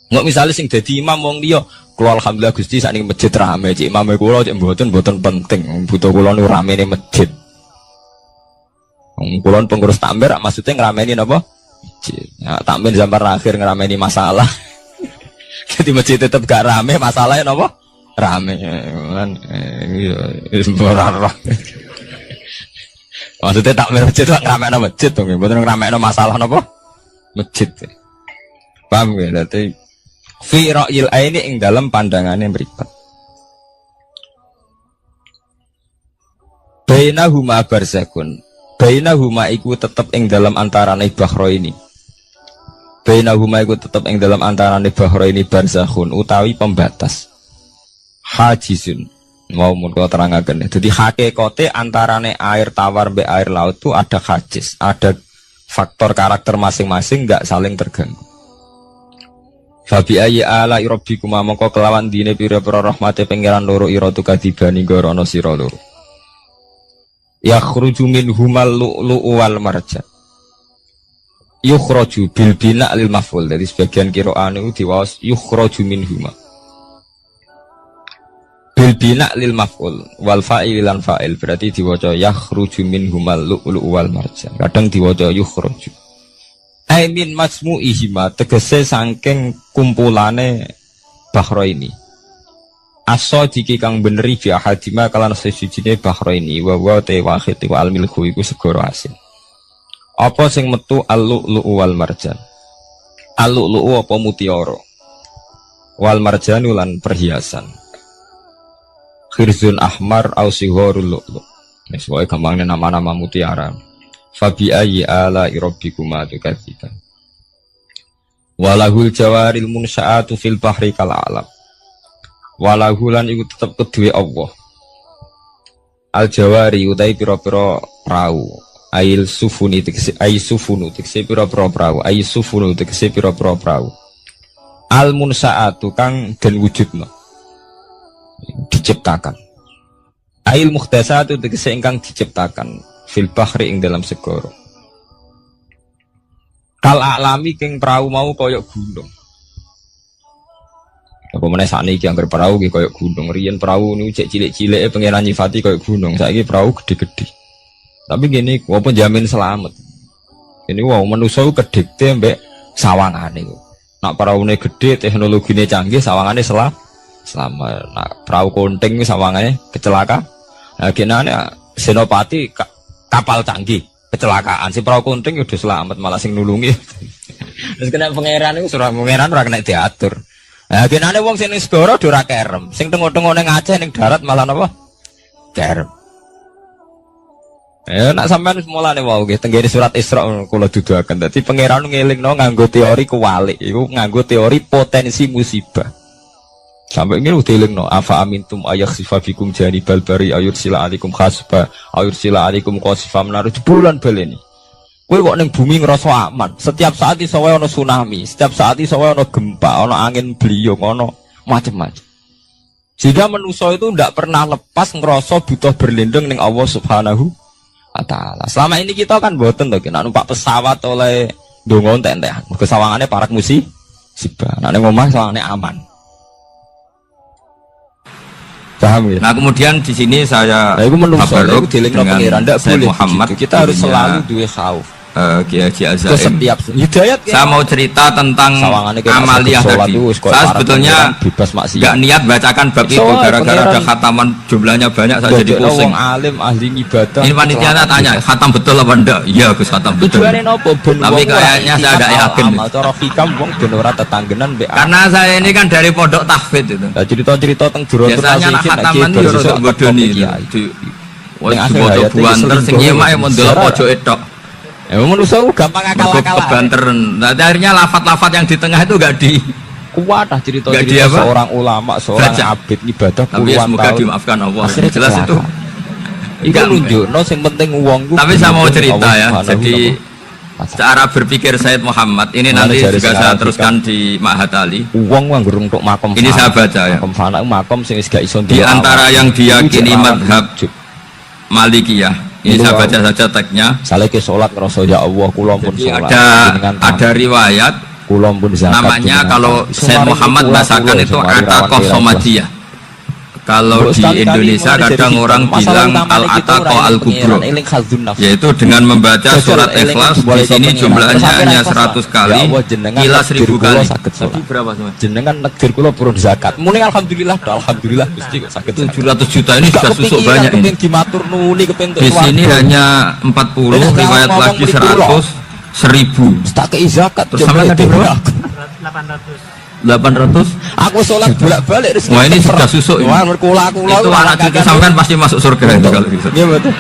Nggak misalnya sing dadi imam wong liya, kula alhamdulillah Gusti sakniki masjid rame, cik imame kula cik mboten penting, butuh kula nu ramene masjid. Wong kula pengurus takmir maksudnya ngrameni napa? Ya, takmir zaman akhir ngerameni masalah. Jadi masjid tetap gak rame, masalahnya apa? Rame kan. Maksudnya takmir masjid itu ngerameni masjid tuh, betul ngerameni masalah apa? Masjid. Paham ya? Berarti fi ra'yil aini ing dalam pandangannya mripat. Bainahuma barzakun. Bainahuma iku tetep ing dalam antarane bahro ini. Bainahuma iku tetep ing dalam antarane bahro ini barzakhun utawi pembatas. Hajizun. Mau mun kula terangaken. Dadi hakikate antarane air tawar mbek air laut itu ada hajiz, ada faktor karakter masing-masing enggak saling terganggu. Fabi ayyi ala rabbikum mongko kelawan dine pira-pira rahmate pangeran loro ira tu kadibani gorono sira loro. Yakhruju minhumal lu'lu'u wal marjan. Yukhraju bil bina lil maf'ul. Jadi sebagian qira'an itu diwaos yukhraju minhuma. Bil bina lil maf'ul wal fa'il lan fa'il berarti diwaca yakhruju minhumal lu'lu'u wal marjan. Kadang diwaca yukhraju. Ai min masmu'ihima tegese saking kumpulane bahro ini. Aso jiki kang beneri fi ahadima kalan sesujine bahro ini wa te wahid wa al milku iku segoro asin. Apa sing metu al-lu'lu'u wal marjan? Al-lu'lu'u apa mutiara? Wal marjanu lan perhiasan. Khirzun ahmar au sigharul lu'lu'. Wis wae gampangnya nama-nama mutiara. Fabi ayyi ala rabbikuma tukadziban. Walahul jawaril munsha'atu fil bahri kal alam. Walahulan iku tetep kedue Allah. Al jawari utai pira-pira prau. Ail sufuni tegese ai sufunu tegese pira-pira prau. Ai sufunu tegese pira-pira prau. Al munsaatu kang den wujudna. Diciptakan. Ail mukhtasatu tegese ingkang diciptakan fil bahri ing dalam segara. Kal alami king prau mau kaya gunung. Apa meneh sakniki anggere perahu iki koyo gunung. Riyen perahu niku cek cilik-cilike pengenan nyifati koyo gunung. Saiki perahu gede-gede. Tapi gini, apa jamin selamat. Ini wow manusa ku kedikte mbek sawangane. Nak peraune gede, teknologine canggih, sawangane selamat. Nak perahu konting sawangane kecelakaan. Nah genane Senopati kapal canggih kecelakaan si perahu kunting udah selamat malah sing nulungi. Terus kena pangeran itu surah pangeran ora kena diatur. Nah, genane wong sing ning segara ora kerem, sing tengok-tengok ning Aceh ning darat malah napa? Kerem. Ya nak sampean mulane wau nggih tenggene surat Isra kula duduhaken. Dadi pangeran ngelingno nganggo teori kewalik, iku nganggo teori potensi musibah. Sampai ini udah dilingno afa amintum ayakhsifa fikum janibal bari ayursila alaikum khasba ayursila alaikum qasifa menaruh bulan baleni. Kowe kok ning bumi ngerasa aman. Setiap saat iso wae ana tsunami, setiap saat iso wae ana gempa, ana angin beliung, ana macam-macam. Sehingga manusia itu tidak pernah lepas ngerasa butuh berlindung ning Allah Subhanahu wa taala. Selama ini kita kan boten to nek numpak pesawat oleh ndonga entek-entekan. Mergo sawangane parak musibah. Nek ning omah sawangane aman. Paham ya? Nah kemudian di sini saya tabarruk dengan Sayyid Muhammad. Kita harus selalu duwe khauf. Kiai Azaim. Saya mau cerita tentang amaliyah tadi. Saya sebetulnya nggak niat bacakan bab itu gara-gara ada khataman jumlahnya banyak saya jadi pusing. Alim ahli ibadah. Ini panitia tanya khatam betul apa enggak? Iya Gus khatam betul. Tapi kayaknya saya tidak yakin. Karena saya ini kan dari pondok tahfidz itu. Cerita-cerita tentang biasanya khataman itu rada bodoni itu. Wong foto buanter sing nyemak yang mendelok pojok etok. Manusia gampang akal-akalan. Kebanteran. Nah, akhirnya lafat-lafat yang di tengah itu enggak di kuat cerita seorang ulama, seorang abid ibadah puluhan tahun. Semoga dimaafkan Allah. Akhirnya jelas itu. Itu nunjukno sing penting uang. Tapi saya mau cerita ya. Jadi cara berpikir Sayyid Muhammad ini nanti juga saya teruskan di Ma'had Ali. Uang nganggur untuk makom. Ini saya baca ya. Makom sing wis gak iso di antara yang diyakini mazhab Malikiyah. Ini saya baca saja teksnya. Saleh sholat ngerasa ya Allah, kulon pun sholat. Ada riwayat, kulon pun zakat. Namanya kalau Sayyid Muhammad bahasakan itu ataqah somadiyah. Kalau di Indonesia kadang orang bilang al-ataqah al-kubro, yaitu dengan membaca surat Ikhlas. Di sini jumlahnya hanya 100 kali, kila 1000 kali. Tadi berapa semua? Jenengan negeri kula purun zakat. Muni alhamdulillah, alhamdulillah Gusti kok saged 700 juta ini sudah susuk banyak ini. Di sini hanya 40, riwayat lagi 100, 1000. Tak kei zakat. Terus sampai tadi berapa? 800. Aku sholat bolak-balik. Wah ini sudah susuk. Wah merkula itu anak cucu sampean pasti masuk surga itu kalau gitu. Iya betul.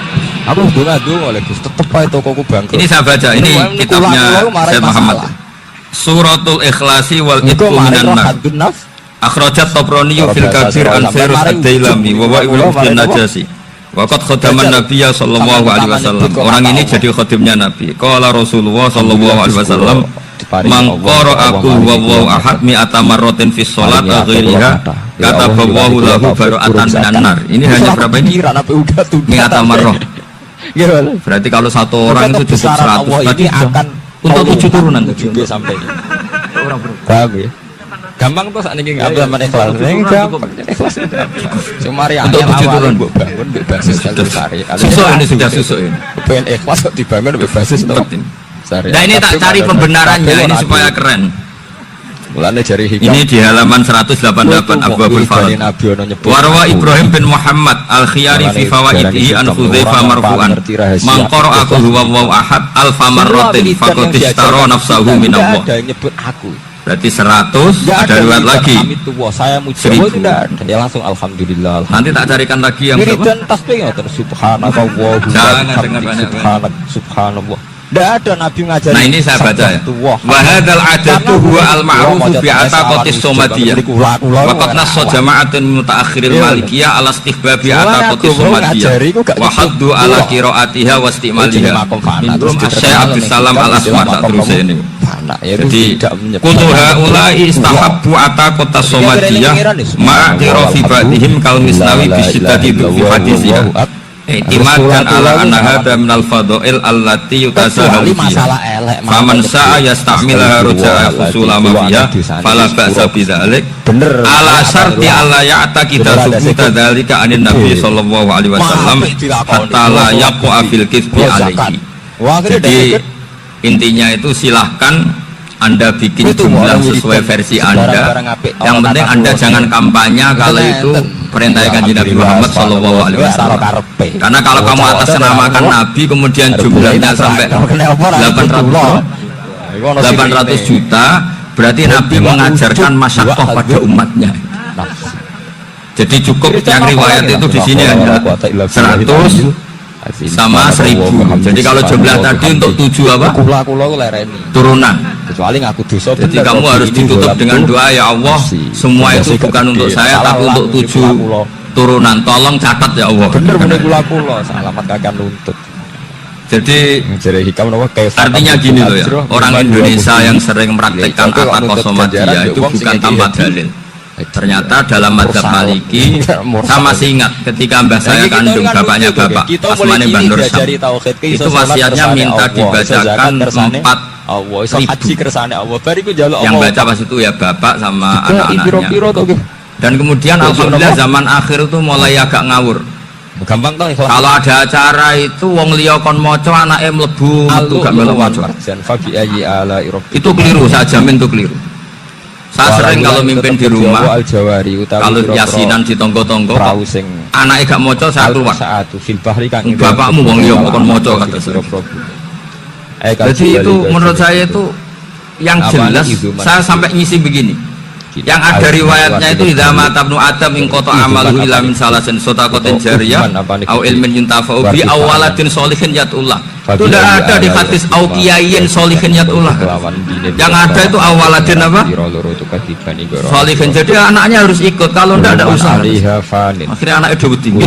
Aku donga-donga oleh Gus tetep ae tokoku bangkrut. Ini saya baca ini kitabnya Sayyid Muhammad. Suratul Ikhlasi wal Itqu minan nar. Akhrajat Tabrani fil Kabir an Firus ad-Dailami wa wa'il bin Najasi. Waqat khadaman Nabiya sallallahu alaihi wasallam. Orang ini jadi khadimnya Nabi. Qala Rasulullah sallallahu alaihi wasallam mangkoro aku wawaw ahad mi'ata marrotin fis sholat akhiriha kata bawahu lahu baru'atan minan nar. Ini hanya berapa ini? Mi'ata marroh. Berarti kalau satu orang itu cukup 100 tadi akan untuk 7 turunan juga sampai paham ya? Gampang tuh saat ini nggak apa ikhlas ikhlas cuma untuk 7 turun bangun berbasis susu ini sudah susu ini pengen ikhlas kok dibangun berbasis nah ini tak cari pembenarannya ini supaya keren. Ini di halaman 188 Abwabul Farad. Warwa Ibrahim bin Muhammad al-Khiyari fi fawaidihi an Hudzaifah marfu'an. Man qara'a qul huwallahu ahad alfa marratin faqad ishtara nafsahu min Allah. Berarti 100 ada riwayat lagi 1000. Ya langsung alhamdulillah. Nanti tak carikan lagi yang berapa? Subhanallah. Jangan dengar banyak. Subhanallah. Tidak ada Nabi ngajarin. Nah ini saya baca ya. Wahadal adatu huwa al-ma'rufu bi ataqatis somadiyah. Waqad nassa jama'atun mutaakhirin malikiyah ala istihbabi ataqatis somadiyah. Wa haddu ala qiraatiha wa istimaliha. Minhum Syekh Abdul Salam al-Asma tak terus ini. Jadi kullu haula'i istahabbu ataqatas somadiyah ma'a qirafi ba'dihim kal misnawi bi syiddati fi hadisiyah. Iktimadkan ala annaha minal fadha'il allati yutasahalu fiha. Faman sa'a yasta'milaha ruja'a usulama fiha fala ba'sa bidzalik. Ala syarti alla ya'taqida subuta dzalika anin nabi sallallahu alaihi wasallam hatta la yaqa fil kizbi alaihi. Jadi intinya itu silahkan Anda bikin jumlah sesuai versi Anda. Yang penting Anda jangan kampanye kalau itu
perintah kanjeng Nabi Muhammad sallallahu alaihi wasallam. Karena kalau kamu atasnamakan Nabi kemudian jumlahnya sampai 800 juta, berarti Nabi mengajarkan masyaqqah pada umatnya. Jadi cukup yang riwayat itu di sini hanya 100 sama 1000. Jadi kalau jumlah tadi untuk 7 apa? Turunan.
Kecuali ngaku dosa.
Jadi kamu harus ditutup dengan doa, ya Allah, semua itu bukan untuk saya tapi untuk 7 turunan. Tolong catat ya Allah.
Bener kula alamat kakek nuntut.
Jadi
hikam
artinya gini loh ya, orang Indonesia yang sering mempraktekkan akad kosomadia itu bukan tanpa dalil. Ternyata dalam madzhab Maliki, saya masih ingat ketika mbah saya kandung, bapaknya bapak asmane Mbah Nur Syam, itu wasiatnya minta dibacakan 4.000. Yang baca pas itu ya bapak sama anak-anaknya. Dan kemudian alhamdulillah zaman akhir itu mulai agak ngawur.
Gampang toh
kalau ada acara itu wong liya kon maca anake mlebu metu gak melu maca. Itu keliru, saya jamin itu keliru. Saya sering kalau mimpin di rumah, kalau yasinan di tonggo-tonggo, anaknya gak moco saya keluar. Bapakmu wong liya kon moco kata saya. Jadi itu menurut saya itu yang jelas. Saya sampai ngisi begini. Yang ada riwayatnya itu idza mata ibnu adam in qata amaluhu illa min salasin sadaqatin jariyah au ilmin yuntafa'u bi awaladin sholihin yatullah. Itu tidak ada di hadis au kiyayin sholihin yatullah. Yang ada itu awaladin apa? Sholihin. Jadi anaknya harus ikut, kalau tidak ada usaha. Akhirnya anaknya udah tinggi.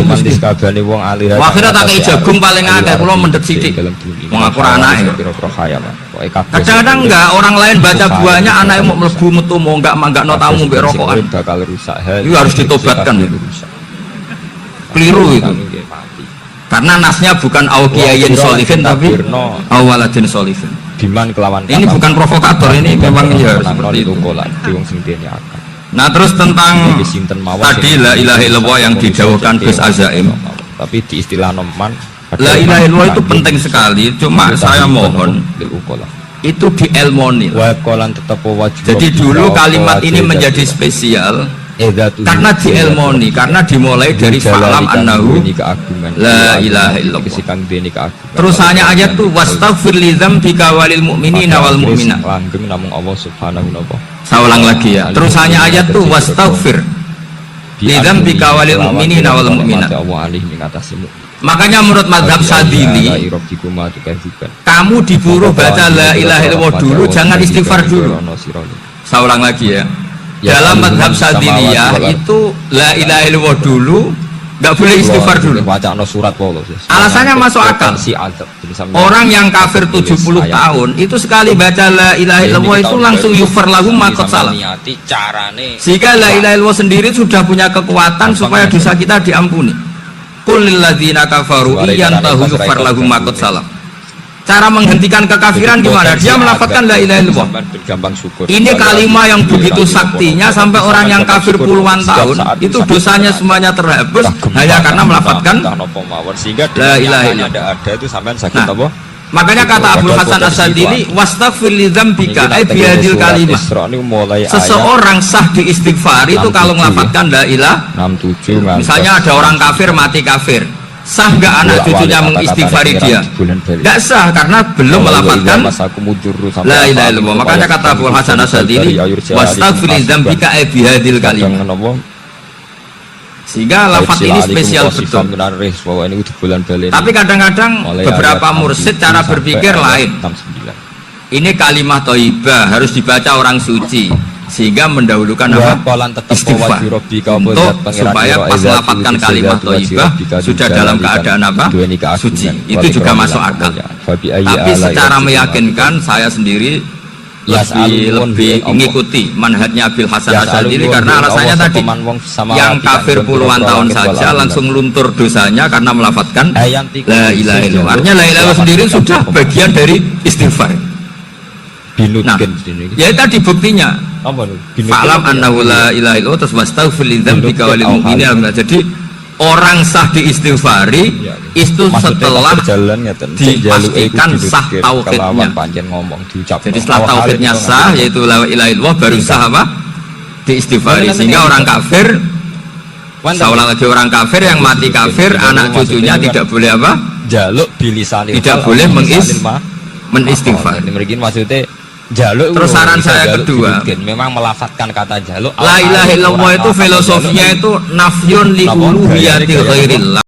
Akhirnya tak kayak jagung paling akeh kula mendhet sithik. Wong aku anake. Kadang-kadang enggak, orang lain baca buahnya anaknya mau mlebu metu mau enggak no tamu mbek rokokan. Itu harus ditobatkan itu. Keliru itu. Karena nasnya bukan au kiyayin sholihin tapi awaladin sholihin. Ini bukan provokator, ini memang ya seperti itu. Nah terus tentang tadi la ilaha illallah yang didhawuhkan Gus Azaim.
Tapi di istilah noman
la ilaha illallah itu penting sekali, cuma saya mohon itu dielmoni. Jadi dulu kalimat ini menjadi spesial karena dielmoni, karena dimulai dari fa'lam annahu la ilaha illallah. Terus hanya ayat tuh wastaghfir li dzambika walil mu'minina wal mu'minat. Saya ulang lagi ya. Terus hanya ayat tuh wastaghfir li dzambika walil mu'minina wal mu'minat. Makanya menurut mazhab Sadili, kamu diburu baca la ilaha illallah dulu, jangan istighfar dulu. Saya ulang lagi ya. Dalam mazhab Sadiliyah itu la ilaha illallah dulu, nggak boleh istighfar dulu. Alasannya masuk akal. Orang yang kafir 70 tahun itu sekali baca la ilaha illallah itu langsung yufar lahum ma qad salam. Sehingga la ilaha illallah sendiri sudah punya kekuatan supaya dosa kita diampuni. Qul lil ladzina kafaru iyantahu yufar lahum ma qad salam. Cara menghentikan kekafiran gimana? Dia melafazkan la ilaha illallah. Ini kalimat yang begitu saktinya sampai orang yang kafir puluhan tahun itu dosanya semuanya terhapus hanya karena melafazkan la ilaha illallah. Makanya kata Abdul Hasan As-Sadili wastaghfir li dzambika ay bihadil kalimat. Seseorang sah diistighfar itu kalau melafazkan la ilaha. Misalnya ada orang kafir mati kafir, sah nggak anak cucunya mengistighfari dia? Nggak sah karena belum melafazkan la ilaha illallah. Makanya kata Abdul Hasan As-Sadili wastaghfir li dzambika ay bihadil kalimat. Sehingga lafaz ini spesial betul. Tapi kadang-kadang beberapa mursyid cara berpikir lain. Ini kalimat thayyibah harus dibaca orang suci, sehingga mendahulukan apa? Istighfar untuk supaya pas melafazkan kalimat thayyibah sudah dalam keadaan apa? Suci. Itu juga masuk akal. Tapi secara meyakinkan saya sendiri lebih mengikuti manhajnya Abil Hasan Asy'ari karena alasannya tadi yang kafir puluhan tahun saja langsung luntur dosanya karena melafazkan la ilaha illallah. Artinya la ilaha illallah sendiri sudah bagian dari istighfar. Nah, ya tadi buktinya fa'lam annahu la ilaha illallah terus wastaghfir li dzambika walil mu'minina. Jadi orang sah diistighfari itu setelah dipastikan sah tauhidnya. Jadi setelah tauhidnya sah yaitu la ilaha illallah baru sah apa? Diistighfari. Sehingga orang kafir
Saya ulang lagi, orang kafir yang mati kafir, anak cucunya tidak boleh apa?
Jaluk bilisanil
Tidak boleh menistighfar.
Ini mungkin maksudnya jaluk.
Terus saran saya kedua,
memang melafatkan kata jaluk.
la ilaha illallah itu filosofinya itu nafyun li uluhiyatil ghairillah.